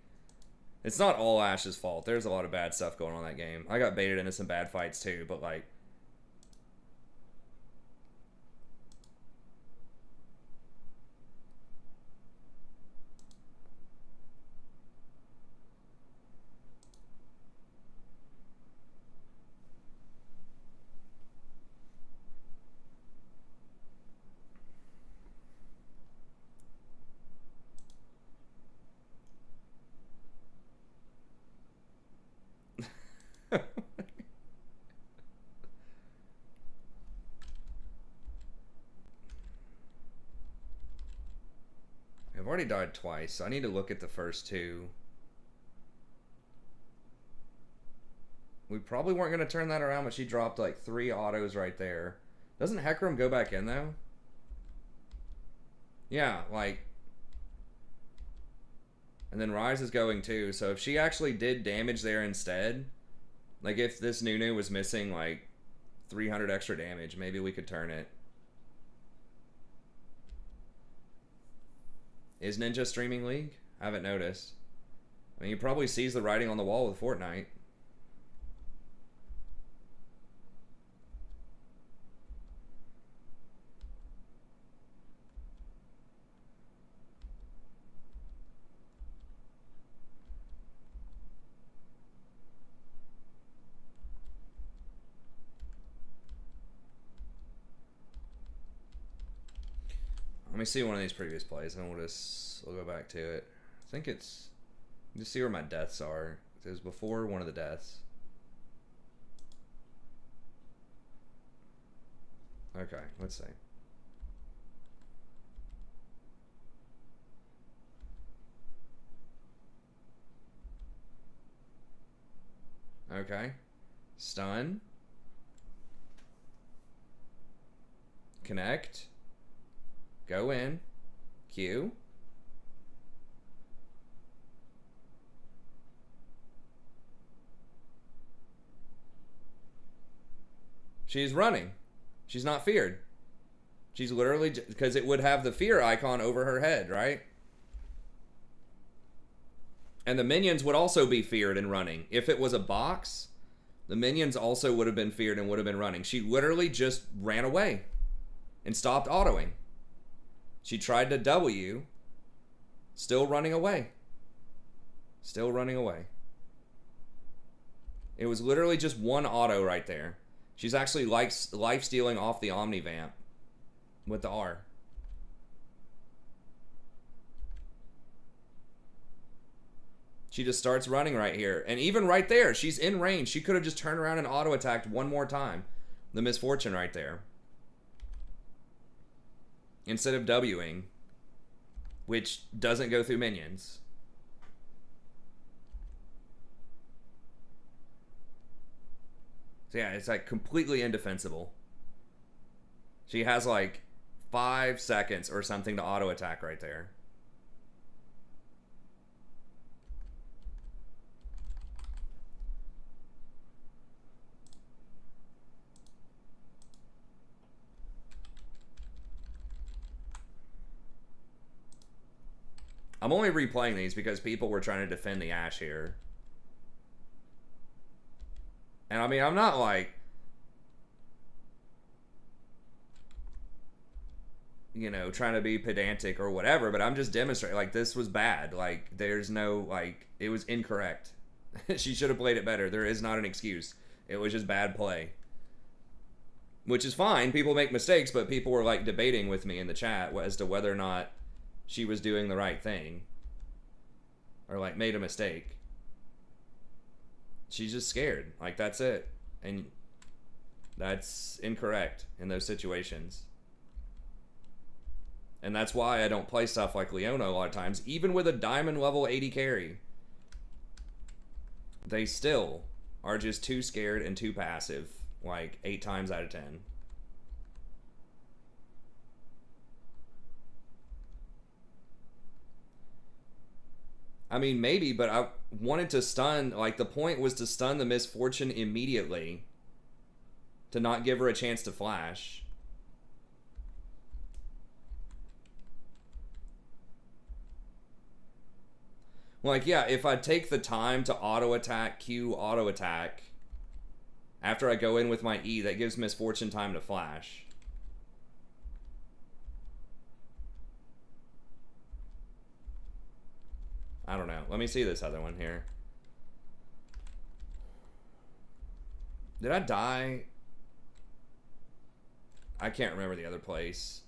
It's not all Ash's fault. There's a lot of bad stuff going on in that game. I got baited into some bad fights too, but like... I've already died twice, so I need to look at the first two. We probably weren't going to turn that around, but she dropped like 3 autos right there. Doesn't Hecarim go back in, though? Yeah, like... And then Rise is going, too. So if she actually did damage there instead... Like, if this Nunu was missing, like, 300 extra damage, maybe we could turn it. Is Ninja streaming League? I haven't noticed. I mean, he probably sees the writing on the wall with Fortnite. Let me see one of these previous plays, and we'll go back to it. I think it's just see where my deaths are. It was before one of the deaths. Okay, let's see. Okay, stun, connect. Go in. Q. She's running. She's not feared. She's literally... Because it would have the fear icon over her head, right? And the minions would also be feared and running. If it was a box, the minions also would have been feared and would have been running. She literally just ran away and stopped autoing. She tried to W, still running away. Still running away. It was literally just one auto right there. She's actually life stealing off the Omni Vamp with the R. She just starts running right here. And even right there, she's in range. She could have just turned around and auto attacked one more time. The misfortune right there. Instead of Wing, which doesn't go through minions. So yeah, it's like completely indefensible. She has like 5 seconds or something to auto attack right there. I'm only replaying these because people were trying to defend the Ashe here. And I mean, I'm not like, you know, trying to be pedantic or whatever, but I'm just demonstrating, like, this was bad. Like, there's no, like, it was incorrect. She should have played it better. There is not an excuse. It was just bad play. Which is fine. People make mistakes, but people were, like, debating with me in the chat as to whether or not she was doing the right thing. Or, like, made a mistake. She's just scared. Like, that's it. And that's incorrect in those situations. And that's why I don't play stuff like Leona a lot of times. Even with a diamond level 80 carry. They still are just too scared and too passive. Like, 8 times out of 10. I mean, maybe, but I wanted to stun. Like, the point was to stun the misfortune immediately. To not give her a chance to flash. Like, yeah, if I take the time to auto attack, Q auto attack, after I go in with my E, that gives Misfortune time to flash. I don't know. Let me see this other one here. Did I die? I can't remember the other place.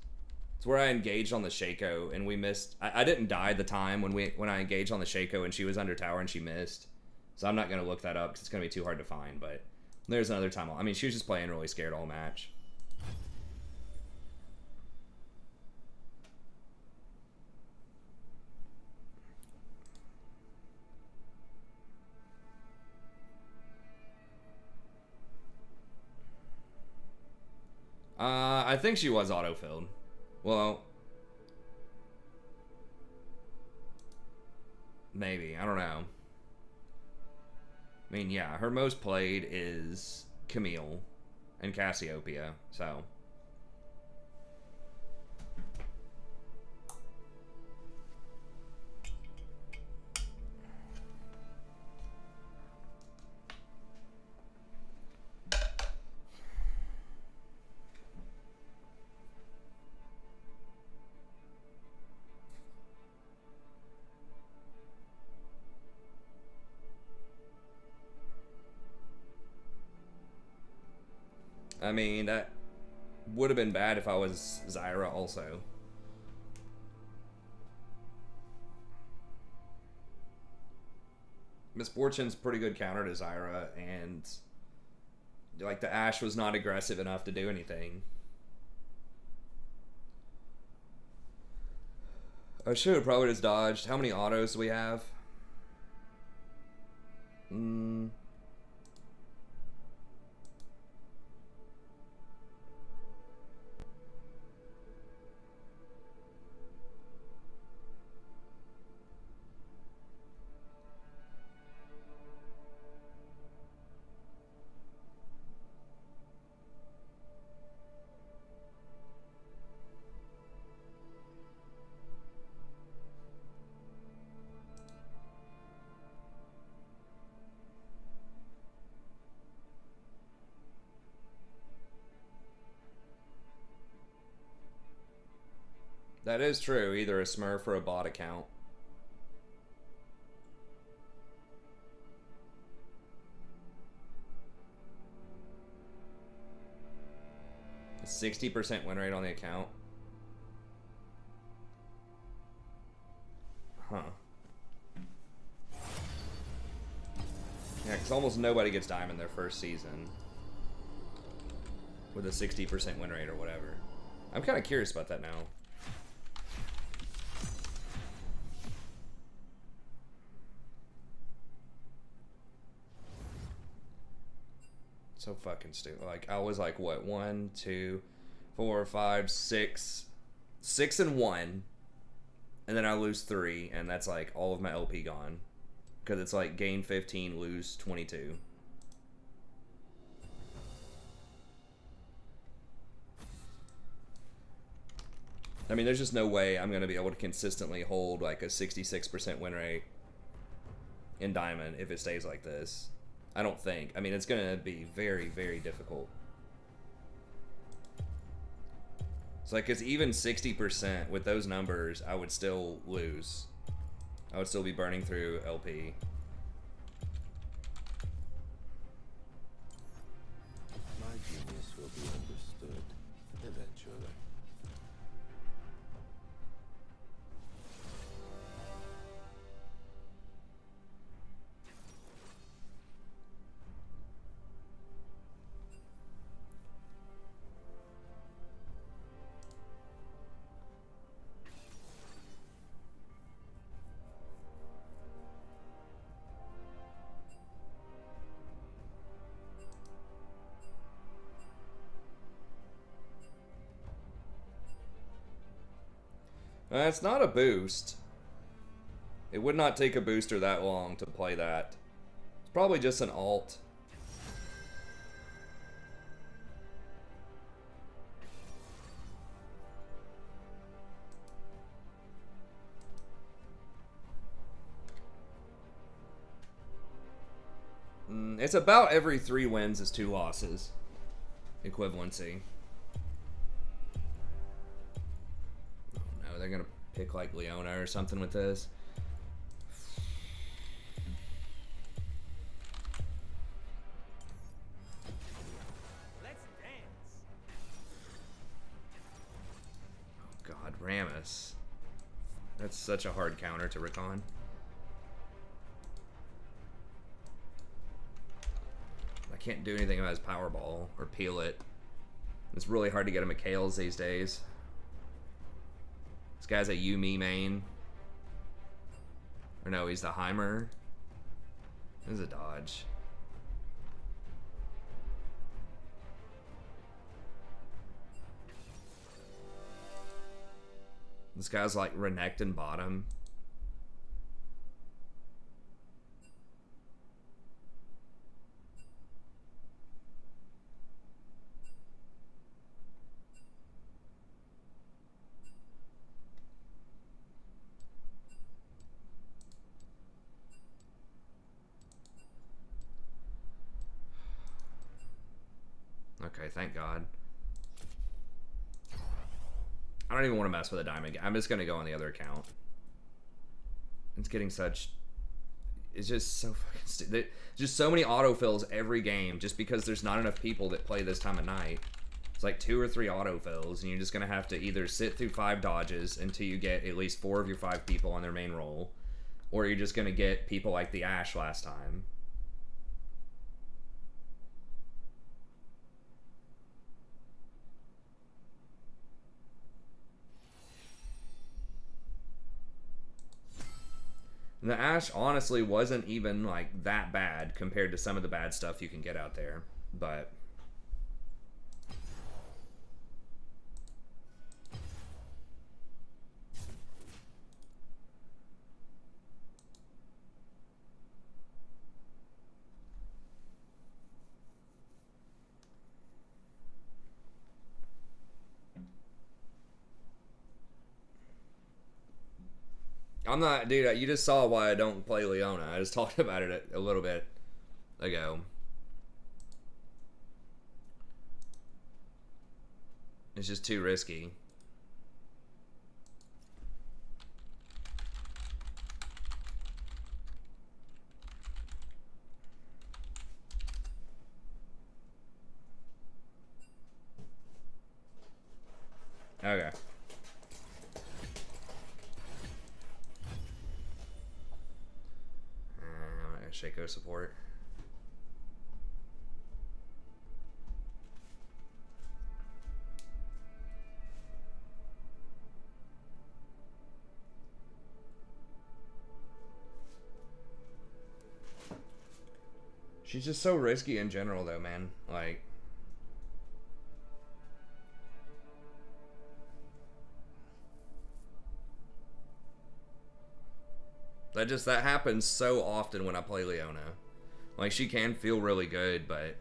It's where I engaged on the Shaco and we missed. I didn't die the time when I engaged on the Shaco and she was under tower and she missed. So I'm not going to look that up because it's going to be too hard to find. But there's another time. I mean, she was just playing really scared all match. I think she was autofilled. Well, maybe. I don't know. I mean, yeah, her most played is Camille and Cassiopeia, so. I mean, that would have been bad if I was Zyra also. Misfortune's pretty good counter to Zyra, and like the Ashe was not aggressive enough to do anything. I should have probably just dodged. How many autos do we have? That is true, either a Smurf or a bot account. A 60% win rate on the account. Huh. Yeah, because almost nobody gets Diamond their first season with a 60% win rate or whatever. I'm kind of curious about that now. So fucking stupid. Like, I was like, what, 1, 2, 4, 5, 6, 6 and 1, and then I lose 3, and that's like all of my LP gone, because it's like gain 15, lose 22. I mean, there's just no way I'm gonna be able to consistently hold like a 66% win rate in Diamond if it stays like this. I don't think. I mean, it's going to be very, very difficult. It's like, it's even 60% with those numbers, I would still lose. I would still be burning through LP. My genius will be understood eventually. It's not a boost. It would not take a booster that long to play that. It's probably just an alt. It's about every 3 wins is 2 losses. Equivalency. Oh no, they're gonna pick like Leona or something with this. Let's dance. Oh god, Rammus. That's such a hard counter to recon. I can't do anything about his Powerball or peel it. It's really hard to get him a Kales these days. This guy's a Yumi main. Or no, he's the Heimer. This is a dodge. This guy's like Renekton bottom. Okay, thank God. I don't even want to mess with a diamond. I'm just going to go on the other account. It's getting such... It's just so fucking stupid. Just so many autofills every game just because there's not enough people that play this time of night. It's like 2 or 3 autofills, and you're just going to have to either sit through 5 dodges until you get at least 4 of your 5 people on their main roll, or you're just going to get people like the Ashe last time. And the Ashe honestly wasn't even like that bad compared to some of the bad stuff you can get out there, but I'm not, dude, you just saw why I don't play Leona. I just talked about it a little bit ago. It's just too risky. Okay. Shaco support. She's just so risky in general though, man. Like, that happens so often when I play Leona. Like, she can feel really good, but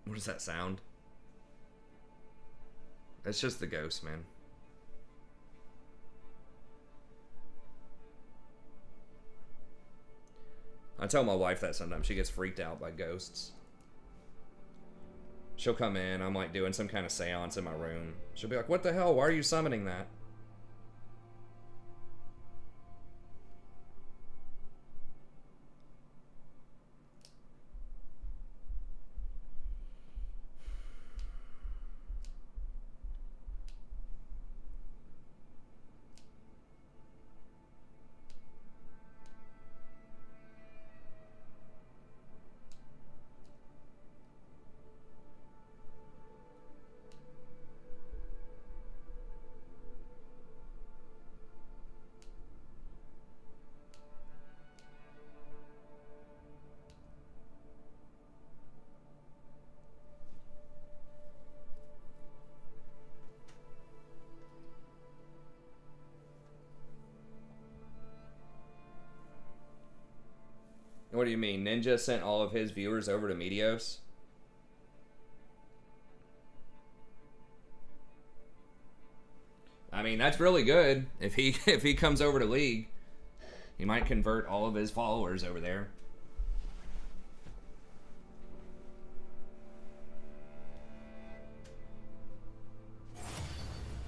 what does that sound? It's just the ghost, man. I tell my wife that sometimes. She gets freaked out by ghosts. She'll come in, I'm like doing some kind of seance in my room. She'll be like, what the hell? Why are you summoning that? What do you mean? Ninja sent all of his viewers over to Medios? I mean, that's really good. If he if he comes over to League, he might convert all of his followers over there.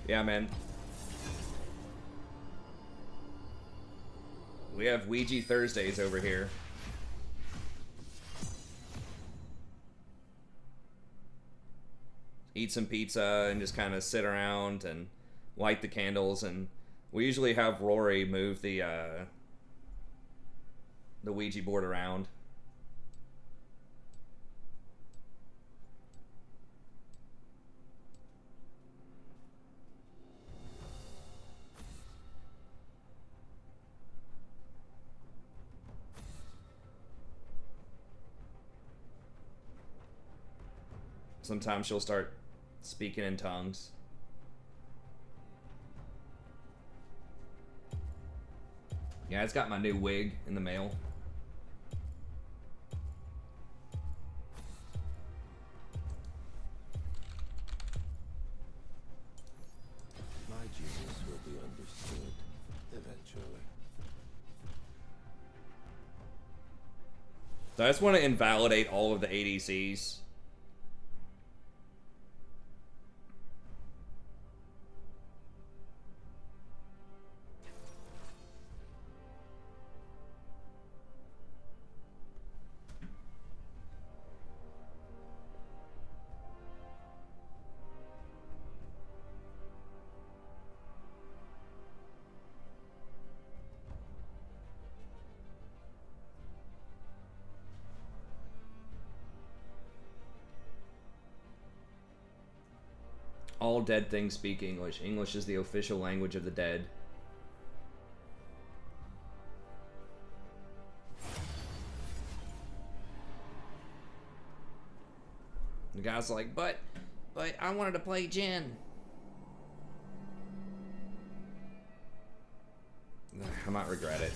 Yeah, man. We have Ouija Thursdays over here. Eat some pizza and just kind of sit around and light the candles, and we usually have Rory move the Ouija board around. Sometimes she'll start speaking in tongues. Yeah, it's got my new wig in the mail. My genius will be understood eventually. So I just want to invalidate all of the ADCs. All dead things speak English. English is the official language of the dead. The guy's like, but I wanted to play Jin. I might regret it.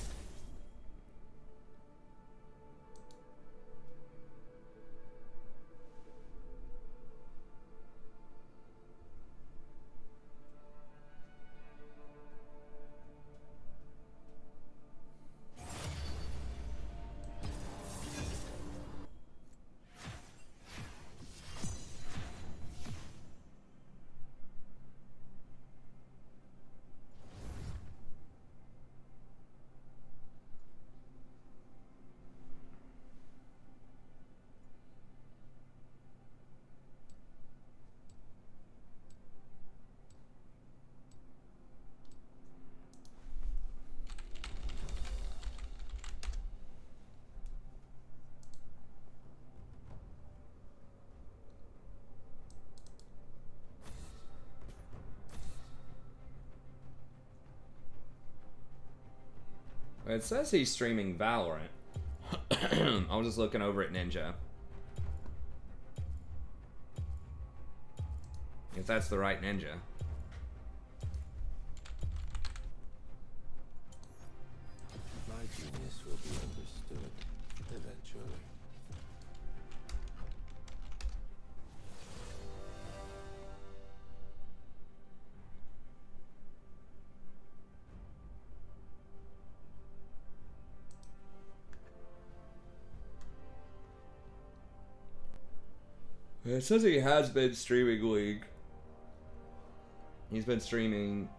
It says he's streaming Valorant. I was just looking over at Ninja. If that's the right Ninja. My genius will be understood eventually. It says he has been streaming League. He's been streaming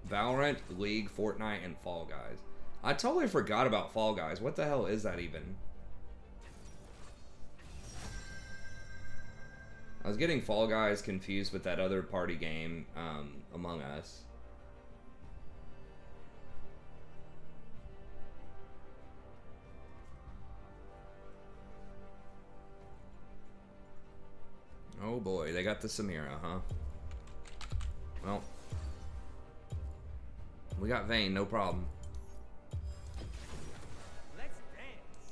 Valorant, League, Fortnite, and Fall Guys. I totally forgot about Fall Guys. What the hell is that even? I was getting Fall Guys confused with that other party game, Among Us. Oh boy, they got the Samira, huh? Well, we got Vayne, no problem. Let's dance.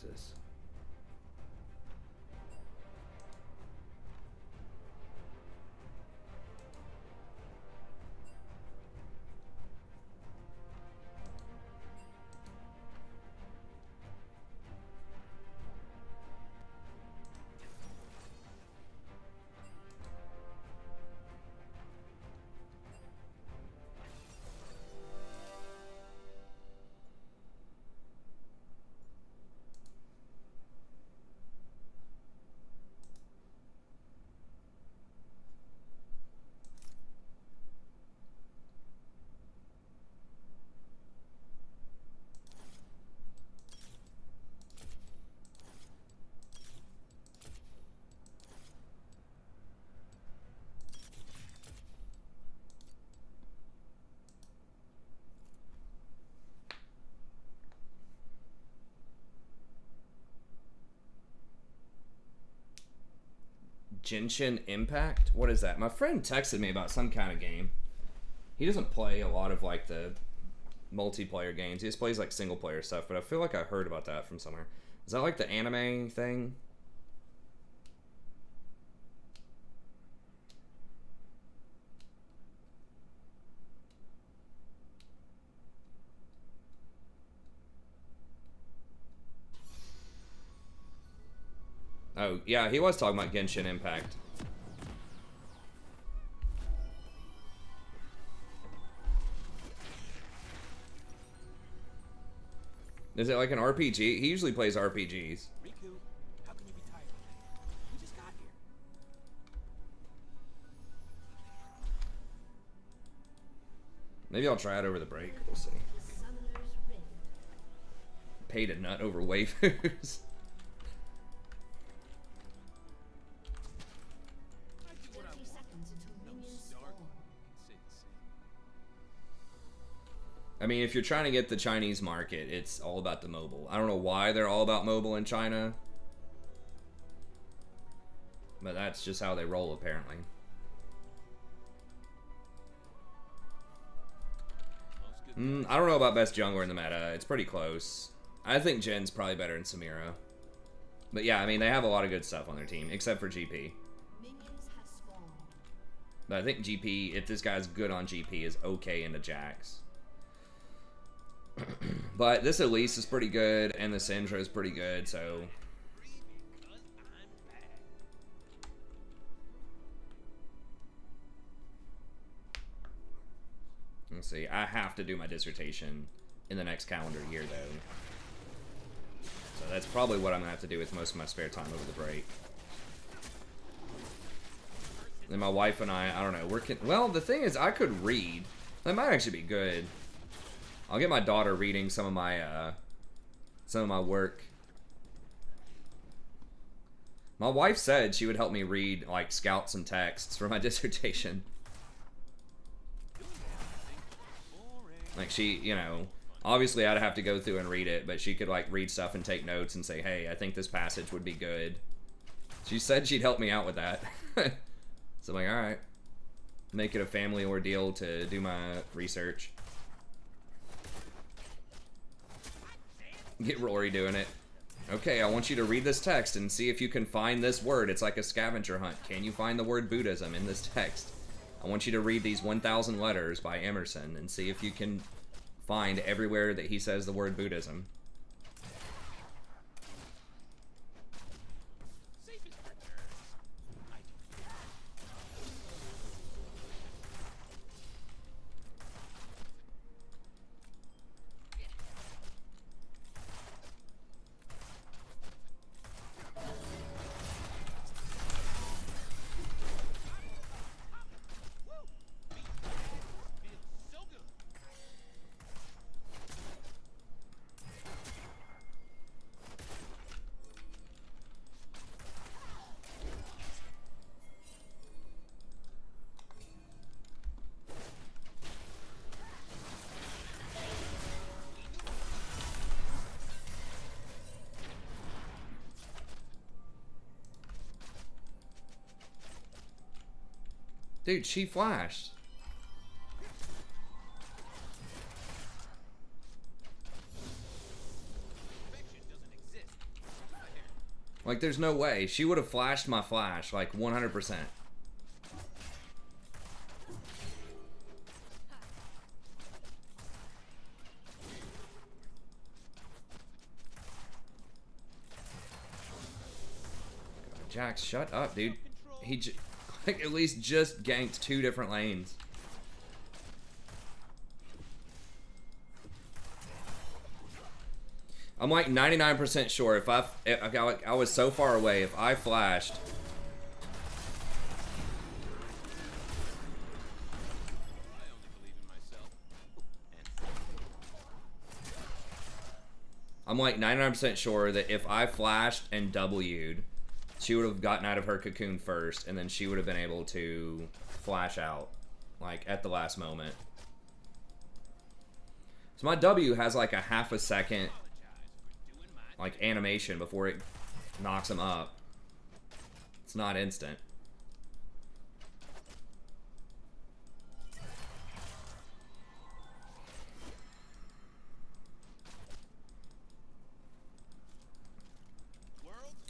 Jesus. Genshin Impact? What is that? My friend texted me about some kind of game. He doesn't play a lot of like the multiplayer games. He just plays like single player stuff, but I feel like I heard about that from somewhere. Is that like the anime thing? Oh, yeah, he was talking about Genshin Impact. Is it like an RPG? He usually plays RPGs. Riku, how can you be tired? We just got here. Maybe I'll try it over the break. We'll see. Summoner's Rift. Paid a nut over waifus. I do what I 30 want. seconds until No minions Stark spawn. can say the same. I mean, if you're trying to get the Chinese market, it's all about the mobile. I don't know why they're all about mobile in China, but that's just how they roll, apparently. Most good I don't know about best jungler in the meta. It's pretty close. I think Jin's probably better than Samira. But yeah, I mean, they have a lot of good stuff on their team, except for GP. Minions have spawned. But I think GP, if this guy's good on GP, is okay into Jax. But this Elise is pretty good, and the Syndra is pretty good, so... because I'm back. Let's see, I have to do my dissertation in the next calendar year, though. So that's probably what I'm going to have to do with most of my spare time over the break. And my wife and I don't know, well, the thing is, I could read. That might actually be good. I'll get my daughter reading some of my work. My wife said she would help me read, like, scout some texts for my dissertation. Like, she, you know, obviously I'd have to go through and read it, but she could, like, read stuff and take notes and say, hey, I think this passage would be good. She said she'd help me out with that. So I'm like, alright. Make it a family ordeal to do my research. Get Rory doing it. Okay, I want you to read this text and see if you can find this word. It's like a scavenger hunt. Can you find the word Buddhism in this text? I want you to read these 1,000 letters by Emerson and see if you can find everywhere that he says the word Buddhism. Safest returns. I do. Feels so good. Dude, she flashed. Perfection doesn't exist. Like, there's no way. She would have flashed my flash, like, 100%. Jax, shut up, dude. He like, at least just ganked 2 different lanes. I'm like 99% sure if I was so far away, if I flashed. I only believe in myself. And I'm like 99% sure that if I flashed and W'd, she would have gotten out of her cocoon first, and then she would have been able to flash out, like, at the last moment. So my W has like a half a second, like, animation before it knocks him up. It's not instant.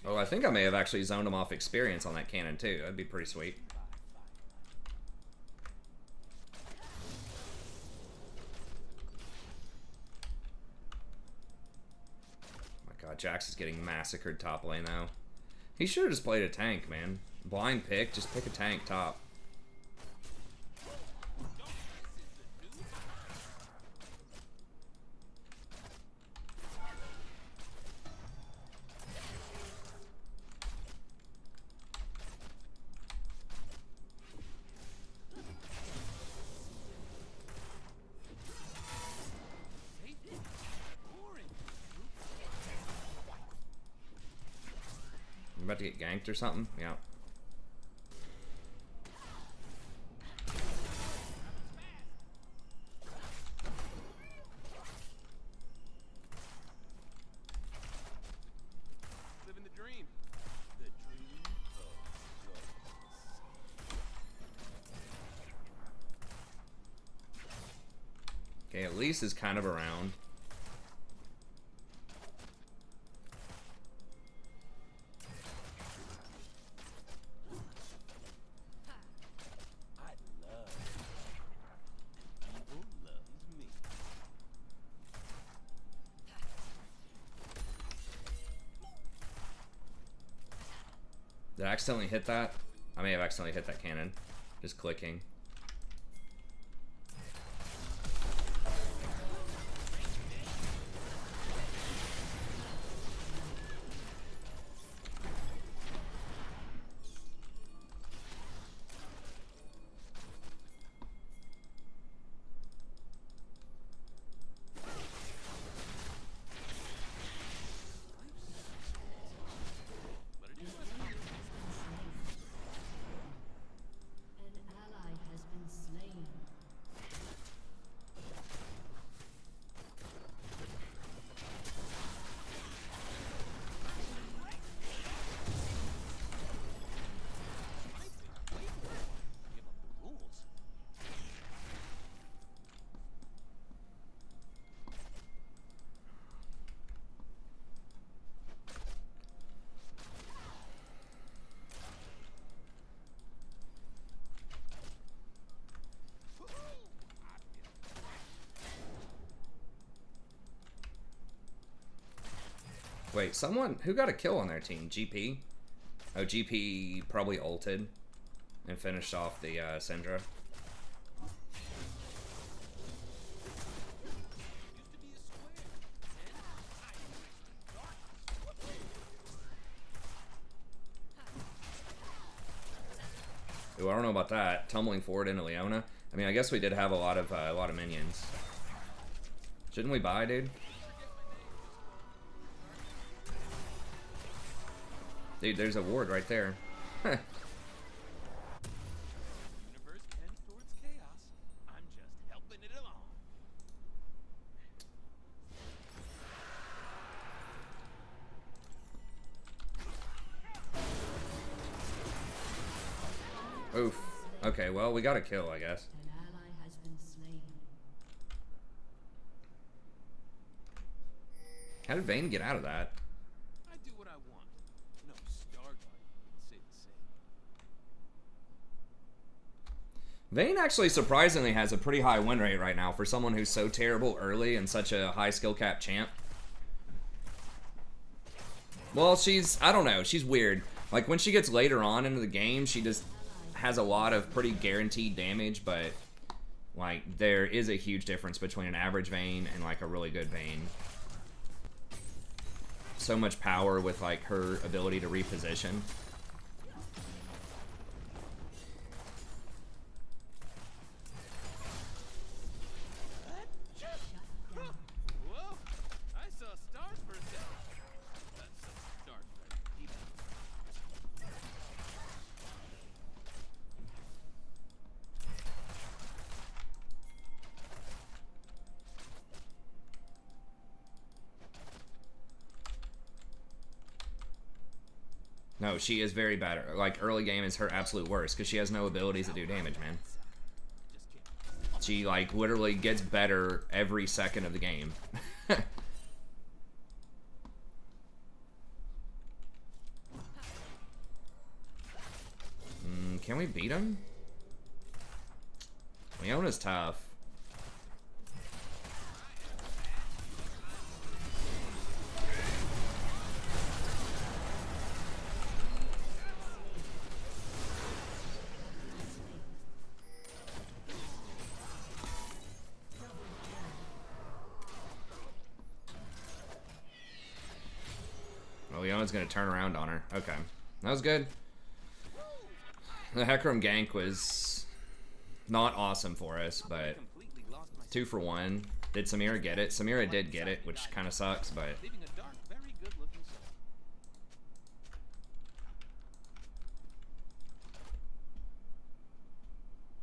Oh, I think I may have actually zoned him off experience on that cannon too. That'd be pretty sweet. Oh my god, Jax is getting massacred top lane now. He should have just played a tank, man. Blind pick, just pick a tank top. You about to get ganked or something? Yeah. living the dream. The dream of justice. Okay, Elise is kind of around. I love and evil loves me. Did I accidentally hit that? I may have accidentally hit that cannon. Just clicking. An ally has been slain. Give up the rules. Wait, someone who got a kill on their team? GP? Oh, GP probably ulted and finished off the Syndra. Ooh, I don't know about that. Tumbling forward into Leona. I mean, I guess we did have a lot of minions. Shouldn't we buy, dude? Dude, there's a ward right there. Universe tends towards chaos. I'm just helping it along. Oof. Okay, well, we got a kill, I guess. An ally has been slain. How did Vayne get out of that? I do what I want. Vayne actually surprisingly has a pretty high win rate right now for someone who's so terrible early and such a high skill cap champ. Well, I don't know, she's weird. Like, when she gets later on into the game, she just has a lot of pretty guaranteed damage, but, like, there is a huge difference between an average Vayne and, like, a really good Vayne. So much power with, like, her ability to reposition. Whoa! I saw stars for a second. Some stars, but deep. No, she is very bad. Like, early game is her absolute worst, because she has no abilities that do damage, man. She, like, literally gets better every second of the game. Can we beat him? Leona's tough. Oh, Leona's gonna turn around on her. Okay. That was good. The Hecarim gank was not awesome for us, but 2 for 1. Did Samira get it? Samira did get it, which kind of sucks, but... Leaving a dark, very good-looking soul.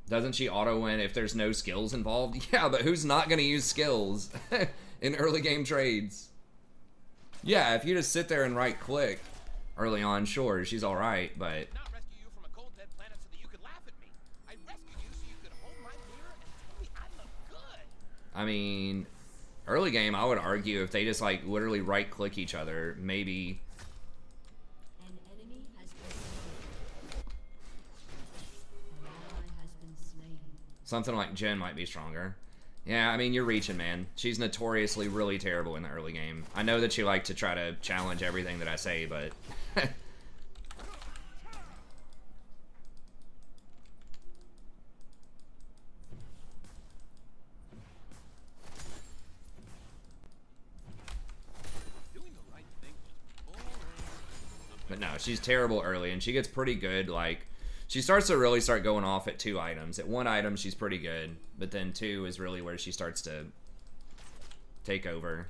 Doesn't she auto-win if there's no skills involved? Yeah, but who's not gonna use skills in early game trades? Yeah, if you just sit there and right-click early on, sure, she's alright, but... Not rescue you from a cold, dead planet so that you could laugh at me. I rescued you so you could hold my mirror and tell me I look good. I mean, early game, I would argue if they just, like, literally right-click each other, maybe... An enemy has been slain. An ally has been slain. Something like Jen might be stronger. Yeah, I mean, you're reaching, man. She's notoriously really terrible in the early game. I know that you like to try to challenge everything that I say, but... Doing the right thing was boring. But no, she's terrible early, and she gets pretty good, like... She starts to really start going off at 2 items. At 1 item, she's pretty good, but then 2 is really where she starts to take over.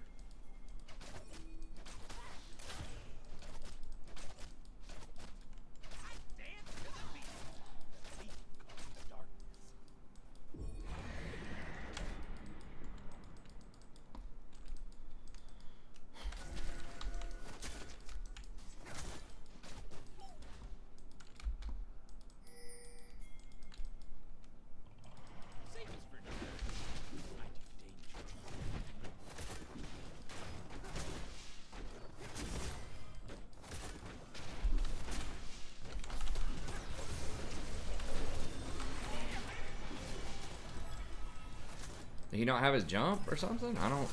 Did he not have his jump or something? I don't...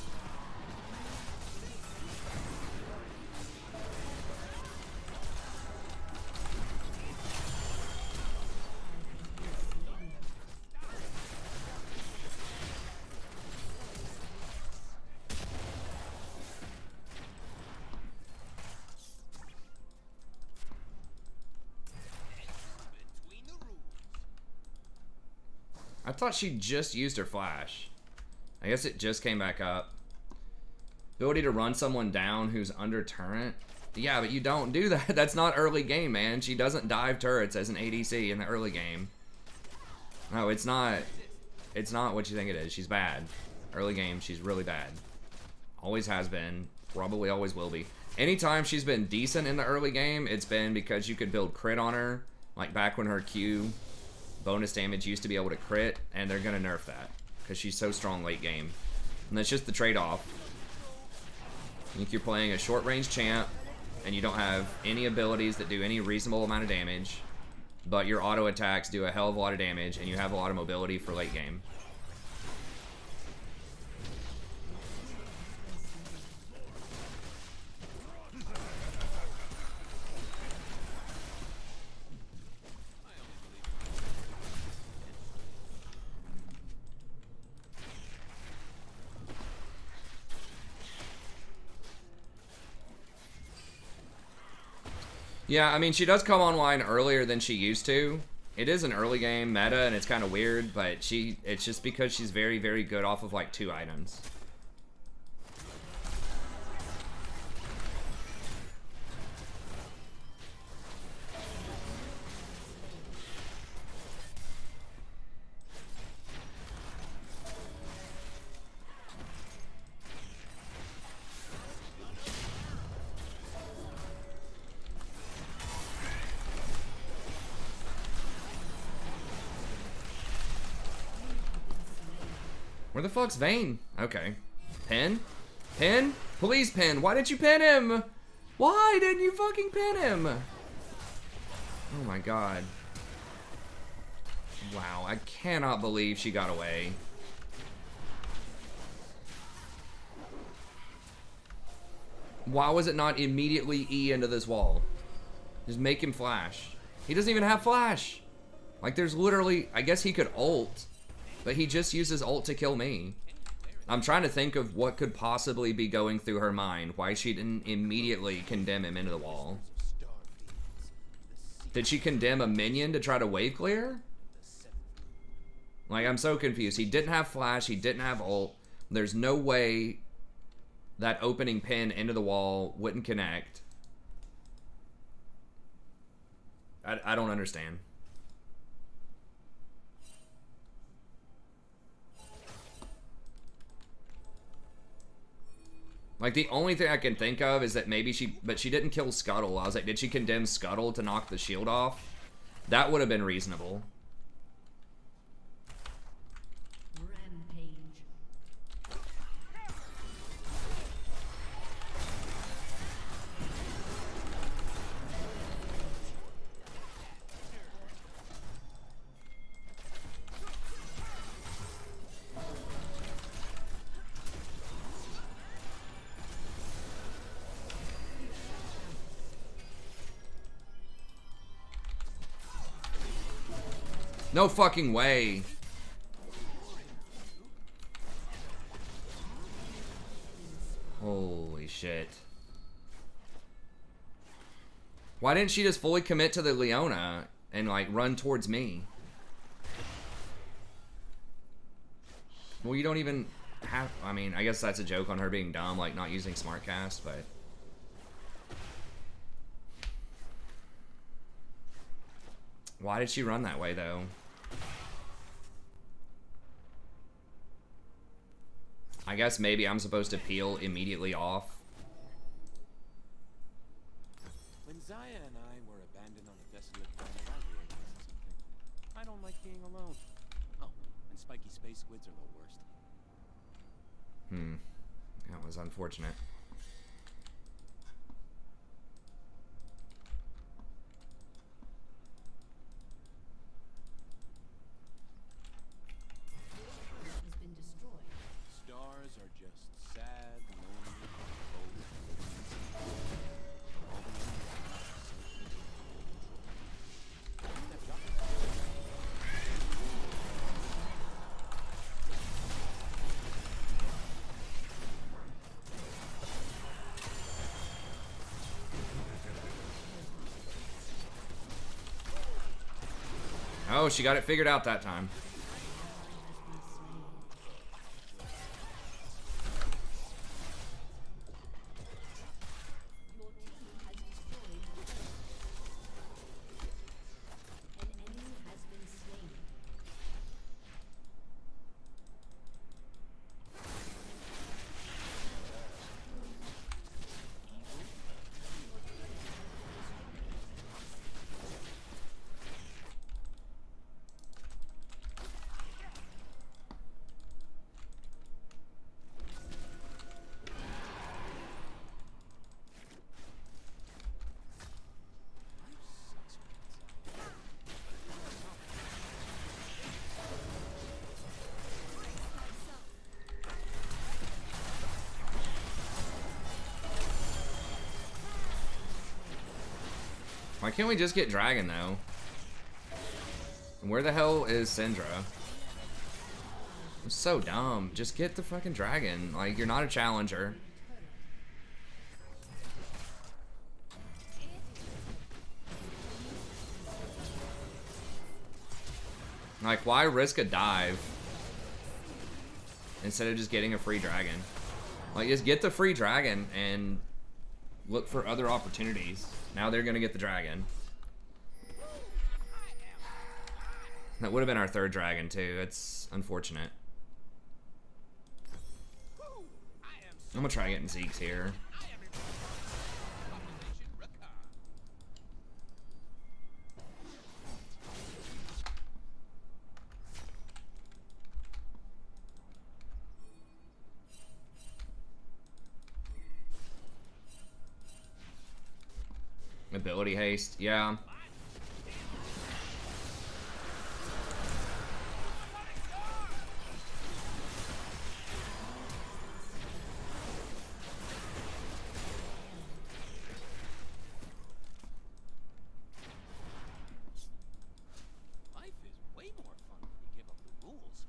I thought she just used her flash. I guess it just came back up. Ability to run someone down who's under turret. Yeah, but you don't do that. That's not early game, man. She doesn't dive turrets as an ADC in the early game. No, it's not. It's not what you think it is. She's bad. Early game, she's really bad. Always has been. Probably always will be. Anytime she's been decent in the early game, it's been because you could build crit on her. Like back when her Q bonus damage used to be able to crit, and they're gonna nerf that because she's so strong late game. And that's just the trade-off. I think you're playing a short-range champ, and you don't have any abilities that do any reasonable amount of damage. but your auto attacks do a hell of a lot of damage, and you have a lot of mobility for late game. Yeah, I mean, she does come online earlier than she used to. It is an early game meta, and it's kind of weird, but it's just because she's very, very good off of, like, 2 items. Where the fuck's Vayne? Okay. Pin? Pin? Please pin. Why didn't you pin him? Why didn't you fucking pin him? Oh my god. Wow, I cannot believe she got away. Why was it not immediately E into this wall? Just make him flash. He doesn't even have flash. Like, there's literally, I guess he could ult, but he just uses ult to kill me. I'm trying to think of what could possibly be going through her mind. Why she didn't immediately condemn him into the wall. Did she condemn a minion to try to wave clear? Like, I'm so confused. He didn't have flash. He didn't have ult. There's no way that opening pin into the wall wouldn't connect. I don't understand. Like, the only thing I can think of is that maybe but she didn't kill Scuttle. I was like, did she condemn Scuttle to knock the shield off? That would have been reasonable. Rampage. No fucking way. Holy shit. Why didn't she just fully commit to the Leona and, like, run towards me? Well, you don't even have... I mean, I guess that's a joke on her being dumb, like, not using SmartCast, but... Why did she run that way, though? I guess maybe I'm supposed to peel immediately off. When Zyra and I were abandoned on a desolate planet, I realized something. I don't like being alone. Oh, and spiky space squids are the worst. That was unfortunate. Has been destroyed. Stars are just sad, lonely, cold. All the Oh, she got it figured out that time. Your team has destroyed an enemy has been slain. Why can't we just get Dragon, though? And where the hell is Syndra? I'm so dumb. Just get the fucking Dragon. Like, you're not a challenger. Like, why risk a dive instead of just getting a free Dragon? Like, just get the free Dragon and look for other opportunities. Now they're gonna get the Dragon. That would have been our third Dragon, too. It's unfortunate. I'm gonna try getting Zeke's here. Ability haste, yeah. Life is way more fun when you give up the rules.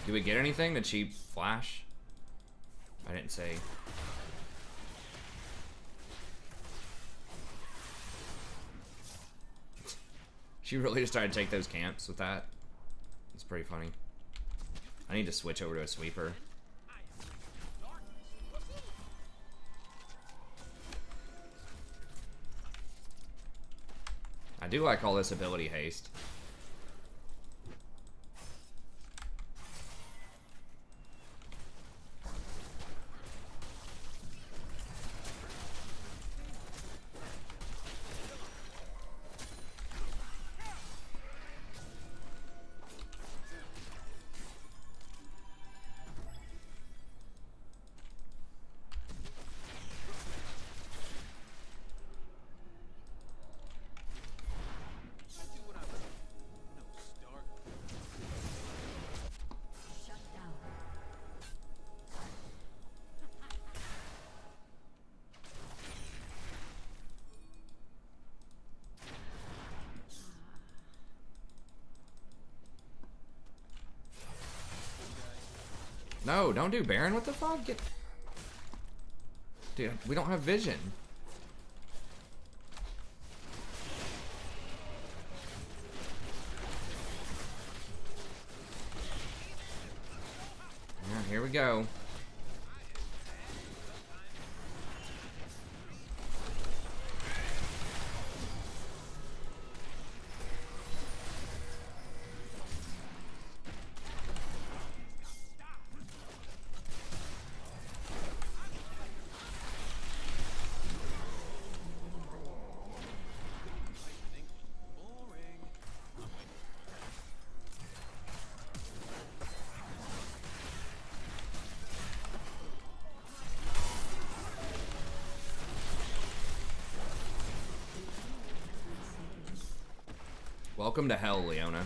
Do we get anything? The cheap flash? I didn't say. She really just tried to take those camps with that. It's pretty funny. I need to switch over to a sweeper. I do like all this ability haste. Shut down. No, don't do Baron. What the fuck? Get... Dude, we don't have vision. Yeah, here we go. Welcome to hell, Leona.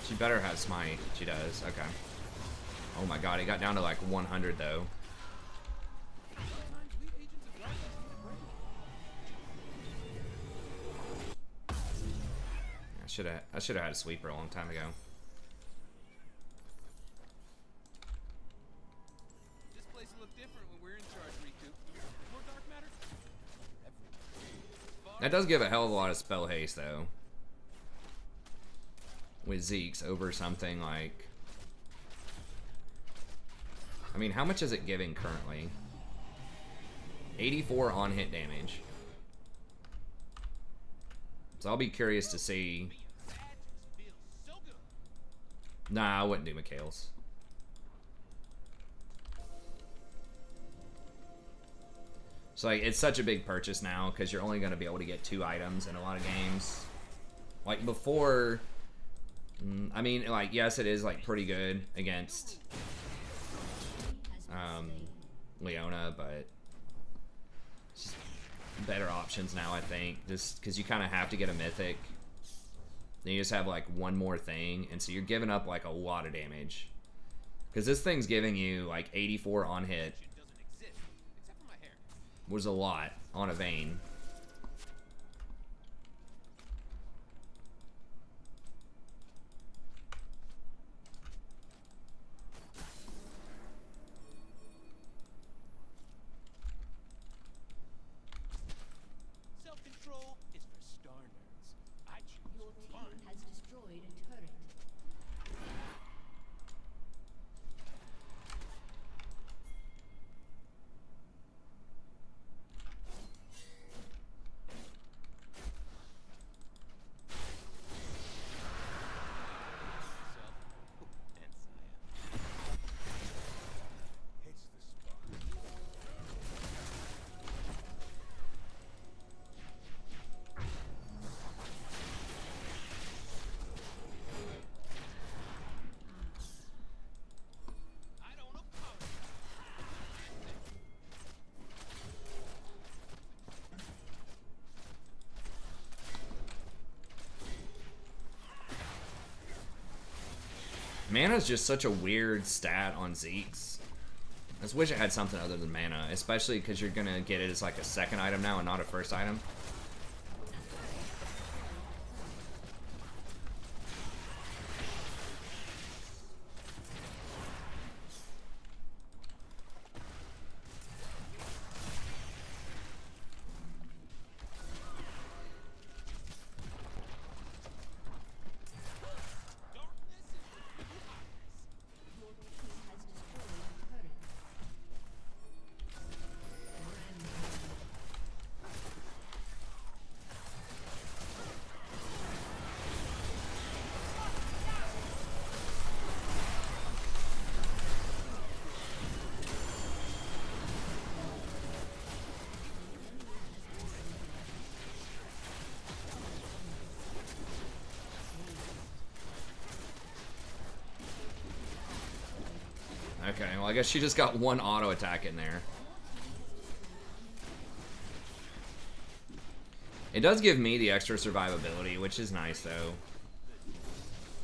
She better have smite. She does. Okay. Oh my god, he got down to like 100 though. I should have had a sweeper a long time ago. This place will look different when we're in charge, Riku. More dark matter? That does give a hell of a lot of spell haste though. With Zeke's over something like... I mean, how much is it giving currently? 84 on hit damage. So I'll be curious to see Nah, I wouldn't do Mikhail's. So like, it's such a big purchase now because you're only going to be able to get 2 items in a lot of games. Like before, I mean, like, yes, it is like pretty good against Leona, but it's just better options now, I think, just because you kind of have to get a mythic. Then you just have like one more thing, and so you're giving up like a lot of damage. Because this thing's giving you like 84 on hit, was a lot on a Vayne. Self-control is for star nerds. I choose Your team fun. has destroyed a turret. And Zyra. Hits the spot. I don't apologize. Mana's just such a weird stat on Zeke's. I just wish it had something other than mana, especially because you're gonna get it as like a second item now and not a first item. Your team has destroyed a turret. Okay, well I guess she just got one auto attack in there. It does give me the extra survivability, which is nice though.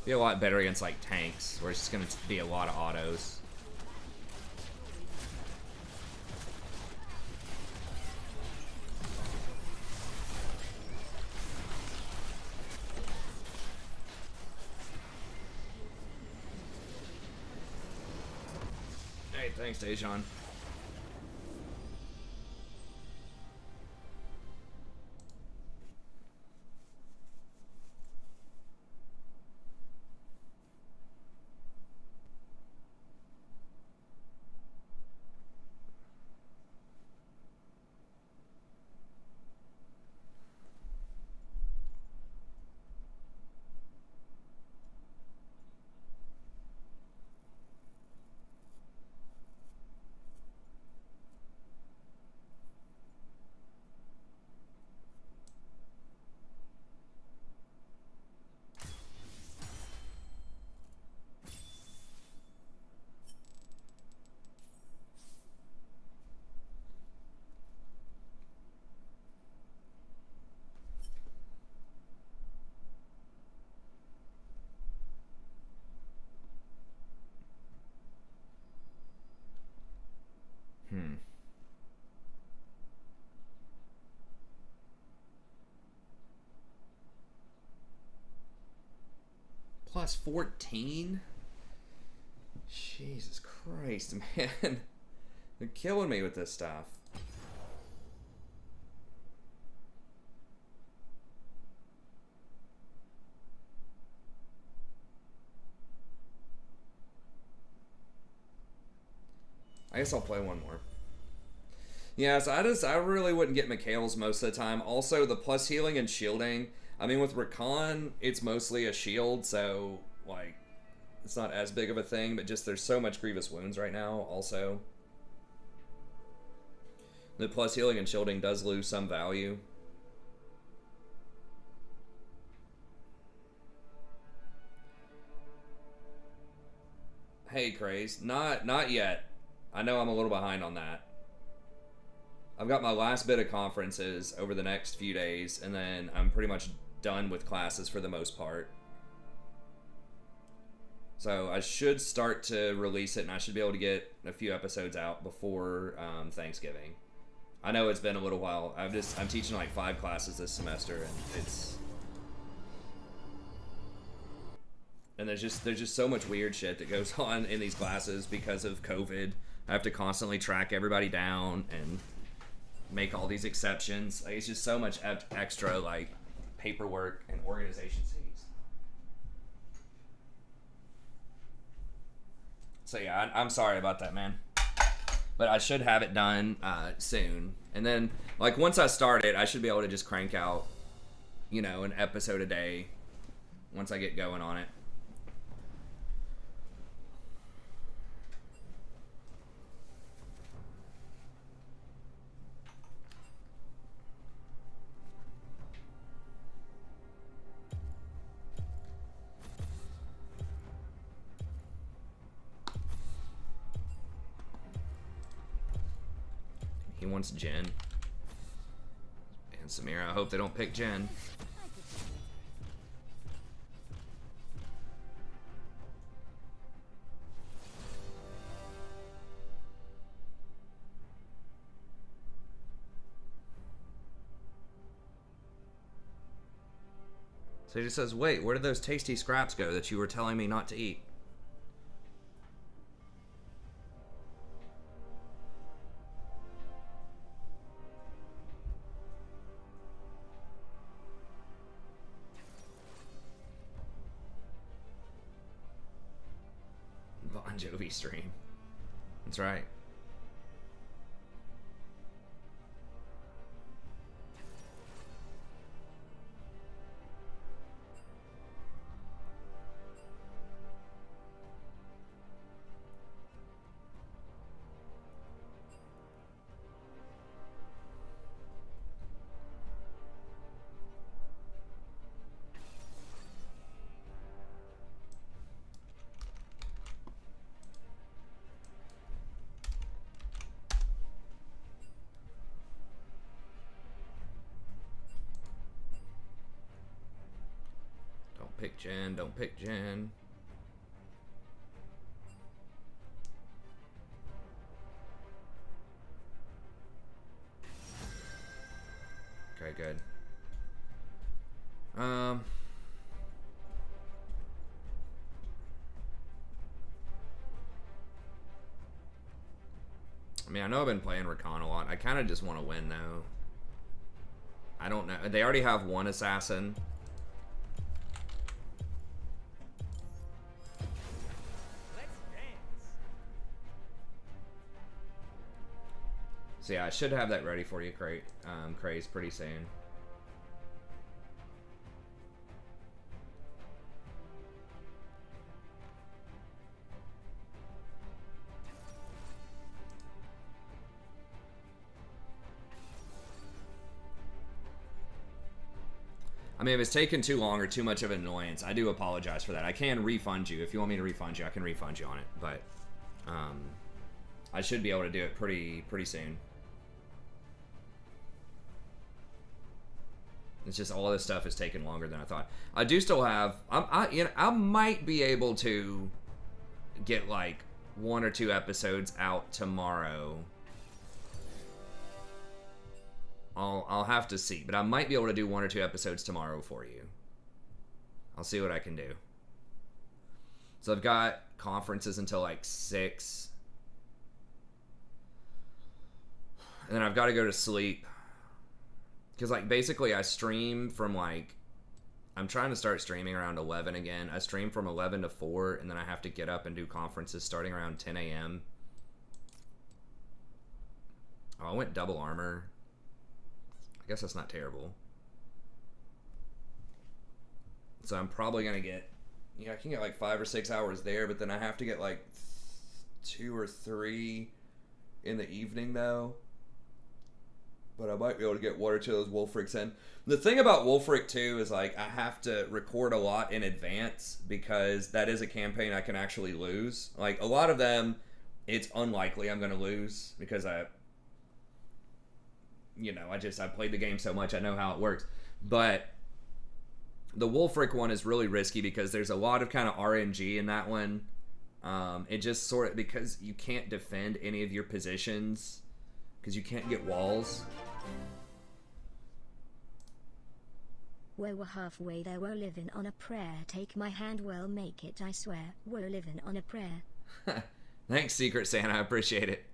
Be a lot better against like tanks, where it's just gonna be a lot of autos. Hey, thanks, Dejan. Plus 14? Jesus Christ, man. They're killing me with this stuff. I guess I'll play one more. Yeah, so I really wouldn't get Mikhail's most of the time. Also, the plus healing and shielding. I mean, with Rakan, it's mostly a shield, so, like, it's not as big of a thing, but just there's so much grievous wounds right now also. The plus healing and shielding does lose some value. Hey, Craze. Not yet. I know I'm a little behind on that. I've got my last bit of conferences over the next few days, and then I'm pretty much done with classes for the most part. So I should start to release it, and I should be able to get a few episodes out before Thanksgiving. I know it's been a little while. I'm teaching like 5 classes this semester, and there's just so much weird shit that goes on in these classes because of COVID. I have to constantly track everybody down and make all these exceptions. Like, it's just so much extra like paperwork and organization. So yeah, I'm sorry about that, man. But I should have it done soon. And then, like, once I start it, I should be able to just crank out, you know, an episode a day once I get going on it. He wants Jen. And Samira, I hope they don't pick Jen. So he just says, wait, where did those tasty scraps go that you were telling me not to eat? Bon Jovi stream. That's right. Pick Jen, don't pick Jen. Okay, good. I mean, I know I've been playing Recon a lot. I kind of just want to win, though. I don't know. They already have one assassin. So yeah, I should have that ready for you, Craze, pretty soon. I mean, if it's taken too long or too much of an annoyance, I do apologize for that. I can refund you. If you want me to refund you, I can refund you on it. But I should be able to do it pretty soon. It's just all this stuff is taking longer than I thought. I do still have. I might be able to get like 1 or 2 episodes out tomorrow. I'll have to see, but I might be able to do 1 or 2 episodes tomorrow for you. I'll see what I can do. So I've got conferences until like 6, and then I've got to go to sleep. Because, like, basically I stream from, like, I'm trying to start streaming around 11 again. I stream from 11 to 4, and then I have to get up and do conferences starting around 10 a.m. Oh, I went double armor. I guess that's not terrible. So I'm probably going to get, Yeah, I can get like 5 or 6 hours there, but then I have to get like 2 or 3 in the evening though. But I might be able to get 1 or 2 of those Wolfricks in. The thing about Wolfric 2 is like I have to record a lot in advance because that is a campaign I can actually lose. Like a lot of them, it's unlikely I'm going to lose because I played the game so much, I know how it works. But the Wolfric one is really risky because there's a lot of kind of RNG in that one. It just sort of, because you can't defend any of your positions because you can't get walls. We're halfway there, we're living on a prayer. Take my hand, we'll make it, I swear. We're living on a prayer. Thanks, Secret Santa, I appreciate it.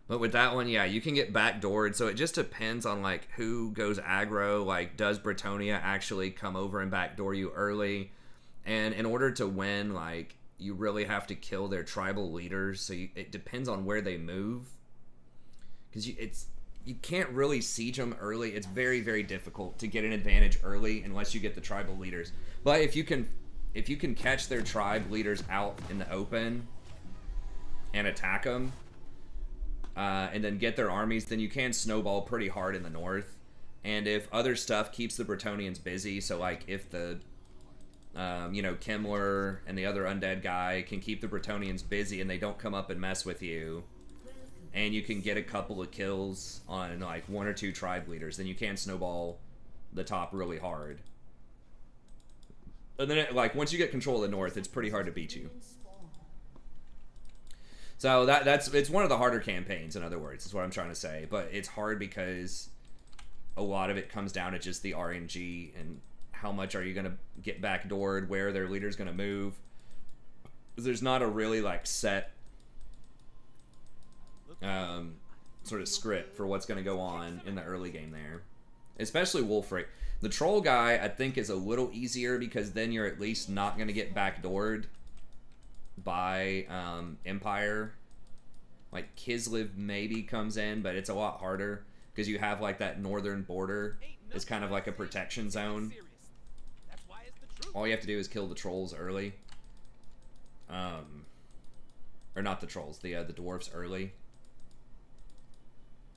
But with that one, yeah, you can get backdoored, so it just depends on like who goes aggro. Like, does Bretonia actually come over and backdoor you early? And in order to win, like, you really have to kill their tribal leaders. So it depends on where they move, because you can't really siege them early. It's very, very difficult to get an advantage early unless you get the tribal leaders. But if you can catch their tribe leaders out in the open and attack them, and then get their armies, then you can snowball pretty hard in the north. And if other stuff keeps the Bretonians busy, so like if the Kimmler and the other undead guy can keep the Bretonians busy and they don't come up and mess with you, and you can get a couple of kills on like 1 or 2 tribe leaders, then you can snowball the top really hard. And then once you get control of the north, it's pretty hard to beat you. So it's one of the harder campaigns, in other words, is what I'm trying to say. But it's hard because a lot of it comes down to just the RNG and how much are you going to get backdoored, where their leader's going to move. There's not a really like set sort of script for what's going to go on in the early game there. Especially Wolfric. The troll guy, I think, is a little easier because then you're at least not going to get backdoored by Empire. Like Kislev maybe comes in, but it's a lot harder because you have like that northern border. It's kind of like a protection zone. All you have to do is kill the trolls early, or not the trolls, the dwarfs early.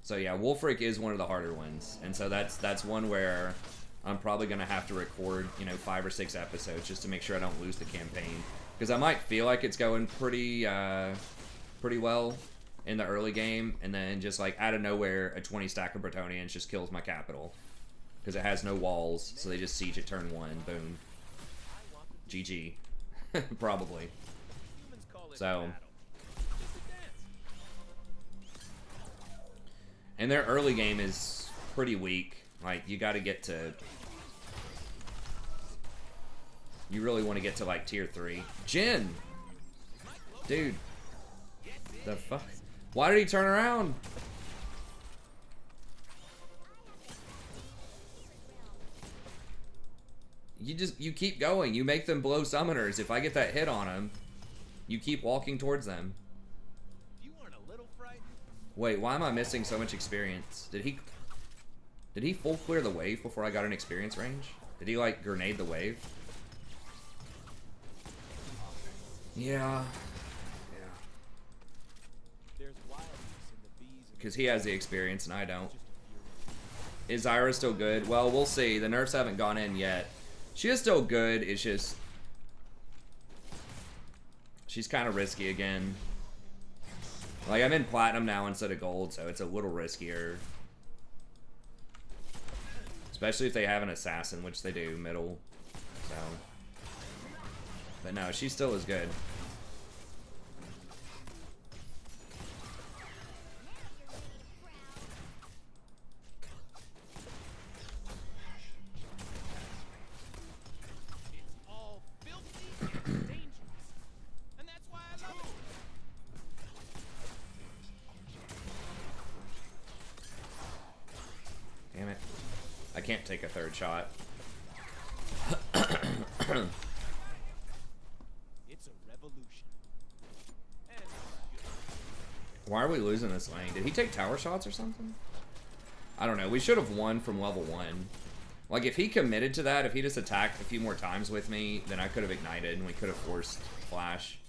So yeah, Wolfric is one of the harder ones, and so that's one where I'm probably gonna have to record 5 or 6 episodes just to make sure I don't lose the campaign. Because I might feel like it's going pretty well in the early game, and then just like out of nowhere, a 20 stack of Bretonians just kills my capital. Because it has no walls, so they just siege at turn 1, boom. GG. Probably. So. And their early game is pretty weak. Like, you gotta get to... You really want to get to like tier 3. Jin! Dude. The fuck? Why did he turn around? You keep going. You make them blow summoners. If I get that hit on them, you keep walking towards them. Wait, why am I missing so much experience? Did he full clear the wave before I got an experience range? Did he like grenade the wave? Yeah. Because he has the experience and I don't. Is Zyra still good? Well, we'll see. The nerfs haven't gone in yet. She is still good. It's just... She's kind of risky again. Like, I'm in platinum now instead of gold, so it's a little riskier. Especially if they have an assassin, which they do, middle. So... But no, she still is good. Damn it. I can't take a third shot. Why are we losing this lane? Did he take tower shots or something? I don't know. We should have won from level 1. Like, if he committed to that, if he just attacked a few more times with me, then I could have ignited and we could have forced flash.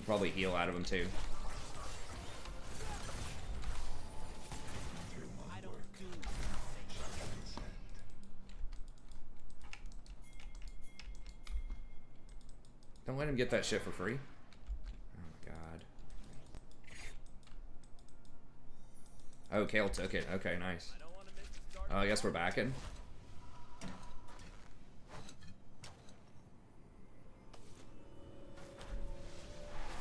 Probably heal out of him too. Don't let him get that shit for free. Oh my god. Oh, Kale took it. Okay, nice. Oh, I guess we're backing.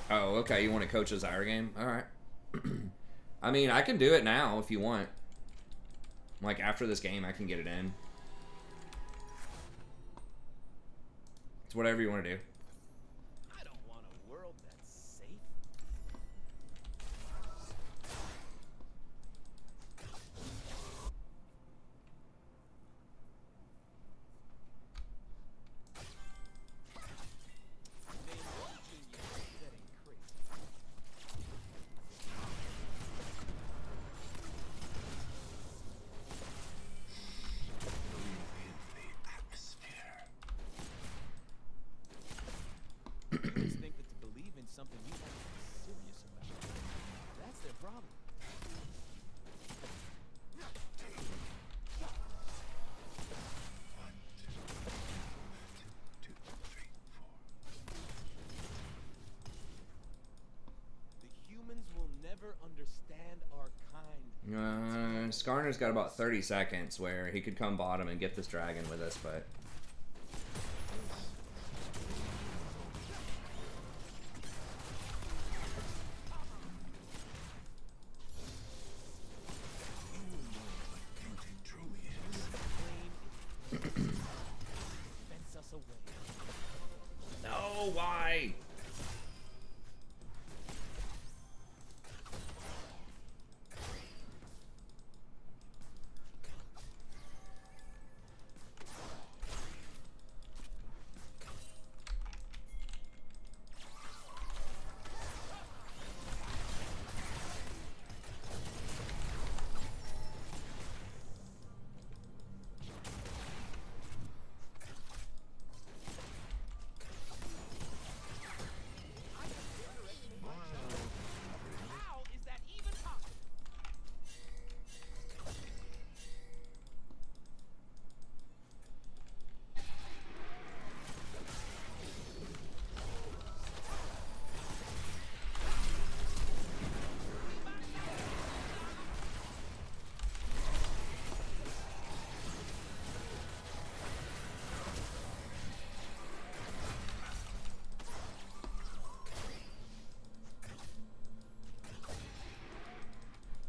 Oh, okay. You want to coach a Zyra game? Alright. I mean, I can do it now if you want. Like, after this game, I can get it in. It's whatever you want to do. I don't want a world that's safe. Think that to believe in something you have to be serious about. That's their problem. The humans will never understand our kind. Skarner's got about 30 seconds where he could come bottom and get this dragon with us, but... Fence us away. No, why? How is that even possible?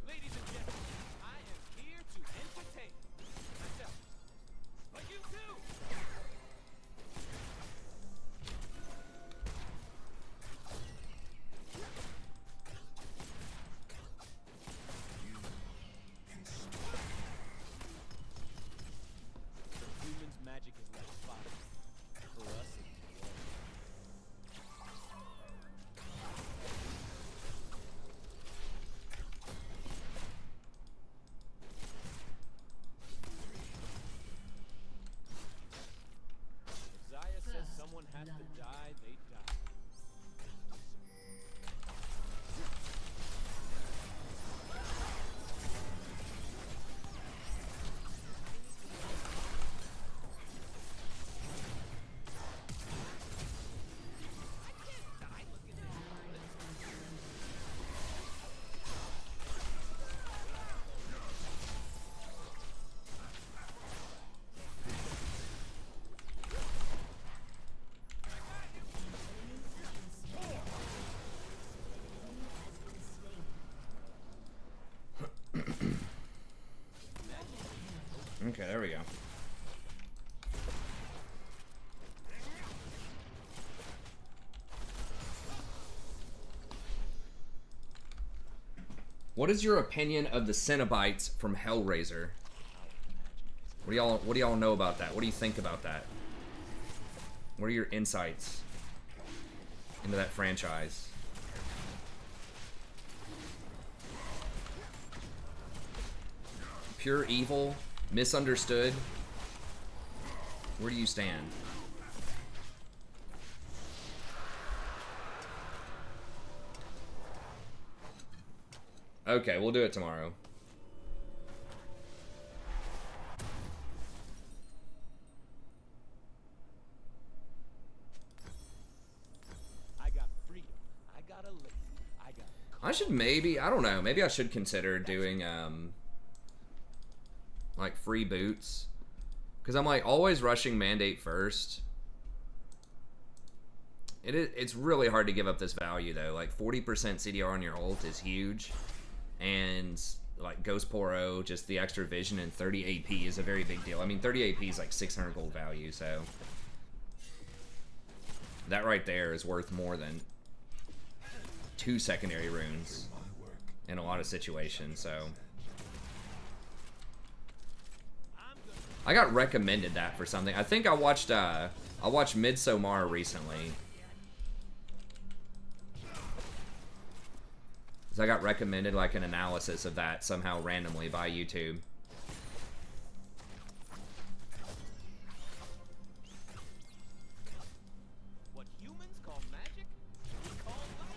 Ladies and gentlemen, I am here to entertain myself. But you too! For humans, magic is like fire. For us, it's water. If Zaya says someone has to die, they die. Okay, there we go. What is your opinion of the Cenobites from Hellraiser? What do y'all know about that? What do you think about that? What are your insights into that franchise? Pure evil, misunderstood. Where do you stand? Okay, we'll do it tomorrow. I got freedom. I got a lady. I got. I should maybe, I don't know, maybe I should consider doing, like, free boots. Because I'm, like, always rushing Mandate first. It's really hard to give up this value, though. Like, 40% CDR on your ult is huge. And, like, Ghost Poro, just the extra vision and 30 AP is a very big deal. I mean, 30 AP is, like, 600 gold value, so... That right there is worth more than 2 secondary runes in a lot of situations, so... I got recommended that for something. I think I watched Midsommar recently. So I got recommended like an analysis of that somehow randomly by YouTube. What humans call magic, we call life.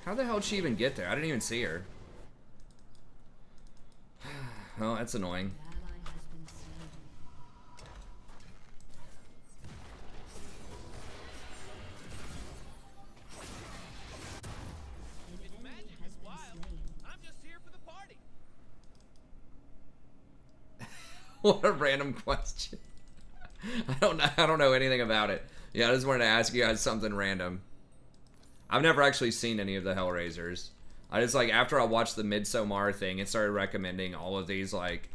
How the hell did she even get there? I didn't even see her. Oh, that's annoying. If magic is wild, I'm just here for the party. What a random question. I don't know anything about it. Yeah, I just wanted to ask you guys something random. I've never actually seen any of the Hellraisers. I just, like, after I watched the Midsommar thing, it started recommending all of these, like,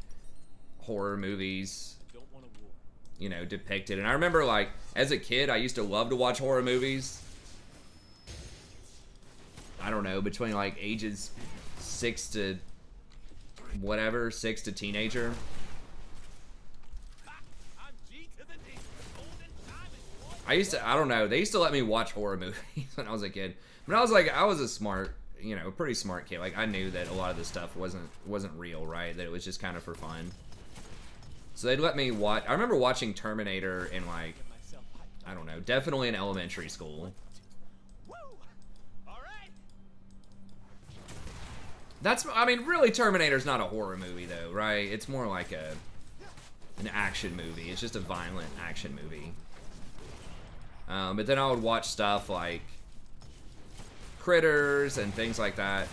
horror movies, Don't want a war. you know, depicted. And I remember, like, as a kid, I used to love to watch horror movies. I don't know, between, like, ages 6 to whatever, 6 to teenager. I'm G to the D. Golden time is one. I don't know, they used to let me watch horror movies when I was a kid. But I was a smart, you know, pretty smart kid. Like, I knew that a lot of this stuff wasn't real, right? That it was just kind of for fun. So they'd let me watch. I remember watching Terminator in, like, Myself hyped. I don't know, definitely in elementary school. Woo! All right. I mean, really, Terminator's not a horror movie, though, right? It's more like an action movie. It's just a violent action movie. But then I would watch stuff like Critters and things like that.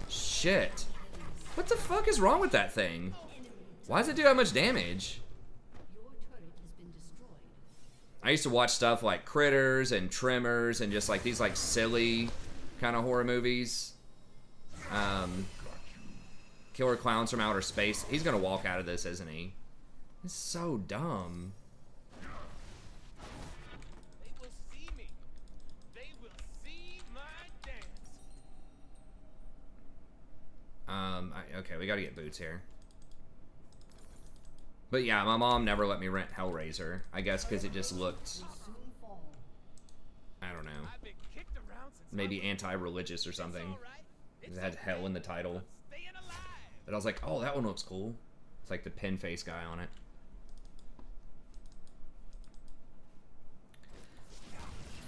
Shit. What the fuck is wrong with that thing? Why does it do that much damage? I used to watch stuff like Critters and Tremors and just like these like silly kind of horror movies. Killer Clowns from Outer Space. He's gonna walk out of this, isn't he? It's so dumb. They will see me. They will see my dance. Okay, we gotta get boots here. But yeah, my mom never let me rent Hellraiser. I guess because it just looked, I don't know, I've been kicked around since maybe anti-religious or something. all right. It had hell in the title. Staying alive. But I was like, oh, that one looks cool. It's like the pin face guy on it.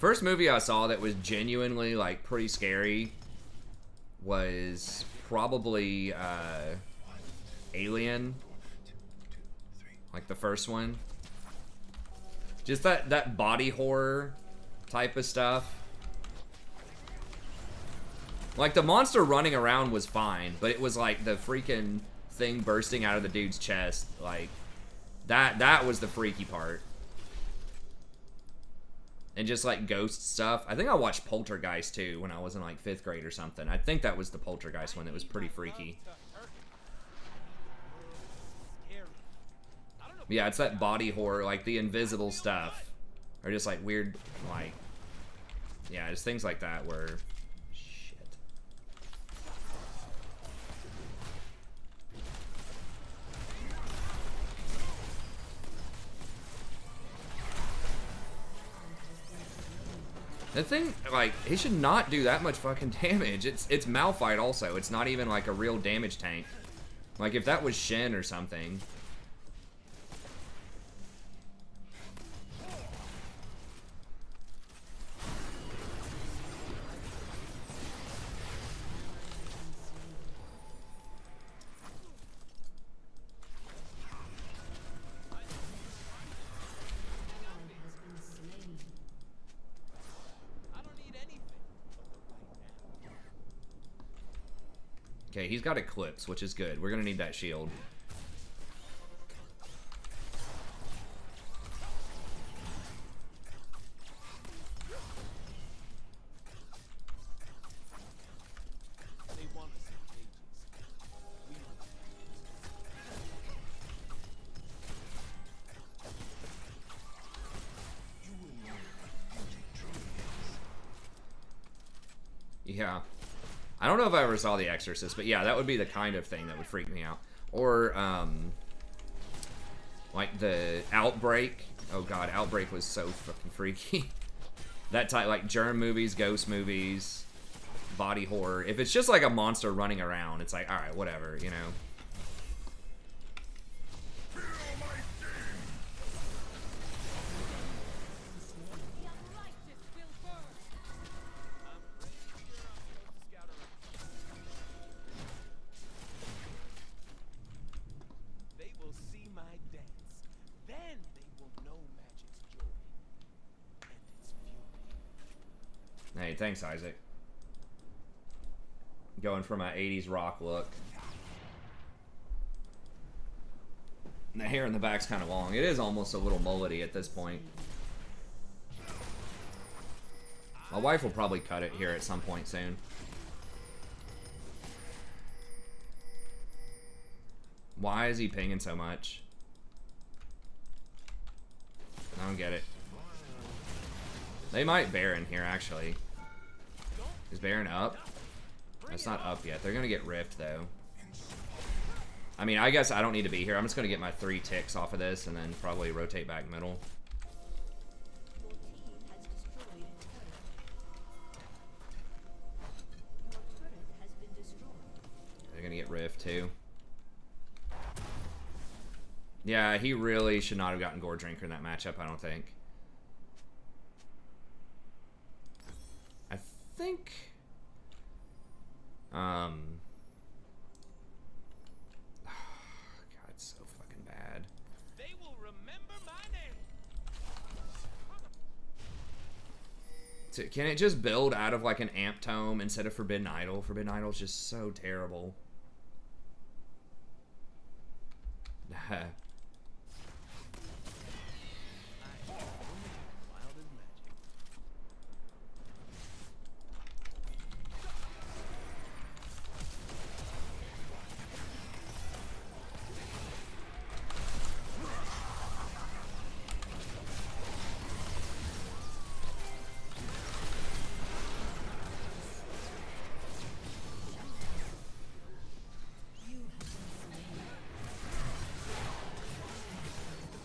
First movie I saw that was genuinely like pretty scary was probably Alien, like the first one. Just that body horror type of stuff. Like the monster running around was fine, but it was like the freaking thing bursting out of the dude's chest, like that was the freaky part. And just like ghost stuff. I think I watched Poltergeist too when I was in like 5th grade or something. I think that was the Poltergeist one that was pretty freaky. Yeah, it's that body horror, like the invisible stuff. Or just like weird, like, yeah, just things like that where, shit. The thing, like, he should not do that much fucking damage. It's Malphite also. It's not even like a real damage tank. Like if that was Shen or something. Okay, he's got Eclipse, which is good. We're gonna need that shield. Yeah. I don't know if I ever saw The Exorcist, but yeah, that would be the kind of thing that would freak me out. Or, like the Outbreak. Oh god, Outbreak was so fucking freaky. That type, like germ movies, ghost movies, body horror. If it's just like a monster running around, it's like, alright, whatever, you know. Hey, thanks, Isaac. Going for my 80s rock look. And the hair in the back's kind of long. It is almost a little mullety at this point. My wife will probably cut it here at some point soon. Why is he pinging so much? I don't get it. They might Baron here, actually. Is Baron up? It's not up yet. They're gonna get Rift, though. I mean, I guess I don't need to be here. I'm just gonna get my 3 ticks off of this and then probably rotate back middle. They're gonna get Rift, too. Yeah, he really should not have gotten Gore Drinker in that matchup, I don't think. I think... God, it's so fucking bad. They will remember my name. So can it just build out of like an Amp Tome instead of Forbidden Idol? Forbidden Idol is just so terrible.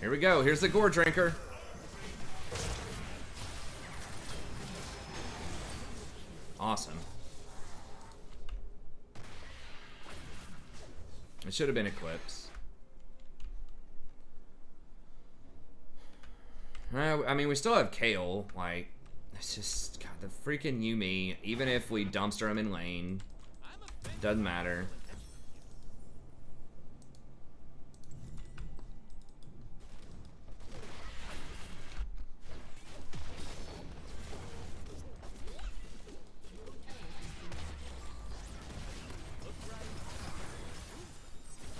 Here we go. Here's the Gore Drinker. Awesome. It should have been Eclipse. I mean, we still have Kale. Like, It's just, God, the freaking Yumi. Even if we dumpster him in lane, doesn't matter.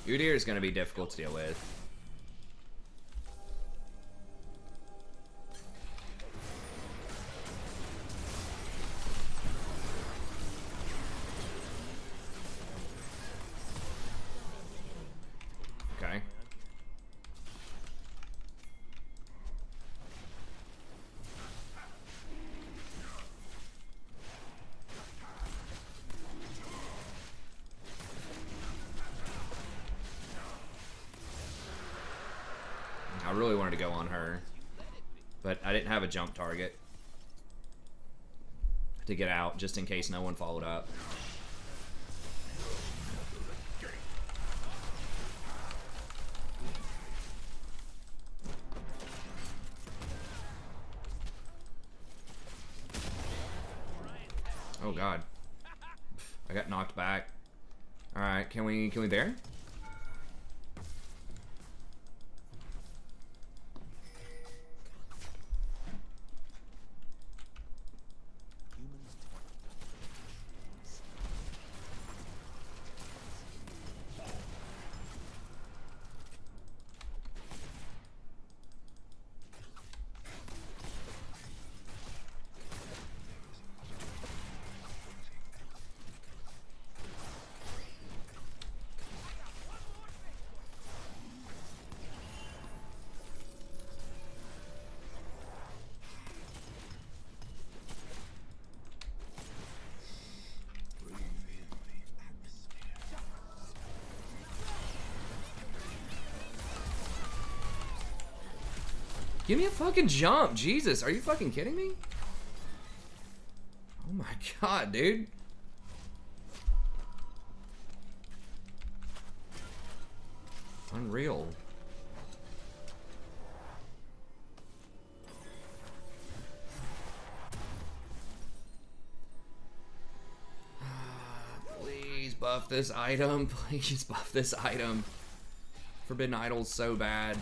Udyr is going to be difficult to deal with. Okay. I really wanted to go on her, but I didn't have a jump target to get out just in case no one followed up. Oh God, I got knocked back. All right, can we bear? Give me a fucking jump. Jesus, are you fucking kidding me? Oh my God, dude. Unreal. Please buff this item. Please buff this item. Forbidden Idol's so bad.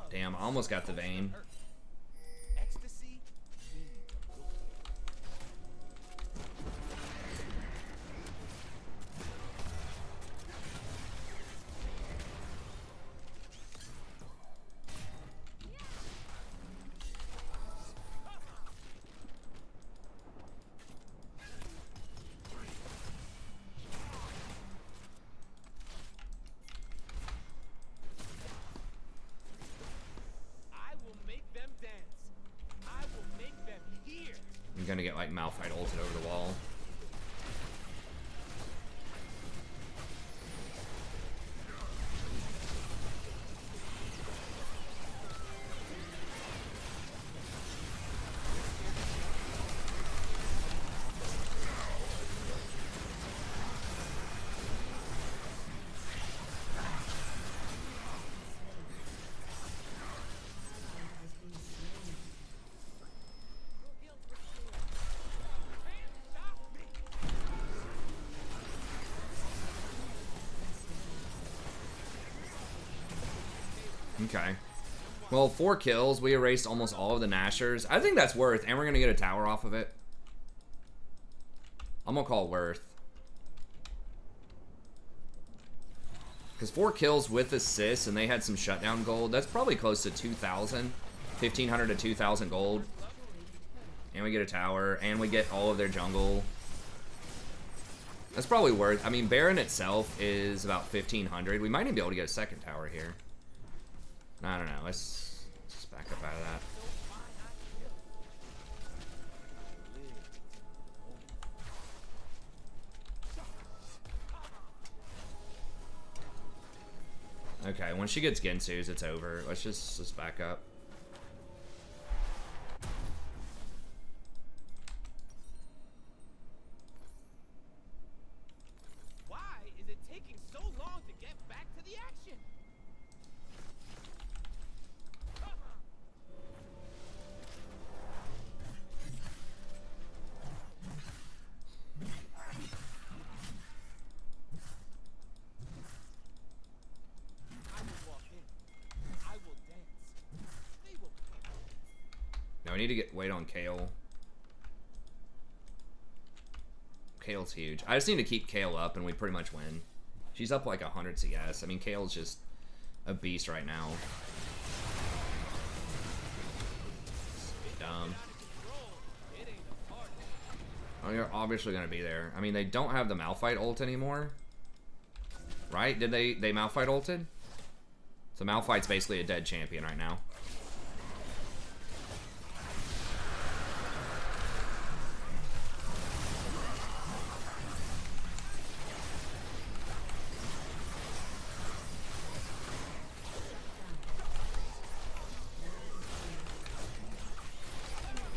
Damn, I almost got the vein. I'm gonna get like Malphite ulted over the wall. Okay. Well, 4 kills. We erased almost all of the Nashers. I think that's worth, and we're going to get a tower off of it. I'm going to call it worth. Because 4 kills with assists, and they had some shutdown gold. That's probably close to 2,000. 1,500 to 2,000 gold. And we get a tower, and we get all of their jungle. That's probably worth. I mean, Baron itself is about 1,500. We might even be able to get a second tower here. I don't know. Let's just back up out of that. Okay, when she gets Gensu's, it's over. Let's just back up. we need to wait on Kale. Kale's huge. I just need to keep Kale up and we pretty much win. She's up like 100 CS. I mean, Kale's just a beast right now. Dumb. Oh, you're obviously gonna be there. I mean, they don't have the Malphite ult anymore. Right? Did they Malphite ulted? So Malphite's basically a dead champion right now.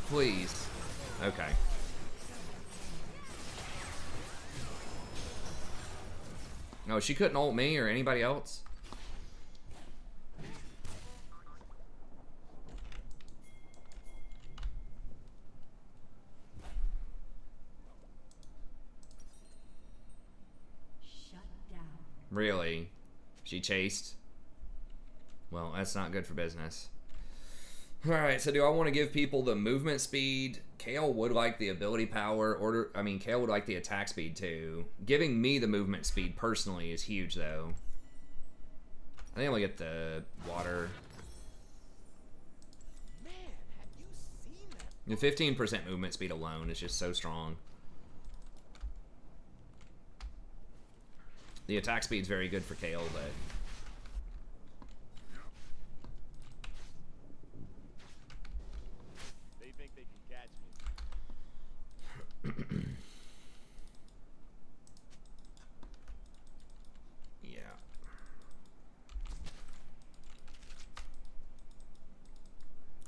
Please. Okay. No, she couldn't ult me or anybody else. Shut down. Really? She chased? Well, that's not good for business. Alright, so do I want to give people the movement speed? Kale would like the ability power, Kale would like the attack speed too. Giving me the movement speed personally is huge though. I think I'm gonna get the water. Man, have you seen that? The 15% movement speed alone is just so strong. The attack speed's very good for Kale, but They think they can catch me. yeah.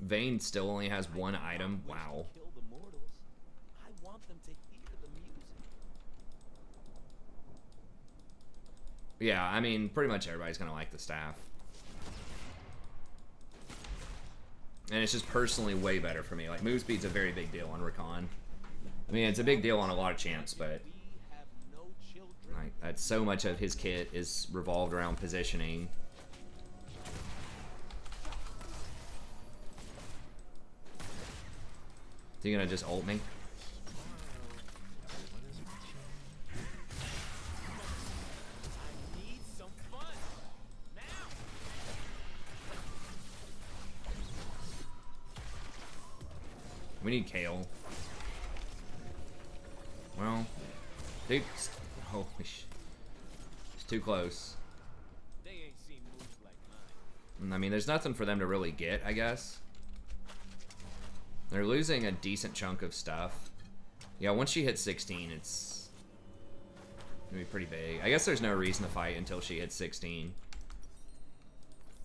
Vayne still only has one item. Wow. Kill the mortals. I want them to hear the music. Yeah, I mean, pretty much everybody's gonna like the staff. And it's just personally way better for me. Like, move speed's a very big deal on Rakan. I mean, it's a big deal on a lot of champs, but We have no children. like, that's so much of his kit is revolved around positioning. Is he gonna just ult me? I need some fun. Now. We need Kale. Well, dude, holy sh! It's too close. They ain't seen moves like mine. I mean, there's nothing for them to really get, I guess. They're losing a decent chunk of stuff. Yeah, once she hits 16, it's gonna be pretty big. I guess there's no reason to fight until she hits 16.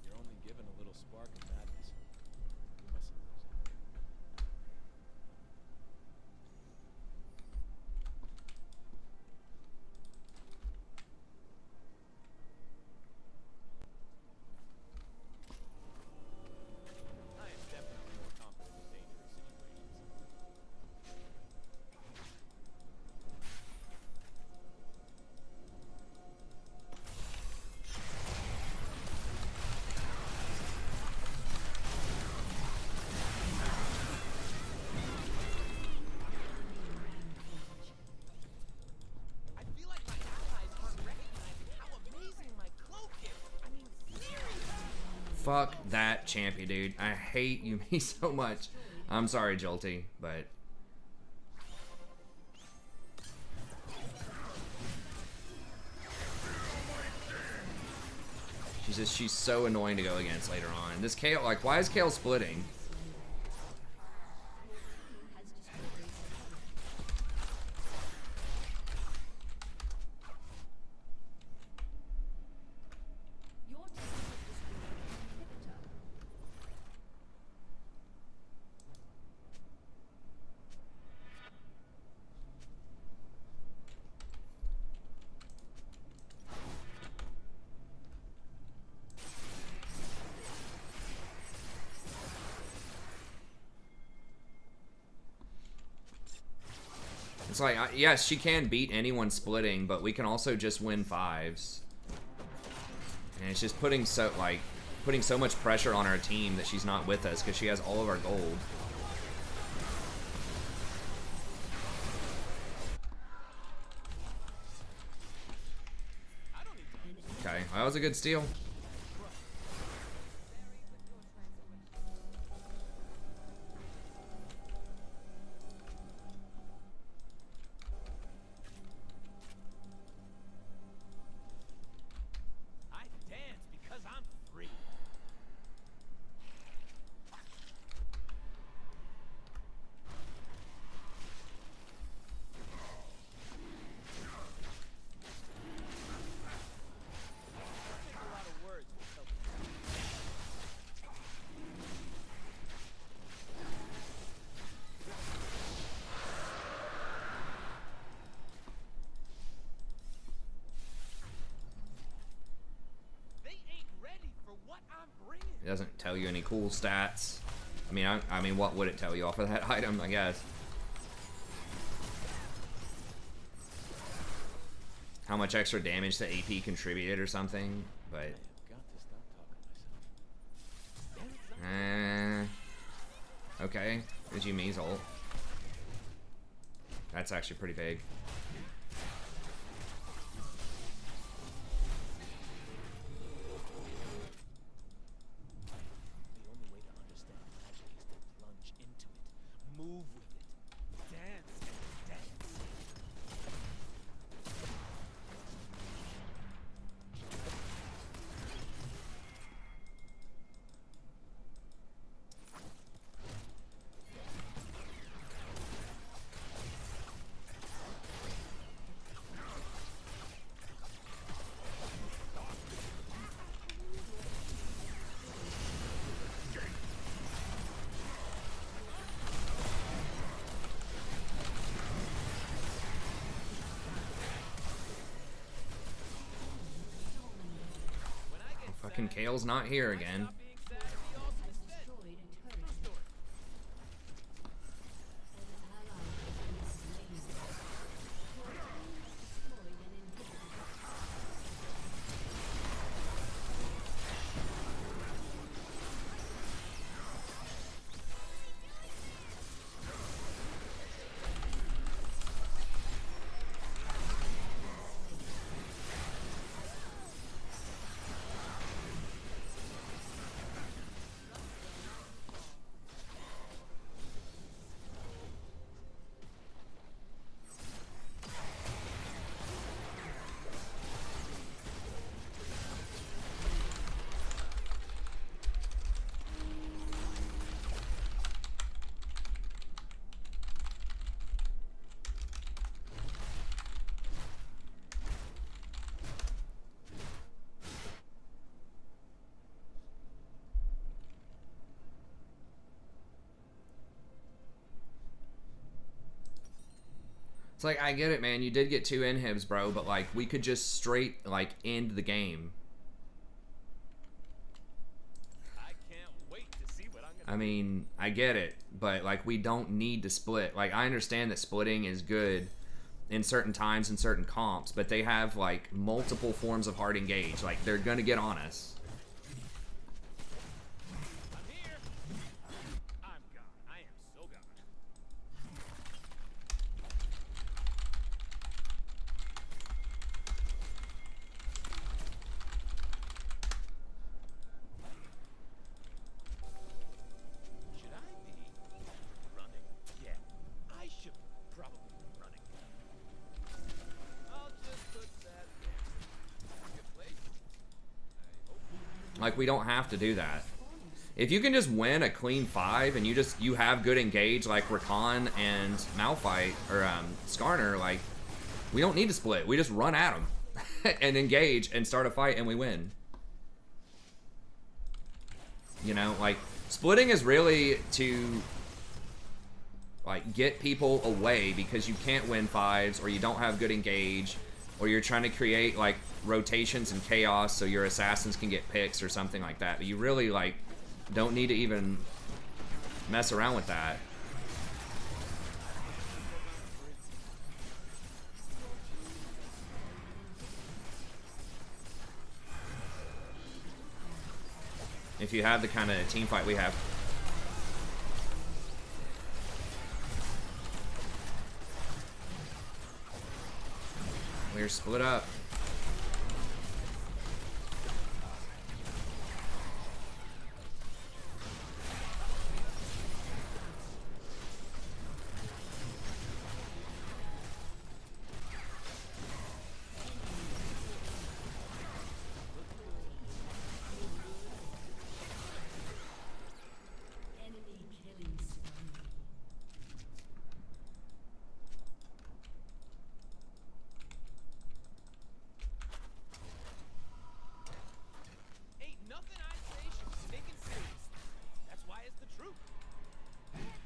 You're only given a little spark of madness. You mustn't lose it. I am definitely more confident in dangerous situations. I feel like my allies aren't recognizing how amazing my cloak is. I mean, seriously. Fuck that champion, dude. I hate Yumi so much. I'm sorry, Jolty, but she's so annoying to go against later on. This Kale, like, why is Kale splitting? Your team has destroyed an inhibitor. It's like, yes, she can beat anyone splitting, but we can also just win fives. And it's just putting so much pressure on our team that she's not with us because she has all of our gold. Alright, well, that was a good steal. I dance because I'm free. Take a lot of words to tell they ain't ready for what I'm bringing. It doesn't tell you any cool stats. I mean, what would it tell you off of that item, I guess? How much extra damage the AP contributed or something, but... I've got to stop talking to myself. Okay, there's Yumi's ult. That's actually pretty big. The only way to understand magic is to plunge into it, move with it, dance and dance. Fucking Kale's not here again. It's like, I get it, man. You did get 2 inhibs, bro, but, like, we could just straight, like, end the game. I can't wait to see what I'm gonna I mean, I get it, but, like, we don't need to split. Like, I understand that splitting is good in certain times and certain comps, but they have, like, multiple forms of hard engage. Like, they're gonna get on us. I'm here. I'm gone. I am so gone. Should I be running? Yeah, I should probably be running. I'll just put that there. Good place. I hope. Like, we don't have to do that. If you can just win a clean 5 and you have good engage like Rakan and Malphite or Skarner, like, we don't need to split. We just run at them and engage and start a fight and we win. You know, like, splitting is really to, like, get people away because you can't win 5s or you don't have good engage or you're trying to create, like, rotations and chaos so your assassins can get picks or something like that. But you really, like, don't need to even mess around with that. If you have the kind of team fight we have. We're split up.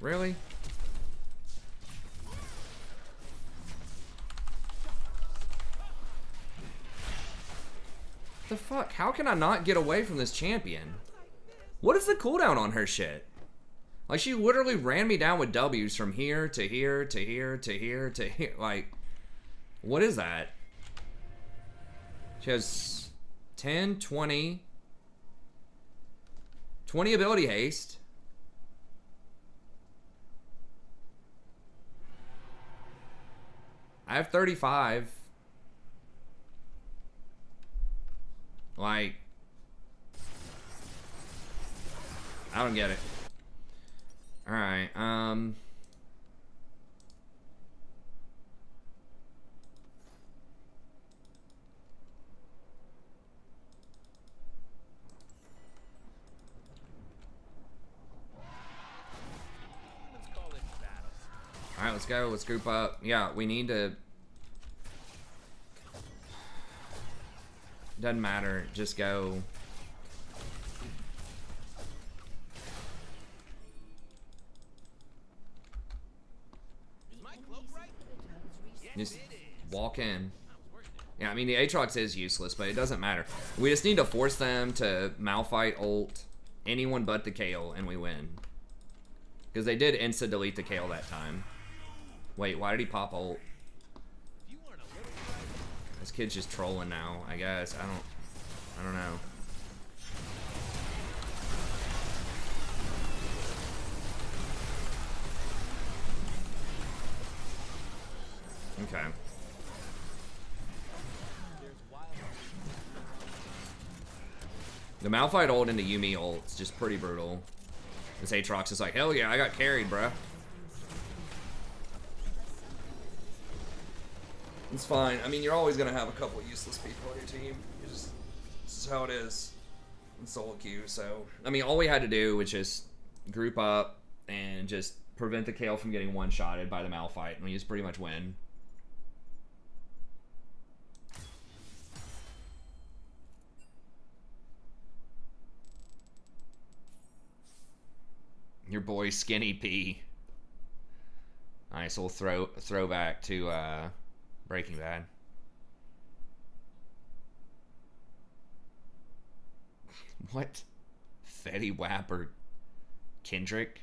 Really? The fuck? How can I not get away from this champion? What is the cooldown on her shit? Like, she literally ran me down with W's from here to here to here to here to here. Like, what is that? She has 10, 20 ability haste. I have 35. Like, I don't get it. Alright, Alright, let's go. Let's group up. Yeah, we need to... Doesn't matter. Just go. Just walk in. Yeah, I mean, the Aatrox is useless, but it doesn't matter. We just need to force them to Malphite ult anyone but the Kale, and we win. Because they did insta-delete the Kale that time. Wait, why did he pop ult? This kid's just trolling now, I guess. I don't know. Okay. The Malphite ult into Yuumi ult is just pretty brutal. This Aatrox is like, hell yeah, I got carried, bruh. It's fine. I mean, you're always gonna have a couple of useless people on your team. This is how it is in solo queue. So, I mean, all we had to do was just group up and just prevent the Kale from getting one-shotted by the Malphite, and we just pretty much win. Your boy Skinny P. Nice little throwback to Breaking Bad. What? Fetty Wap or Kendrick?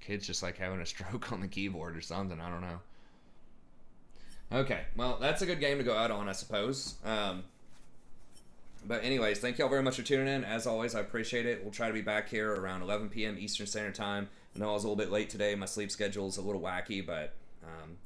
Kid's just like having a stroke on the keyboard or something. I don't know. Okay, well, that's a good game to go out on, I suppose. But anyways, thank y'all very much for tuning in. As always, I appreciate it. We'll try to be back here around 11 p.m. Eastern Standard Time. I know I was a little bit late today. My sleep schedule's a little wacky, but